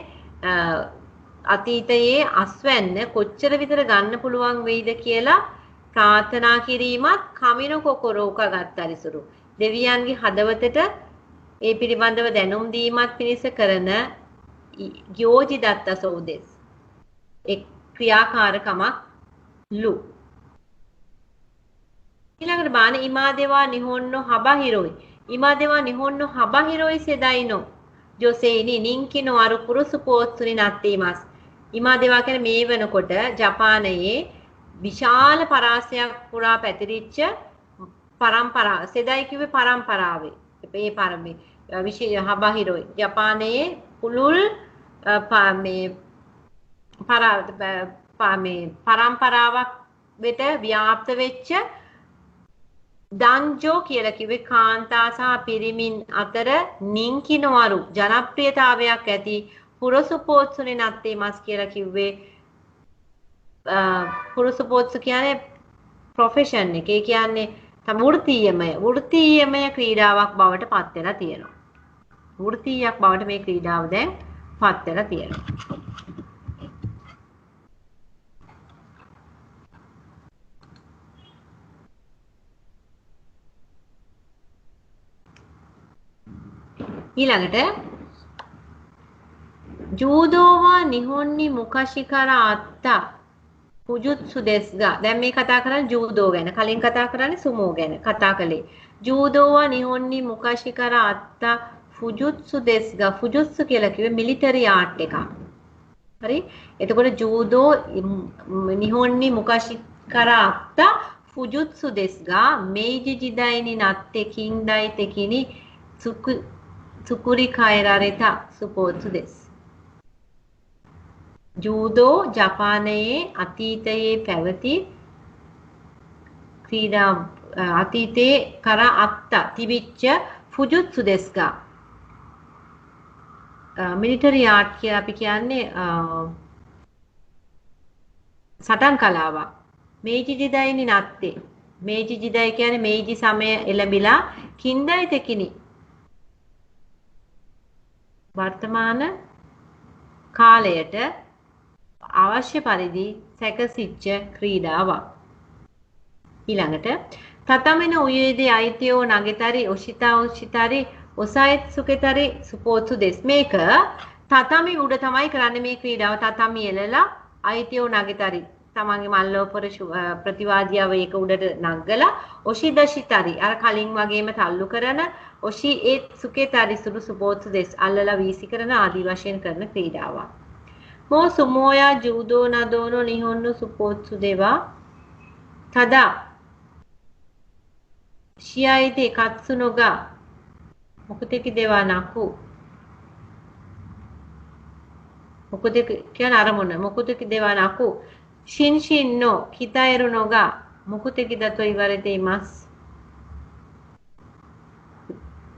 [SPEAKER 1] අතීතයේ අස්වැන්න කොච්චර විතර ගන්න පුළුවන් වෙයිද කියලා ප්‍රාර්ථනා කිරීමත් කමිනෝ කොකොරෝ උකගත්තරිසුරු. දෙවියන්ගේ හදවතට ඒ පිළිබඳව දැනුම් දීමත් පිණිස කරන යෝජි දත්ත සෝදෙස්. එක් ක්‍රියාකාරකමක් ලු. ඊළඟට බාන ඉමාදේවා නිහොන්නෝ හබහිරොයි. ඉමාදේවා නිහොන්නෝ හබහිරොයි සෙදයිනෝ ජොසේනි නින්කිනෝ අරු පුරුසු පෝත්සුනි නත්තීමස්. ඉමාදේවා කියන්නේ මේ වෙනකොට ජපානයේ විශාල පරාසයක් පුරා පැතිරිච්ච පරම්පරාව. සෙදයි කිව්වේ පරම්පරාවේ. මේ පරමේ විශේෂ හබහිරොයි. ජපානයේ පුළුල් මේ පරම්පරාවක් වෙත ව්‍යාප්ත වෙච්ච දන්ජෝ කියලා කිව්වේ කාන්තා සහ පිරිමින් අතර නින්කිනවරු ජනප්‍රියතාවයක් ඇති පුරුසුපෝත්සුනේ නැත්තේ මස් කියලා කිව්වේ පුරුසුපෝත්සු කියන්නේ ප්‍රොෆෙෂන් එක. ඒ කියන්නේ වෘත්තීයමය ක්‍රීඩාවක් බවට පත් වෙලා තියෙනවා. වෘත්තීයක් බවට මේ ක්‍රීඩාව දැන් පත් වෙලා තියෙනවා. ඊළඟට ජූදෝවා නිහොන්නි මුකෂිකර අත්තා පුජුත්සු දෙස්ගා. දැන් මේ කතා කරන්නේ ජූදෝ ගැන. කලින් කතා කරන්නේ සුමෝ ගැන කතා කළේ. ජූදෝවා නිහොන්නි මුකෂිකර අත්තා ෆුජුත්සු දෙස්ගා. ෆුජුත්සු කියලා කිව්වේ මිලිටරි ආර්ට් එකක්. හරි? එතකොට ජූදෝ නිහොන්නි මුකෂිකර අත්තා ෆුජුත්සු දෙස්ගා මේජි ජිදයිනි නත්තේ කින්දයි තෙකිනි සුකුරි කයිරරිතා සුපෝත්සු දෙස්. ජූදෝ ජපානයේ අතීතයේ පැවති ක්‍රීඩා අතීතයේ කර අත්ත තිබිච්ච ෆුජුත්සු දෙස්ගා. මිලිටරි ආර්ට් කියලා අපි කියන්නේ සටන් කලාවක්. මේජි ජිදයිනි නත්තේ. මේජි ජිදයි කියන්නේ මේජි සමය එළඹිලා කින්දයි තෙකිනි වර්තමාන කාලයට අවශ්‍ය පරිදි සැකසිච්ච ක්‍රීඩාවක්. ඊළඟට තතමෙන උයේදී අයිතියෝ නගෙතරි ඔෂිතා ඔෂිතරි ඔසයිත් සුකෙතරි සුපෝත්සු දෙස්. මේක තතමි උඩ තමයි කරන්නේ මේ ක්‍රීඩාව. තතමි එලලා අයිතියෝ නගෙතරි තමන්ගේ මල්ලෝපර ප්‍රතිවාදියාව ඒක උඩට නගලා ඔෂිදශිතරි අර කලින් වගේම තල්ලු කරන ඔෂි ඒ සුකේතරි සුරු සුබෝත්සු දෙස් අල්ලලා වීසි කරන ආදි වශයෙන් කරන ක්‍රීඩාවක්. මෝ සුමෝයා ජූදෝ නදෝනෝ නිහොන්නු සුපෝත්සු දේවා තදා ශියයිදේ කත්සුනෝගා මොකුතෙකි දේවා නකු මොකුතෙකි කියන අරමුණ මොකුතෙකි දේවා නකු shinshin no kitaeru no ga මොකුතෙකි දතෝ ඉවරෙතේ ඉමස්.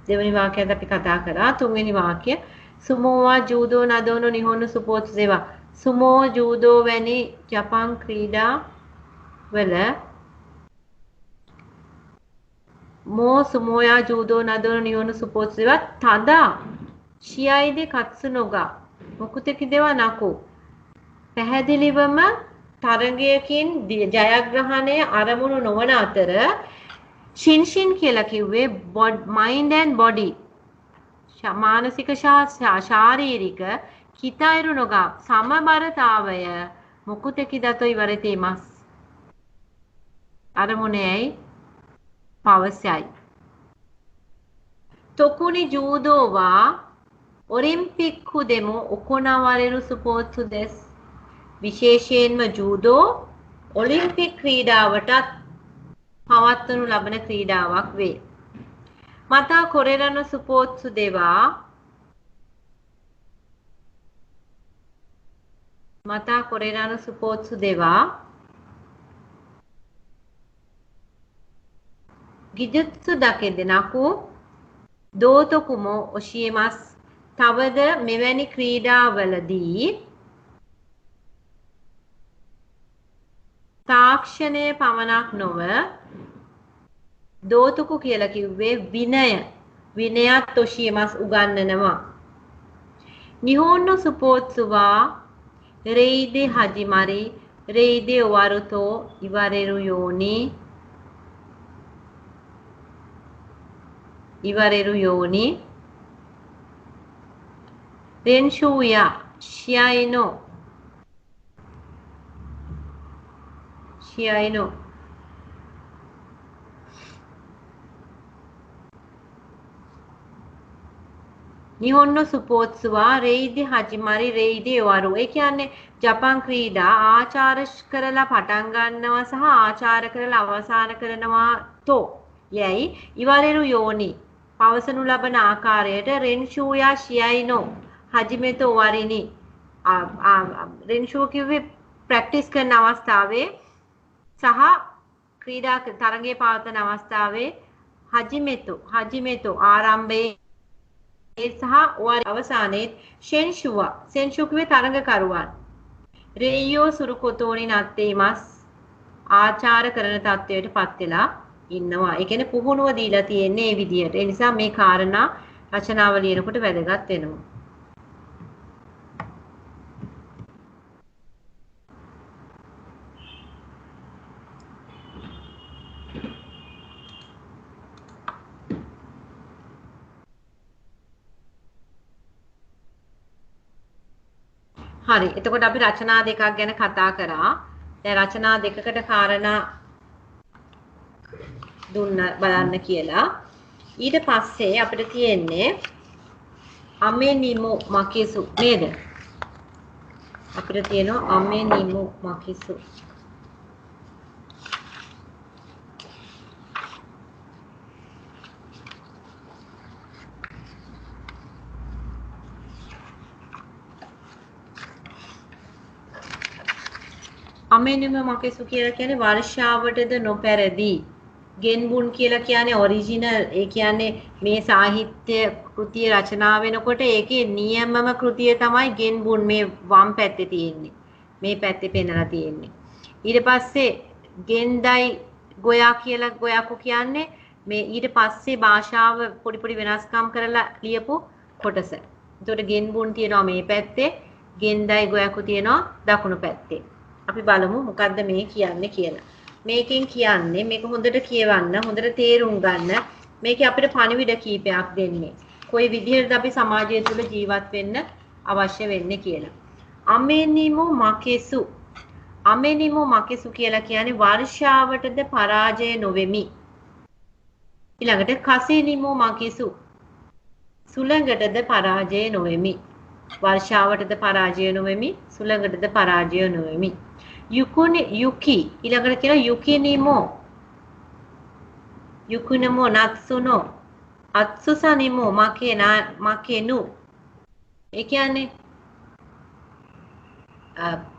[SPEAKER 1] දෙවෙනි වාක්‍යයත් අපි කතා කරා. තුන්වෙනි වාක්‍ය සුමෝවා ජූදෝ නදෝනෝ නිහොන්නු සුපෝත්සු දේවා සුමෝ ජූදෝ වැනි ජපන් ක්‍රීඩා වල මෝ සුමෝයා ජූදෝ නදෝනෝ නිහොන්නු සුපෝත්සු දේවා තදා ශියයිදේ කත්සුනෝගා මොකුතෙකි දේවා නකු පැහැදිලිවම තරගයකින් ජයග්‍රහණය අරමුණු නොවන අතර shinshin කියලා කිව්වේ mind and body මානසික ශාරීරික කිතයිරු නොගා සමබරතාවය මොකුතෙකි දතෝ ඉවරෙතේ මස් අරමුණේයි පවසයි. තොකුනි ජූදෝවා ඔලිම්පික්කු දෙමු උකොනවරෙරු සුපෝත්සු දෙස් විශේෂයෙන්ම ජූදෝ ඔලිම්පික් ක්‍රීඩාවටත් පවත්වනු ලබන ක්‍රීඩාවක් වේ. මතා කොරෙරන සුපෝත්සු දේවා මතා කොරෙරන සුපෝත්සු දේවා ගිජුත්සු දකෙදෙනකු දෝතොකුමෝ ඔෂියමස් තවද මෙවැනි ක්‍රීඩාවලදී තාක්ෂණය පමණක් නොව දෝතුකු කියලා කිව්වේ විනයත් ඔෂියමස් උගන්වනවා. නිහොන්නු සුපෝත්සුවා රෙයිදේ හජිමරි රෙයිදේ වරුතෝ ඉවරෙරු යෝනි රෙන්ෂූයා ශියයිනෝ නිහොන්නු සුපෝත්සුවා රෙයිදේ හජිමරි රෙයිදේ වරු. ඒ කියන්නේ ජපන් ක්‍රීඩා ආචාර කරලා පටන් ගන්නවා සහ ආචාර කරලා අවසන් කරනවා තෝ යයි ඉවරෙරු යෝනි පවසනු ලබන ආකාරයට රෙන්ෂූයා ශියයිනෝ හජිමෙතෝ වරිනි. රෙන්ෂූ කිව්වේ ප්‍රැක්ටිස් කරන අවස්ථාවේ සහ ක්‍රීඩා තරගයේ පවත්වන අවස්ථාවේ හජිමෙතෝ ආරම්භයේ සහ අවසානයේ සෙන්ෂු කිව්වේ තරගකරුවන් රේයෝ සුරුකොතෝනි නත්තේ මස් ආචාර කරන තත්වයට පත් වෙලා ඉන්නවා. ඒ කියන්නේ පුහුණුව දීලා තියෙන්නේ මේ විදිහට. ඒ නිසා මේ කාරණා රචනාව ලියනකොට වැදගත් වෙනවා. හරි. එතකොට අපි රචනා දෙකක් ගැන කතා කරා. දැන් රචනා දෙකකට කාරණා දුන්න බලන්න කියලා. ඊට පස්සේ අපිට තියෙන්නේ අමෙනිමු මකිසු නේද? අපිට තියෙනවා අමෙනිමු මකිසු. අමෙනිම මකිසු කියලා කියන්නේ වර්ෂාවටද නොපැරදී. ගෙන්බුන් කියලා කියන්නේ ඔරිජිනල්. ඒ කියන්නේ මේ සාහිත්‍ය කෘතිය රචනා වෙනකොට ඒකේ නියමම කෘතිය තමයි ගෙන්බුන් මේ වම් පැත්තේ තියෙන්නේ. මේ පැත්තේ පෙන්නලා තියෙන්නේ. ඊට පස්සේ ගෙන්දයි ගෝයා කියලා ගෝයාකු කියන්නේ මේ ඊට පස්සේ භාෂාව පොඩි පොඩි වෙනස්කම් කරලා ලියපු කොටස. ඒතකොට ගෙන්බුන් තියෙනවා මේ පැත්තේ, ගෙන්දයි ගෝයාකු තියෙනවා දකුණු පැත්තේ. අපි බලමු මොකද්ද මේ කියන්නේ කියලා. මේකෙන් කියන්නේ මේක හොඳට කියවන්න, හොඳට තේරුම් ගන්න. මේකේ අපිට පණිවිඩ කීපයක් දෙන්නේ. කොයි විදිහටද අපි සමාජය තුළ ජීවත් වෙන්න අවශ්‍ය වෙන්නේ කියලා. අමෙනිමු මකෙසු. අමෙනිමෝ මකිසු කියලා කියන්නේ වර්ෂාවටද පරාජය නොවෙමි. ඊළඟට කසිනිමෝ මකිසු සුළඟටද පරාජය නොවෙමි. වර්ෂාවටද පරාජය නොවෙමි. සුළඟටද පරාජය නොවෙමි. යුකි ඊළඟට කියන යුකිනිමෝ යුකුනමෝ නත්සුනෝ අත්සුසනිමෝ මකෙනු. ඒ කියන්නේ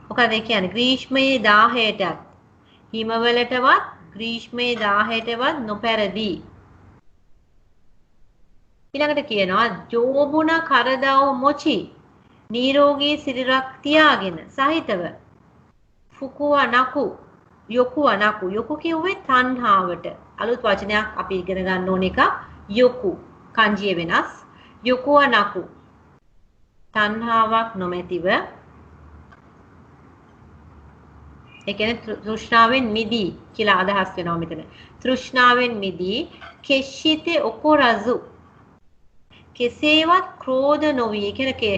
[SPEAKER 1] මොකද ඒ කියන්නේ ග්‍රීෂ්මයේ 1000ටත් හිමවලටවත් ග්‍රීෂ්මයේ 1000ටවත් නොපැරදී. ඊළඟට කියනවා ජෝබුණ කරදව මොචි නිරෝගී සිරිරක් තියාගෙන සහිතව ෆුකුවා නකු යොකුවා නකු යොකු කියුවේ තණ්හාවට. අලුත් වචනයක් අපි ඉගෙන ගන්න ඕන එක යොකු කංජිය වෙනස්. යොකුවා නකු තණ්හාවක් නොමැතිව ඒ කියන්නේ තෘෂ්ණාවෙන් මිදී කියලා අදහස් වෙනවා මෙතන. තෘෂ්ණාවෙන් මිදී කෙෂ්ෂිතේ ඔකොරසු කෙසේවත් ක්‍රෝධ නොවි. ඒ කියන්නේ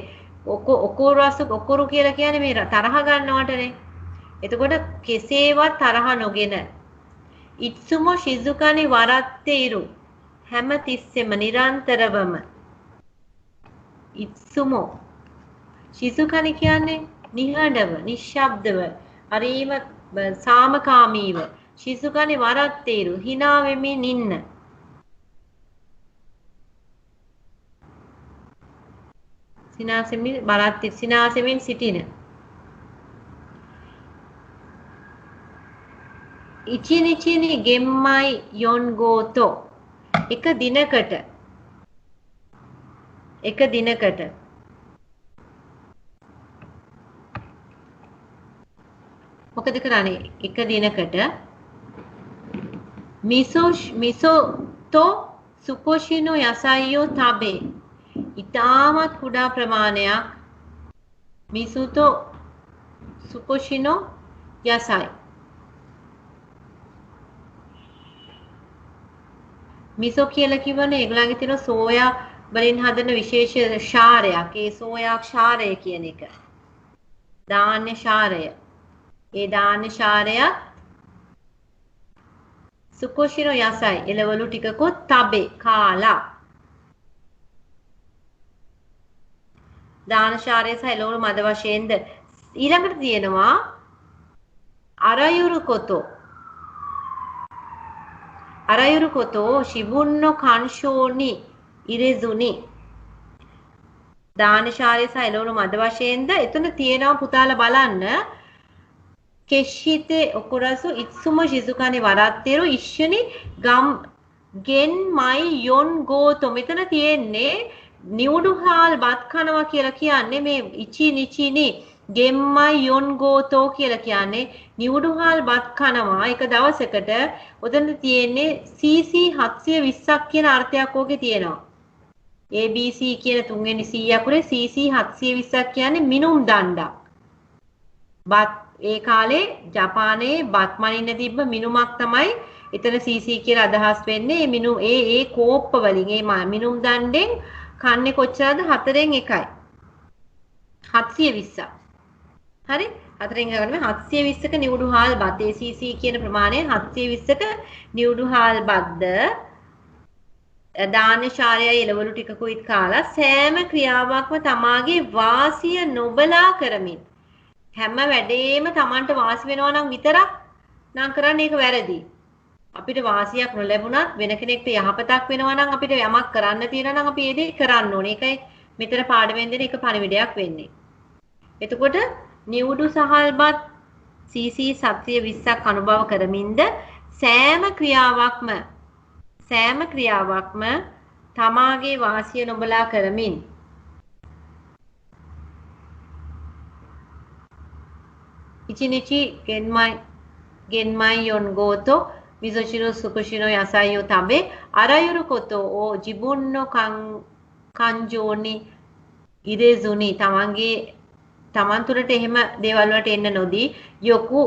[SPEAKER 1] ඔකොරු කියලා කියන්නේ මේ තරහ ගන්නවටනේ. එතකොට කෙසේවත් තරහ නොගෙන ඉත්සුමෝ ශිසුකනි වරත්තේ ඉරු හැම තිස්සෙම නිරන්තරවම ඉත්සුමෝ ශිසුකනි කියන්නේ නිහඬව නිශ්ශබ්දව හරිම සාමකාමීව ශිසුකනි වරත්තේ ඉරු hina වෙමින් ඉන්න. සිනාසෙමින් සිටින. ඉචිනිචිනි ගෙම්මයි යොන්ගෝතෝ එක දිනකට මොකද කරන්නේ එක දිනකට මිසෝතෝ සුකොෂිනෝ යසයියෝ තබේ ඉතාමත් කුඩා ප්‍රමාණයක් මිසුතෝ සුකොෂිනෝ යසයි මිසෝ කියලා කිව්වනේ ඒගොල්ලන්ගේ තියෙන සෝයා වලින් හදන විශේෂ ශාරයක්. ඒ සෝයා ශාරය කියන එක. ධාන්‍ය ශාරය. ඒ ධාන්‍ය ශාරයත් සුකොෂිනෝ යසයි එළවලු ටිකකුත් තබේ කාලා. ධාන්‍ය ශාරය සහ එළවලු මද වශයෙන්ද ඊළඟට තියෙනවා අරයුරු කොතෝ ශිබුන්නෝ කංශෝනි ඉරෙසුනි. දානශාරය සහ එළවලු මද වශයෙන්ද එතන තියෙනවා පුතාලා බලන්න කෙෂ්හිතේ ඔකුරසු ඉත්සුම ශිසුකනි වරත්තේරු ඉශ්ෂනි ගම් ගෙන් මයි යොන් ගෝතෝ. මෙතන තියෙන්නේ නිවුඩුහාල් බත් කනවා කියලා කියන්නේ මේ ඉචි නිචිනි ගෙම්මයි යොන් ගෝතෝ කියලා කියන්නේ නිවුඩුහාල් බත් කනවා එක දවසකට. උතන තියෙන්නේ CC 720ක් කියන අර්ථයක් ඕකේ තියෙනවා. ABC කියන තුන්වෙනි 100 අකුරේ CC 720ක් කියන්නේ මිනුම් දණ්ඩක්. බත් ඒ කාලේ ජපානයේ බත් මනින්න තිබ්බ මිනුමක් තමයි එතන CC කියලා අදහස් වෙන්නේ. මේ මිනුම් ඒ කෝප්ප වලින් ඒ මිනුම් දණ්ඩෙන් කන්නේ කොච්චරද 4න් 1යි 720ක්. හරි 4න් 1 ගන්න 720ක නිවුඩුහාල් බත් ACC කියන ප්‍රමාණය 720ක නිවුඩුහාල් බද්ද දාන ශාරයයි එළවලු ටිකකුත් කාලා සෑම ක්‍රියාවක්ම තමාගේ වාසිය නොබලා කරමින් හැම වැඩේම Tamanට වාසි වෙනවා නම් විතරක් නම් කරන්නේ ඒක වැරදි. අපිට වාසියක් නොලැබුණත් වෙන කෙනෙක්ට යහපතක් වෙනවා නම් අපිට යමක් කරන්න තියෙනවා නම් අපි ඒ දේ කරන්න ඕනේ. ඒකයි මෙතන පාඩමෙන් දෙන එක පණිවිඩයක් වෙන්නේ. එතකොට නිවුඩු සහල්පත් CC 720ක් අනුභව කරමින්ද සෑම ක්‍රියාවක්ම තමාගේ වාසිය නොබලා කරමින් ඉචිනිචි ගෙන්මයි යොන්ගෝතෝ මිසොචිනෝ සුකුෂිනෝ යසයියෝ තබේ අරයුරු කොතෝ ඕ ජිබුන්නෝ කංජෝනි ඉරෙසුනි. තමන් තුළට එහෙම දේවල් වලට එන්න නොදී යොකු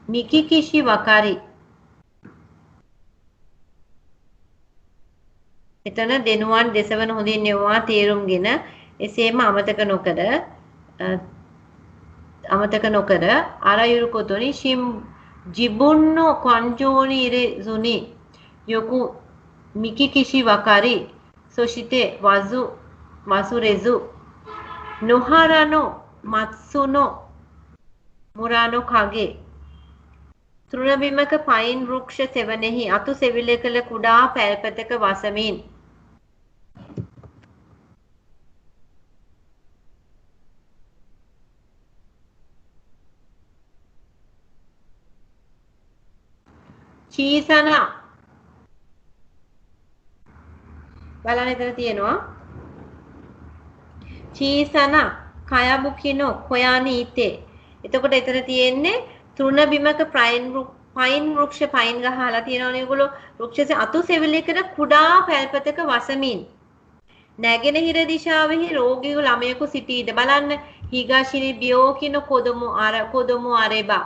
[SPEAKER 1] මිකිකිෂි වකරි. එතන දෙනුවන් දෙසවන හොඳින් නෙවුවා තේරුම්ගෙන එසේම අමතක නොකර අමතක නොකර අරයුරු කොතොනි ශිම් ජිබුන්නෝ කොන්ජෝනි ඉරෙසුනි යොකු මිකි කිෂි වකරි සොෂිතේ වසුරෙසු නොහරනෝ මත්සුනෝ මුරානෝ කගේ තෘණබිමක පයින් වෘක්ෂ සෙවණෙහි අතු සෙවිල කළ කුඩා පැල්පතක වසමින් චීසන බලන්න එතන තියෙනවා චීසන කයබුකිනෝ කොයානි ඉතේ එතකොට එතන තියෙන්නේ තෘණ බිමක පයින් වෘක්ෂ පයින් ගහලා තියෙනවනේ ඒගොල්ලෝ වෘක්ෂයේ අතු සෙවිලකන කුඩා පැල්පතක වසමින් නැගෙනහිර දිශාවෙහි රෝගී ළමයෙකු සිටීද බලන්න හිගාශිනි බියෝකින කොදොමු අරෙබා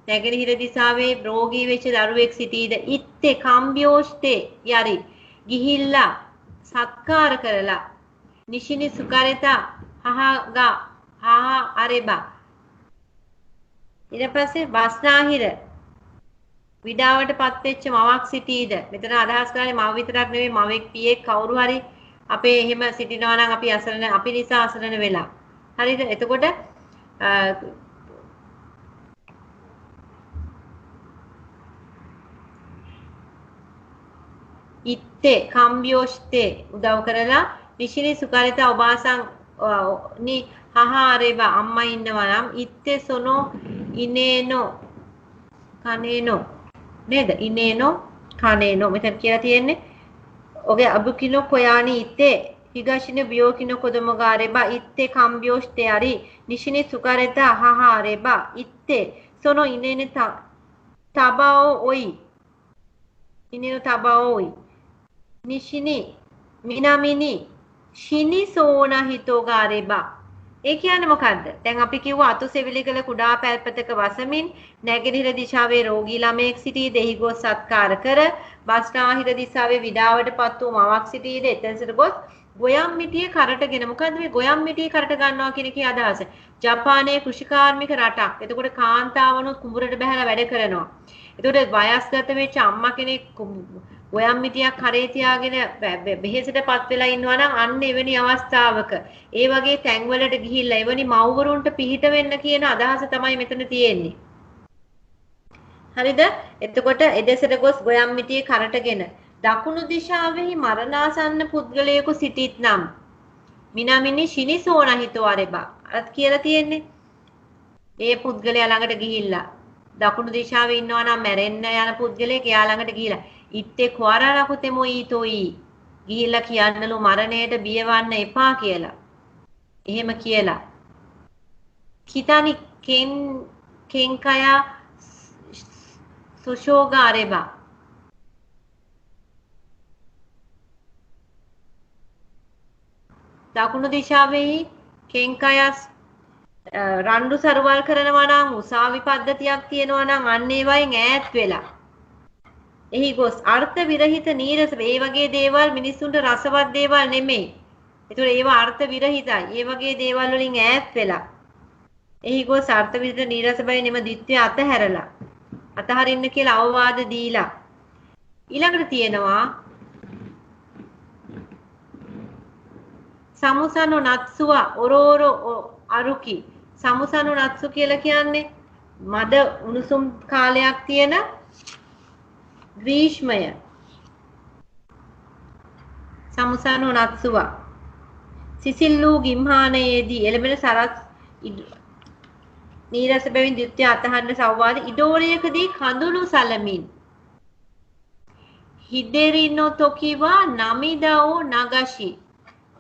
[SPEAKER 1] නැගෙනහිර දිශාවේ රෝගී වෙච්ච දරුවෙක් සිටීද ඉත්තේ කම්බියෝෂ්තේ යරි ගිහිල්ලා සත්කාර කරලා නිෂිනි සුකරිතා හහා අරෙබා ඊට පස්සේ බස්නාහිර විඩාවට පත්වෙච්ච මවක් සිටීද මෙතන අදහස් කරන්නේ මව විතරක් නෙවෙයි මවෙක් පියෙක් කවුරු හරි අපේ එහෙම සිටිනවා නම් අපි අසරණ අපි නිසා අසරණ වෙලා හරිද එතකොට ඉත්තේ කම්බියෝෂ්තේ උදව් කරලා නිෂිනි සුකරිතා ඔබාසන් නි හහාරේබා අම්මා ඉන්නවා නම් ඉත්තේ සොනෝ ඉනේනෝ කනේනෝ නේද ඉනේනෝ කනේනෝ මෙතන කියලා තියෙන්නේ ඔගේ අබුකිනෝ කොයානි ඉත්තේ හිගාශින බියෝකිනෝ කොදොමගාරේබා ඉත්තේ කම්බියෝෂ්තේ අරි නිෂිනි සුකරිතා හහාරේබා ඉත්තේ සොනෝ ඉනේන තබාෝ ඔයි ඉනේනෝ තබාෝ ඔයි නිෂිනි මිනාමිනි ශිනි සෝනා හිතෝගාරේබා ඒ කියන්නේ මොකද්ද? දැන් අපි කිව්වා අතු සෙවිලි කළ කුඩා පැල්පතක වසමින් නැගෙනහිර දිශාවේ රෝගී ළමයෙක් සිටී දෙහි ගොස් සත්කාර කර බස්නාහිර දිශාවේ විඩාවටපත් වූ මවක් සිටීද එතනසට ගොස් ගොයම් මිටියේ කරටගෙන මොකද්ද මේ ගොයම් මිටියේ කරට ගන්නවා කියන එකේ අදහස? ජපානයේ කෘෂිකාර්මික රටක්. එතකොට කාන්තාවනුත් කුඹුරට බහැලා වැඩ කරනවා. එතකොට වයස්ගත වෙච්ච අම්මා කෙනෙක් ගොයම් මිටියක් කරේ තියාගෙන බෙහෙසටපත් වෙලා ඉන්නවා නම් අන්න එවැනි අවස්ථාවක ඒ වගේ තැන්වලට ගිහිල්ලා එවැනි මව්වරුන්ට පිහිට වෙන්න කියන අදහස තමයි මෙතන තියෙන්නේ. හරිද? එතකොට එදෙසට ගොස් ගොයම් මිටියේ කරටගෙන දකුණු දිශාවෙහි මරණාසන්න පුද්ගලයෙකු සිටිත් නම් මිනාමිනි ශිනිසෝන හිතෝ අරෙබා අත් කියලා තියෙන්නේ. ඒ පුද්ගලයා ළඟට ගිහිල්ලා දකුණු දිශාවේ ඉන්නවා නම් මැරෙන්න යන පුද්ගලයෙක් එයා ළඟට ගිහිල්ලා ඉත්තේ කොරාරකුතෙමෝ ඊතෝයි ගිහිල්ලා කියන්නලු මරණයට බියවන්න එපා කියලා. එහෙම කියලා. කිතානි කෙන්කයා සුෂෝගාරෙබා දකුණු දිශාවෙහි කෙන්කයස් රණ්ඩු සරුවල් කරනවා නම් උසාවි පද්ධතියක් තියෙනවා නම් අන්න ඒ වයින් ඈත් වෙලා එහි ගොස් අර්ථ විරහිත නීරස ඒ වගේ දේවල් මිනිස්සුන්ට රසවත් දේවල් නෙමෙයි. ඒතකොට ඒවා අර්ථ විරහිතයි. ඒ වගේ දේවල් වලින් ඈත් වෙලා එහි ගොස් අර්ථ විරහිත නීරස බයි නෙම දිත්‍ය අතහැරලා අතහරින්න කියලා අවවාද දීලා ඊළඟට තියෙනවා සමුසනෝ නත්සුවා ඔරෝරෝ අරුකි සමුසනෝ නත්සු කියලා කියන්නේ මද උණුසුම් කාලයක් තියෙන ග්‍රීෂ්මය සමුසනෝ නත්සුවා සිසිල්ලු ගිම්හානයේදී එළඹෙන සරස් නීරස බැවින් ද්විත්‍ය අතහරින සවවාද ඉඩෝරයකදී කඳුළු සලමින් හිදෙරිනෝ තොකිවා නමිදාෝ නගෂි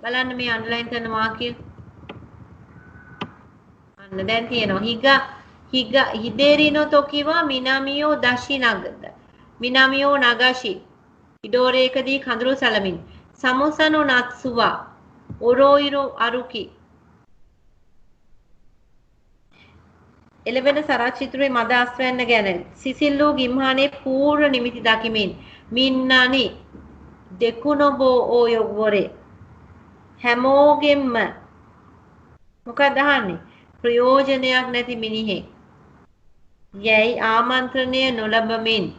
[SPEAKER 1] බලන්න මේ අන්ඩර්ලයින් කරන වාක්‍ය අන්න දැන් තියෙනවා හිදෙරිනෝ තොකිවා මිනාමියෝ දෂි නගද මිනාමියෝ නගෂි ඉඩෝරයකදී කඳුළු සලමින් සමුසනෝ නත්සුවා ඔරෝයිරෝ අරුකි එළවෙන සරච්චිත්‍රයේ මද අස්වැන්න ගැන සිසිල්ලු ගිම්හානේ පූර්ණ නිමිති දකිමින් මින්නනි දෙකුණොබෝ ඕයොව්වරේ හැමෝගෙම මොකක්ද අහන්නේ ප්‍රයෝජනයක් නැති මිනිහෙක්. යැයි ආමන්ත්‍රණය නොලබමින්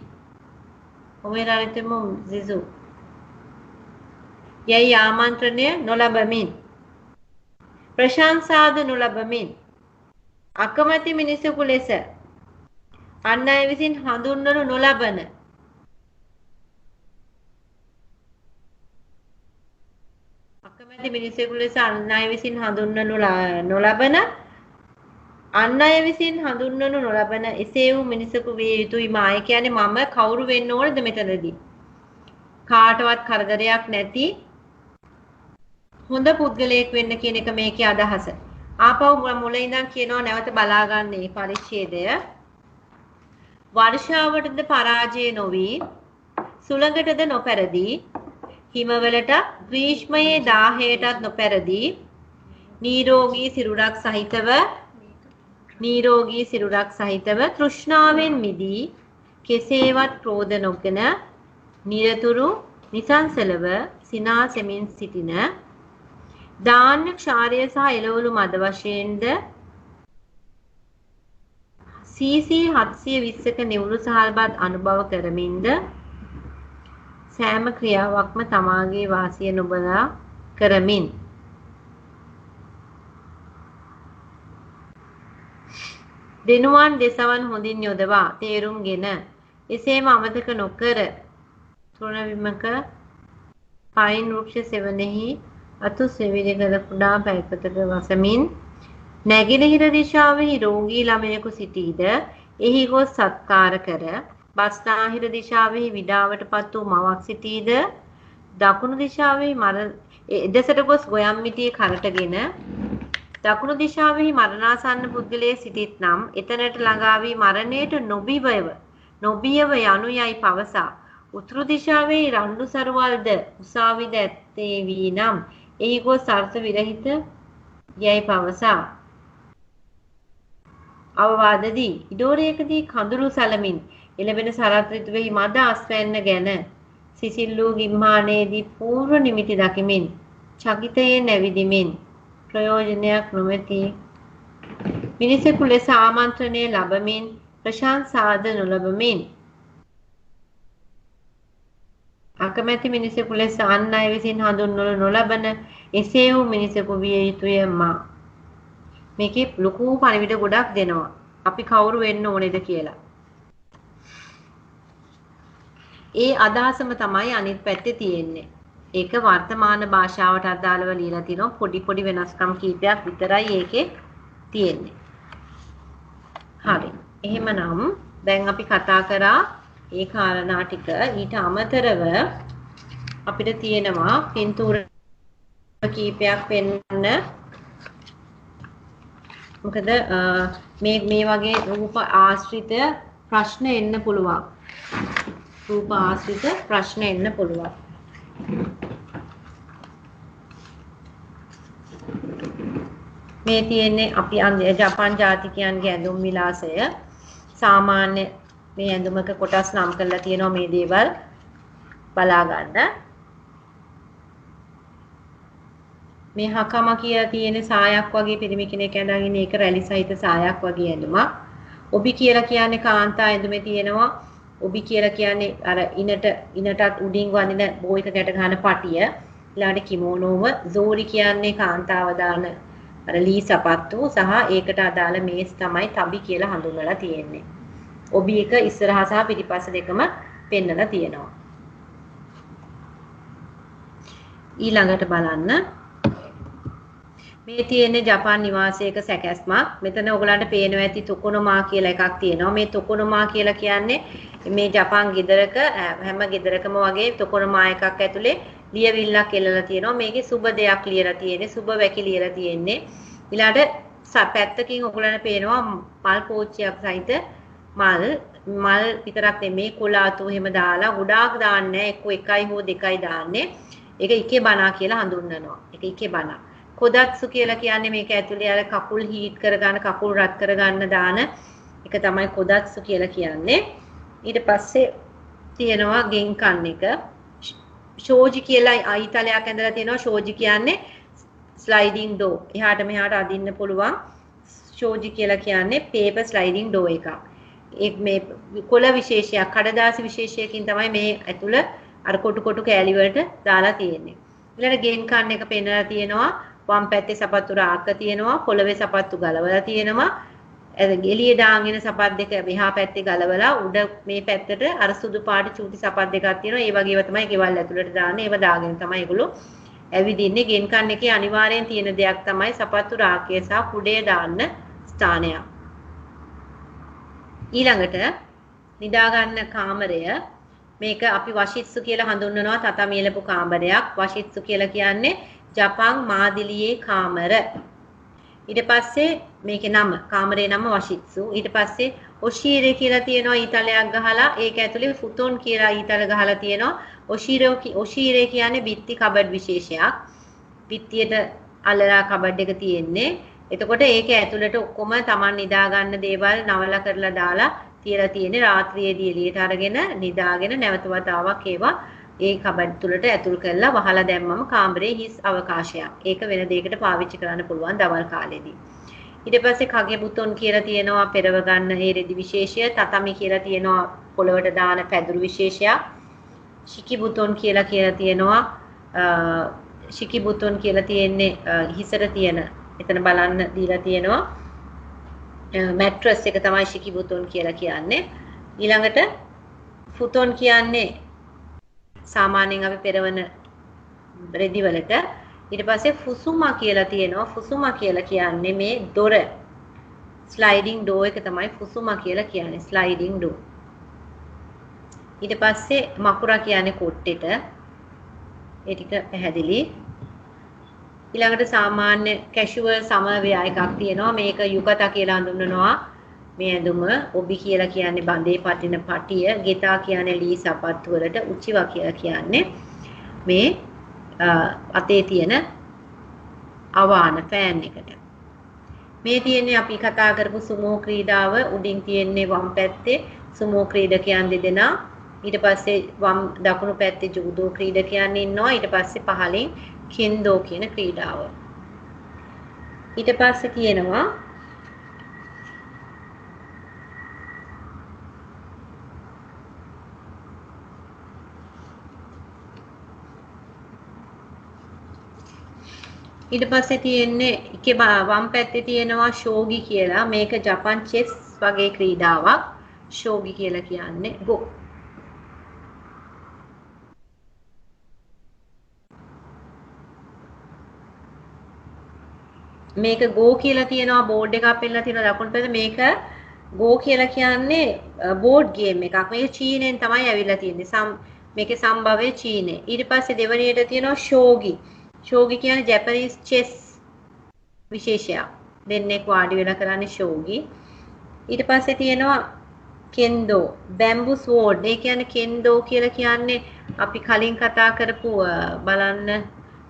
[SPEAKER 1] ඔමෙරාරිතම සිසු යැයි ආමන්ත්‍රණය නොලබමින් ප්‍රශංසාද නොලබමින් අකමැති මිනිසෙකු ලෙස අන් අය විසින් හඳුන්වනු නොලබන අකමැති මිනිසෙකු ලෙස අන් අය විසින් හඳුන්වනු නොලබන අන් අය විසින් හඳුන්වනු නොලබන එසේ වූ මිනිසෙකු විය යුතුයි මාය කියන්නේ මම කවුරු වෙන්න ඕනද මෙතනදී කාටවත් කරදරයක් නැති හොඳ පුද්ගලයෙක් වෙන්න කියන එක මේකේ අදහස. ආපහු මුලින් ඉඳන් කියනවා නැවත බලා ගන්න මේ පරිච්ඡේදය. වර්ෂාවටද පරාජය නොවි සුළඟටද නොපැරදී හිමවලට ග්‍රීෂ්මයේ දාහයටත් නොපැරදී නිරෝගී සිරුරක් සහිතව තෘෂ්ණාවෙන් මිදී කෙසේවත් ක්‍රෝධ නොගෙන නිරතුරු නිසංසලව සිනාසෙමින් සිටින ධාන්‍ය ක්ෂාරය සහ එළවලු මද වශයෙන්ද CC 720ක නිවුරු සහල්පත් අනුභව කරමින්ද සෑම ක්‍රියාවක්ම තමාගේ වාසිය නොබලා කරමින් දෙනුවන් දෙසවන් හොඳින් යොදවා තේරුම්ගෙන එසේම අමතක නොකර තෘණවිමක පයින් වෘක්ෂ සෙවණෙහි අතු සෙවිලි කළ කුඩා පැල්පතක වසමින් නැගෙනහිර දිශාවෙහි රෝගී ළමයෙකු සිටීද එහි ගොස් සත්කාර කර බස්නාහිර දිශාවෙහි විඩාවටපත් වූ මවක් සිටීද දකුණු දිශාවෙහි එදෙසට ගොස් ගොයම් මිටියේ කරටගෙන දකුණු දිශාවෙහි මරණාසන්න පුද්ගලයෙක් සිටිත් නම් එතනට ළඟා වී මරණයට නොබියව යනු යයි පවසා උතුරු දිශාවෙහි රණ්ඩු සරුවල්ද උසාවිද ඇත්තේ වී නම් එහි ගොස් අර්ථ විරහිත යයි පවසා අවවාද දී ඉඩෝරයකදී කඳුළු සලමින් එළබෙන සරත් ඍතුවෙහි මද අස්වැන්න ගැන සිසිල් වූ ගිම්හානයේදී පූර්ව නිමිති දකිමින් චකිතයෙන් ඇවිදිමින් ප්‍රයෝජනයක් නොමැති මිනිසෙකු ලෙස ආමන්ත්‍රණය ලබමින් ප්‍රශංසාද නොලබමින් අකමැති මිනිසෙකු ලෙස අන් අය විසින් හඳුන්වනු නොලබන එසේ වූ මිනිසෙකු විය යුතුය මා. මේකේ ලොකු පණිවිඩ ගොඩක් දෙනවා. අපි කවුරු වෙන්න ඕනේද කියලා. ඒ අදහසම තමයි අනිත් පැත්තේ තියෙන්නේ. ඒක වර්තමාන භාෂාවට අදාළව ලියලා තිනවා. පොඩි වෙනස්කම් කීපයක් විතරයි ඒකේ තියෙන්නේ. හරි. එහෙමනම් දැන් අපි කතා කරා ඒ කාරණා ටික. ඊට අමතරව අපිට තියෙනවා පින්තූර කීපයක් පෙන්වන්න. මොකද මේ වගේ රූප ආශ්‍රිත ප්‍රශ්න එන්න පුළුවන්. රූප ආශ්‍රිත ප්‍රශ්න එන්න පුළුවන්. මේ තියෙන්නේ අපි ජපාන් ජාතිකයන්ගේ ඇඳුම් විලාසය. සාමාන්‍ය මේ ඇඳුමක කොටස් නම් කරලා තියෙනවා මේ දේවල් බලා ගන්න. මේ හකම කියලා තියෙන සායක් වගේ පිරිමි කෙනෙක් ඇඳගෙන ඒක රැලි සහිත සායක් වගේ ඇඳුමක්. ඔබි කියලා කියන්නේ කාන්තා ඇඳුමේ තියෙනවා. ඔබි කියලා කියන්නේ අර ඉනටත් උඩින් වඳින බෝයික ගැට ගන්න පටිය. ඊළඟට කිමෝනෝව. සෝරි කියන්නේ කාන්තාව දාන අර ලී සපත්තු සහ ඒකට අදාළ මේස් තමයි තබි කියලා හඳුන්වලා තියෙන්නේ. ඔබි එක ඉස්සරහා සහ පිටිපස්ස දෙකම පෙන්නලා තියෙනවා. ඊළඟට බලන්න මේ තියෙන්නේ ජපාන් නිවාසයක සැකැස්මක්. මෙතන ඔයගලන්ට පේනවා ඇති තොකොනොමා කියලා එකක් තියෙනවා. මේ තොකොනොමා කියලා කියන්නේ මේ ජපාන් ගෙදරක හැම ගෙදරකම වගේ තොකොනොමා එකක් ඇතුලේ ලියවිල්ලක් එල්ලලා තියෙනවා. මේකේ සුබ දෙයක් ලියලා තියෙන්නේ. සුබ වැකි ලියලා තියෙන්නේ. ඊළඟට පැත්තකින් ඔයගලන්ට පේනවා මල් පෝච්චියක් සහිත මල් විතරක් නෙමේ කොලාතු එහෙම දාලා ගොඩාක් දාන්නේ එක්ක එකයි හෝ දෙකයි දාන්නේ. ඒක ඉකෙබනා කියලා හඳුන්වනවා. ඒක ඉකෙබනා. කොදත්සු කියලා කියන්නේ මේක ඇතුලේ අර කකුල් හීට් කරගන්න කකුල් රත් කරගන්න දාන එක තමයි කොදත්සු කියලා කියන්නේ. ඊට පස්සේ තියෙනවා ගෙන්කන් එක. ෂෝජි කියලා ඊතලයක් ඇඳලා තියෙනවා. ෂෝජි කියන්නේ ස්ලයිඩින් ඩෝ. එහාට මෙහාට අදින්න පුළුවන්. ෂෝජි කියලා කියන්නේ paper sliding door එකක්. මේ කොළ විශේෂයක් කඩදාසි විශේෂයකින් තමයි මේ ඇතුළ අර කොටු කොටු කෑලි වලට දාලා තියෙන්නේ. ඊළඟ ගෙන් කන්න එක පෙන්නලා තියෙනවා. වම් පැත්තේ සපත්තු රාක්ක තියෙනවා. පොළවේ සපත්තු ගලවලා තියෙනවා. එළියේ දාගෙන සපත් දෙක මෙහා පැත්තේ ගලවලා උඩ මේ පැත්තට අර සුදු පාට චූටි සපත් දෙකක් තියෙනවා. ඒ වගේව තමයි ගෙවල් ඇතුළට දාන්නේ. ඒව දාගෙන තමයි ඒගොල්ලෝ ඇවිදින්නේ. ගෙන් කන්න එකේ අනිවාර්යෙන් තියෙන දෙයක් තමයි සපත්තු රාක්කය සහ කුඩේ දාන්න ස්ථානයක්. ඊළඟට නිදා ගන්න කාමරය මේක අපි වශිත්සු කියලා හඳුන්වනවා. තතමි එලපු කාමරයක්. වශිත්සු කියලා කියන්නේ ජපන් මාදිලියේ කාමර. ඊට පස්සේ මේකේ නම කාමරේ නම වශිත්සු. ඊට පස්සේ ඔෂීරේ කියලා තියෙනවා ඊතලයක් ගහලා. ඒක ඇතුලේ ෆුතොන් කියලා ඊතල ගහලා තියෙනවා. ඔෂීරේ කියන්නේ බිත්ති කබඩ් විශේෂයක්. බිත්තියට අල්ලලා කබඩ් එක තියෙන්නේ. එතකොට ඒක ඇතුළට ඔක්කොම Taman නිදා ගන්න දේවල් නවලා කරලා දාලා තියලා තියෙන්නේ. රාත්‍රියේදී එළියට අරගෙන නිදාගෙන නැවත වතාවක් ඒවා ඒ කබඩ් තුලට ඇතුල් කරලා වහලා දැම්මම කාමරේ හිස් අවකාශයක්. ඒක වෙන දෙයකට පාවිච්චි කරන්න පුළුවන් දවල් කාලේදී. ඊට පස්සේ කගේ බුතොන් කියලා තියෙනවා පෙරව ගන්න ඒ රෙදි විශේෂය. තතමි කියලා තියෙනවා පොළවට දාන පැදුරු විශේෂයක්. ශිකි බුතොන් කියලා තියෙනවා ශිකි බුතොන් කියලා තියෙන්නේ හිසට තියෙන එතන බලන්න දීලා තියෙනවා මැට්‍රස් එක තමයි ශිකි බුතොන් කියලා කියන්නේ. ඊළඟට ෆුතොන් කියන්නේ සාමාන්‍යයෙන් අපි පෙරවන රෙදි වලට. ඊට පස්සේ ෆුසුමා කියලා තියෙනවා. ෆුසුමා කියලා කියන්නේ මේ දොර ස්ලයිඩින් ඩෝ එක තමයි ෆුසුමා කියලා කියන්නේ ස්ලයිඩින් ඩෝ. ඊට පස්සේ මකුරා කියන්නේ කොට්ටෙට. ඒ ටික පැහැදිලි. ඊළඟට සාමාන්‍ය කැෂුවල් සමවැය එකක් තියෙනවා. මේක යුකතා කියලා හඳුන්වනවා. මේ ඇඳුම ඔබි කියලා කියන්නේ බඳේ පටින පටිය, ගෙතා කියන්නේ ලී සපත්තු වලට, උචිවා කියලා කියන්නේ මේ අතේ තියෙන අවාන ෆෑන් එකට. මේ තියෙන්නේ අපි කතා කරපු සුමෝ ක්‍රීඩාව. උඩින් තියෙන්නේ වම් පැත්තේ සුමෝ ක්‍රීඩකයන් දෙදෙනා. ඊට පස්සේ වම් දකුණු පැත්තේ ජුඩෝ ක්‍රීඩකයන් ඉන්නවා. ඊට පස්සේ පහලින් කෙන්දෝ කියන ක්‍රීඩාව. ඊට පස්සේ තියෙනවා ඊට පස්සේ තියෙන්නේ එකේ වම් පැත්තේ තියෙනවා ෂෝගි කියලා. මේක ජපන් චෙස් වගේ ක්‍රීඩාවක්. ෂෝගි කියලා කියන්නේ ගෝ. මේක ගෝ කියලා තියෙනවා බෝඩ් එකක් පෙන්නලා තියෙනවා දකුණු පැත්තේ. මේක ගෝ කියලා කියන්නේ බෝඩ් ගේම් එකක්. මේක චීනෙන් තමයි ඇවිල්ලා තියෙන්නේ. මේකේ සම්භවය චීනේ. ඊට පස්සේ දෙවෙනියට තියෙනවා ෂෝගි. ෂෝගි කියන්නේ ජැපනීස් චෙස් විශේෂයක්. දෙන්නෙක් වාඩි වෙලා කරන්නේ ෂෝගි. ඊට පස්සේ තියෙනවා කෙන්දෝ බැම්බු ස්වෝඩ්. ඒ කියන්නේ කෙන්දෝ කියලා කියන්නේ අපි කලින් කතා කරපු බලන්න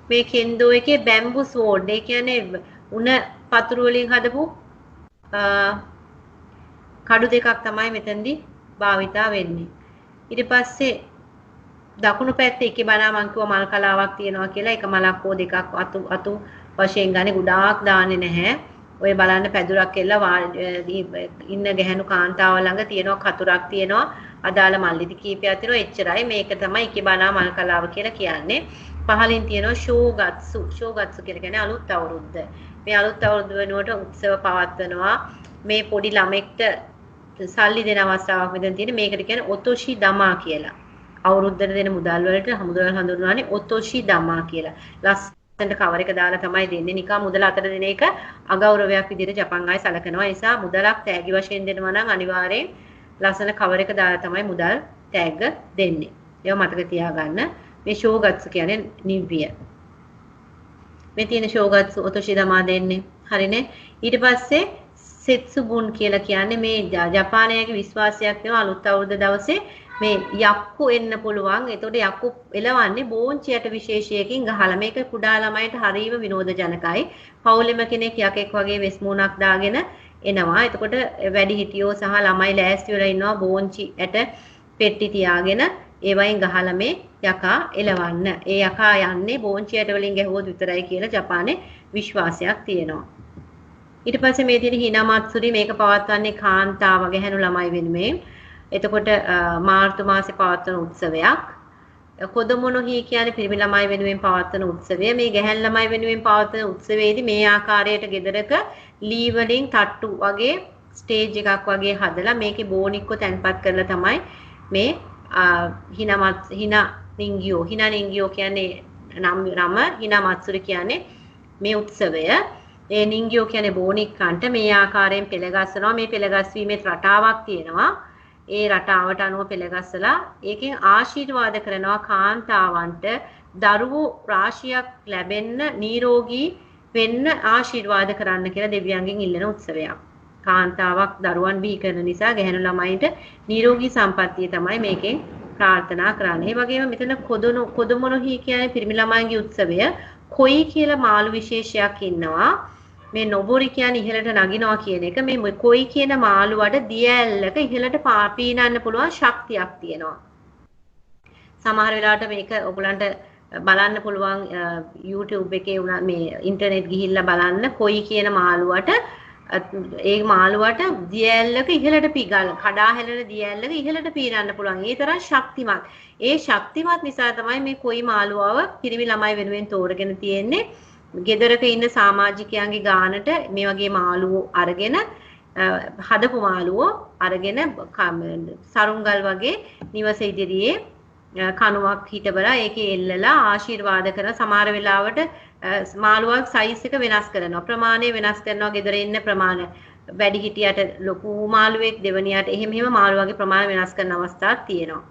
[SPEAKER 1] මේ කෙන්දෝ එකේ බැම්බු ස්වෝඩ්. ඒ කියන්නේ උණ පතුරු වලින් හදපු කඩු දෙකක් තමයි මෙතනදී භාවිතා වෙන්නේ. ඊට පස්සේ දකුණු පැත්තේ එකේ බනා මං කිව්වා මල් කලාවක් තියෙනවා කියලා. එක මලක් හෝ දෙකක් අතු වශයෙන් ගන්නේ ගොඩාක් දාන්නේ නැහැ. ඔය බලන්න පැදුරක් එල්ලා ඉන්න ගැහණු කාන්තාව ළඟ තියෙනවා කතුරක් තියෙනවා. අදාළ මල්ලිති කීපයක් තියෙනවා. එච්චරයි. මේක තමයි එකේ බනා මල් කලාව කියලා කියන්නේ. පහලින් තියෙනවා ෂෝගත්සු. ෂෝගත්සු කියලා කියන්නේ අලුත් අවුරුද්ද. මේ අලුත් අවුරුද්ද වෙනුවට උත්සව පවත්වනවා. මේ පොඩි ළමෙක්ට සල්ලි දෙන අවස්ථාවක් මෙතන තියෙන. මේකට කියන්නේ ඔතොෂි දමා කියලා. අවුරුද්දට දෙන මුදල් වලට මුදල් හඳුන්වන්නේ ඔතොෂි දමා කියලා. ලස්සනට කවර් එක දාලා තමයි දෙන්නේ. නිකන් මුදල් අතට දෙන එක අගෞරවයක් විදිහට ජපන් අය සලකනවා. ඒ නිසා මුදලක් තෑගි වශයෙන් දෙනවා නම් අනිවාර්යෙන් ලස්සන කවර් එක දාලා තමයි මුදල් තෑග්ග දෙන්නේ. ඒක මතක තියාගන්න. මේ ෂෝගත්සු කියන්නේ නිව්විය. මේ තියෙන ෂෝගත්සු ඔතොෂි දමා දෙන්නේ. හරිනේ. ඊට පස්සේ සෙත්සුබුන් කියලා කියන්නේ මේ ජපානයේ විශ්වාසයක් වෙනවා අලුත් අවුරුද්ද දවසේ මේ යක්කු එන්න පුළුවන්. එතකොට යක්කු එලවන්නේ බෝංචියට විශේෂයකින් ගහලා. මේක කුඩා ළමයින්ට හරිම විනෝදජනකයි. පවුලෙම කෙනෙක් යකෙක් වගේ වෙස්මුණක් දාගෙන එනවා. එතකොට වැඩිහිටියෝ සහ ළමයි ලෑස්ති වෙලා ඉන්නවා බෝංචි ඇට පෙට්ටි තියාගෙන ඒ වයින් ගහලා මේ යකා එලවන්න. ඒ යකා යන්නේ බෝංචි ඇට වලින් ගැහුවොත් විතරයි කියලා ජපානයේ විශ්වාසයක් තියෙනවා. ඊට පස්සේ මේ තියෙන හිනාමත්සුරි මේක පවත්වන්නේ කාන්තාව ගැහැණු ළමයි වෙනුවෙන්. එතකොට මාර්තු මාසේ පවත්වන උත්සවයක්. කොදමොනොහි කියන්නේ පිරිමි ළමයි වෙනුවෙන් පවත්වන උත්සවය. මේ ගැහැණු ළමයි වෙනුවෙන් පවත්වන උත්සවයේදී මේ ආකාරයට ගෙදරක ලී වලින් තට්ටු වගේ ස්ටේජ් එකක් වගේ හදලා මේකේ බෝනික්ව තැන්පත් කරලා තමයි මේ හිනා නිංගියෝ කියන්නේ නම හිනාමත්සුරි කියන්නේ මේ උත්සවය. ඒ නිංගියෝ කියන්නේ බෝනික්කන්ට මේ ආකාරයෙන් පෙළගස්සනවා. මේ පෙළගස්වීමේ රටාවක් තියෙනවා. ඒ රටාවට අනුව පෙළගස්සලා ඒකෙන් ආශිර්වාද කරනවා කාන්තාවන්ට දරුවෝ රාශියක් ලැබෙන්න නිරෝගී වෙන්න ආශිර්වාද කරන්න කියලා දෙවියන්ගෙන් ඉල්ලන උත්සවයක්. කාන්තාවක් දරුවන් බිහි කරන නිසා ගැහැණු ළමයින්ට නිරෝගී සම්පන්නිය තමයි මේකෙන් ප්‍රාර්ථනා කරන්නේ. ඒ වගේම මෙතන කොදමොනොහි කියන්නේ පිරිමි ළමයින්ගේ උත්සවය. කොයි කියලා මාළු විශේෂයක් ඉන්නවා. මේ නොබොරි කියන්නේ ඉහළට නගිනවා කියන එක. මේ කොයි කියන මාළුවට දිය ඇල්ලක ඉහළට පීනන්න පුළුවන් ශක්තියක් තියෙනවා. සමහර වෙලාවට මේක ඔයගලන්ට බලන්න පුළුවන් YouTube එකේ උනා මේ ඉන්ටර්නෙට් ගිහිල්ලා බලන්න කොයි කියන මාළුවට ඒ මාළුවට දිය ඇල්ලක ඉහළට කඩා හැලෙන දිය ඇල්ලක ඉහළට පීනන්න පුළුවන්. ඒ තරම් ශක්තිමත්. ඒ ශක්තිමත් නිසා තමයි මේ කොයි මාළුවව පිරිමි ළමයි වෙනුවෙන් තෝරගෙන තියෙන්නේ. ගෙදරක ඉන්න සමාජිකයන්ගේ ගානට මේ වගේ මාළුවෝ අරගෙන හදපු මාළුවෝ අරගෙන සරුංගල් වගේ නිවස ඉදිරියේ කණුවක් හිටවලා ඒකේ එල්ලලා ආශිර්වාද කරන සමහර වෙලාවට මාළුවක් සයිස් එක වෙනස් කරනවා ප්‍රමාණය වෙනස් කරනවා ගෙදර ඉන්න ප්‍රමාණය වැඩි හිටියට ලොකු මාළුවෙක් දෙවනියට එහෙම මාළුවගේ ප්‍රමාණය වෙනස් කරන අවස්ථාවක් තියෙනවා.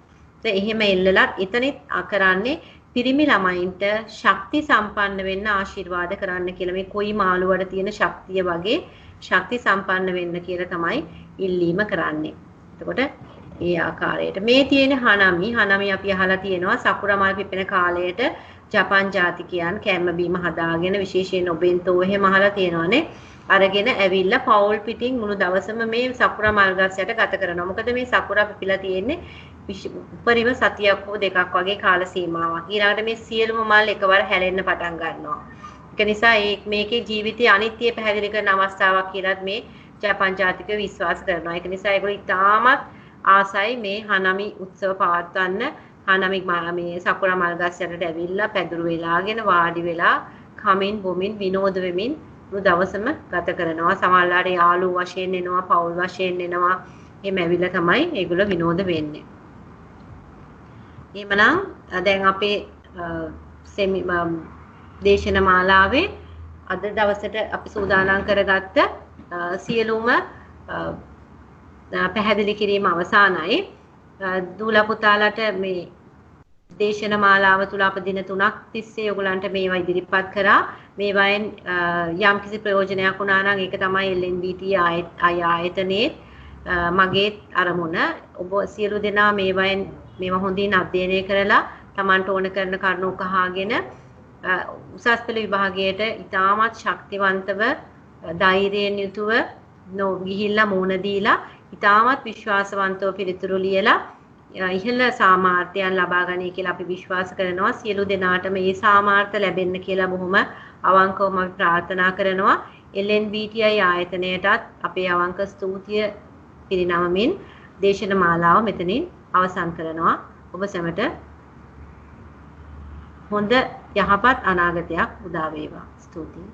[SPEAKER 1] එහෙම එල්ලලා එතනත් කරන්නේ පිරිමි ළමයින්ට ශක්ති සම්පන්න වෙන්න ආශිර්වාද කරන්න කියලා මේ කොයි මාළුවට තියෙන ශක්තිය වගේ ශක්ති සම්පන්න වෙන්න කියලා තමයි ඉල්ලීම කරන්නේ. එතකොට ඒ ආකාරයට මේ තියෙන හනමි අපි අහලා තියෙනවා සකුරා මල් පිපෙන කාලයට ජපන් ජාතිකයන් කැම්ම බීම හදාගෙන විශේෂයෙන් ඔබෙන්තෝ එහෙම අහලා තියෙනවානේ. අරගෙන ඇවිල්ලා පවුල් පිටින් මුළු දවසම මේ සකුරා මල් ගස් යට ගත කරනවා. මොකද මේ සකුරා පිපිලා තියෙන්නේ උපරිම සතියක් හෝ දෙකක් වගේ කාල සීමාවක්. ඊළඟට මේ සියලුම මල් එකවර හැලෙන්න පටන් ගන්නවා. ඒක නිසා මේකේ ජීවිතයේ අනිත්‍ය පැහැදිලි කරන අවස්ථාවක් කියලාත් මේ ජපාන් ජාතිකයෝ විශ්වාස කරනවා. ඒක නිසා ඒගොල්ලෝ ඉතාමත් ආසයි මේ හනමි උත්සව පවත්වන්න. හනමි මේ සකුරා මල් ගස් යටට ඇවිල්ලා පැදුරු වෙලාගෙන වාඩි වෙලා කමින් බොමින් විනෝද වෙමින් මුළු දවසම ගත කරනවා. සමහරවිට යාළුවෝ වශයෙන් එනවා, පවුල් වශයෙන් එනවා. එහෙම ඇවිල්ලා තමයි ඒගොල්ලෝ විනෝද වෙන්නේ. එහෙමනම් දැන් අපේ දේශන මාලාවේ අද දවසට අපි සූදානම් කරගත්ත සියලුම පැහැදිලි කිරීම අවසానයි. දූලා පුතාලට මේ දේශන මාලාව තුල අප දින 3ක් තිස්සේ ඔයගලන්ට මේවා ඉදිරිපත් කරා. මේවායින් යම්කිසි ප්‍රයෝජනයක් වුණා නම් ඒක තමයි LNBT ආයතනයේ මගේ අරමුණ. ඔබ සියලු දෙනා මේවා හොඳින් අධ්‍යයනය කරලා Tamanට ඕන කරන කරුණු කහාගෙන උසස් පෙළ විභාගයට ඉතාමත් ශක්තිවන්තව ධෛර්යයෙන් යුතුව ගිහිල්ලා මූණ දීලා ඉතාමත් විශ්වාසවන්තව පිළිතුරු ලියලා ඉහළ සාමාර්ථයන් ලබා ගනී කියලා අපි විශ්වාස කරනවා. සියලු දෙනාටම මේ සාමාර්ථ ලැබෙන්න කියලා බොහොම අවංකවම අපි ප්‍රාර්ථනා කරනවා. LNBTI ආයතනයටත් අපේ අවංක ස්තුතිය පිරිනමමින් දේශන මාලාව මෙතනින් අවසන් කරනවා. ඔබ සැමට හොඳ යහපත් අනාගතයක් උදා වේවා. ස්තුතියි.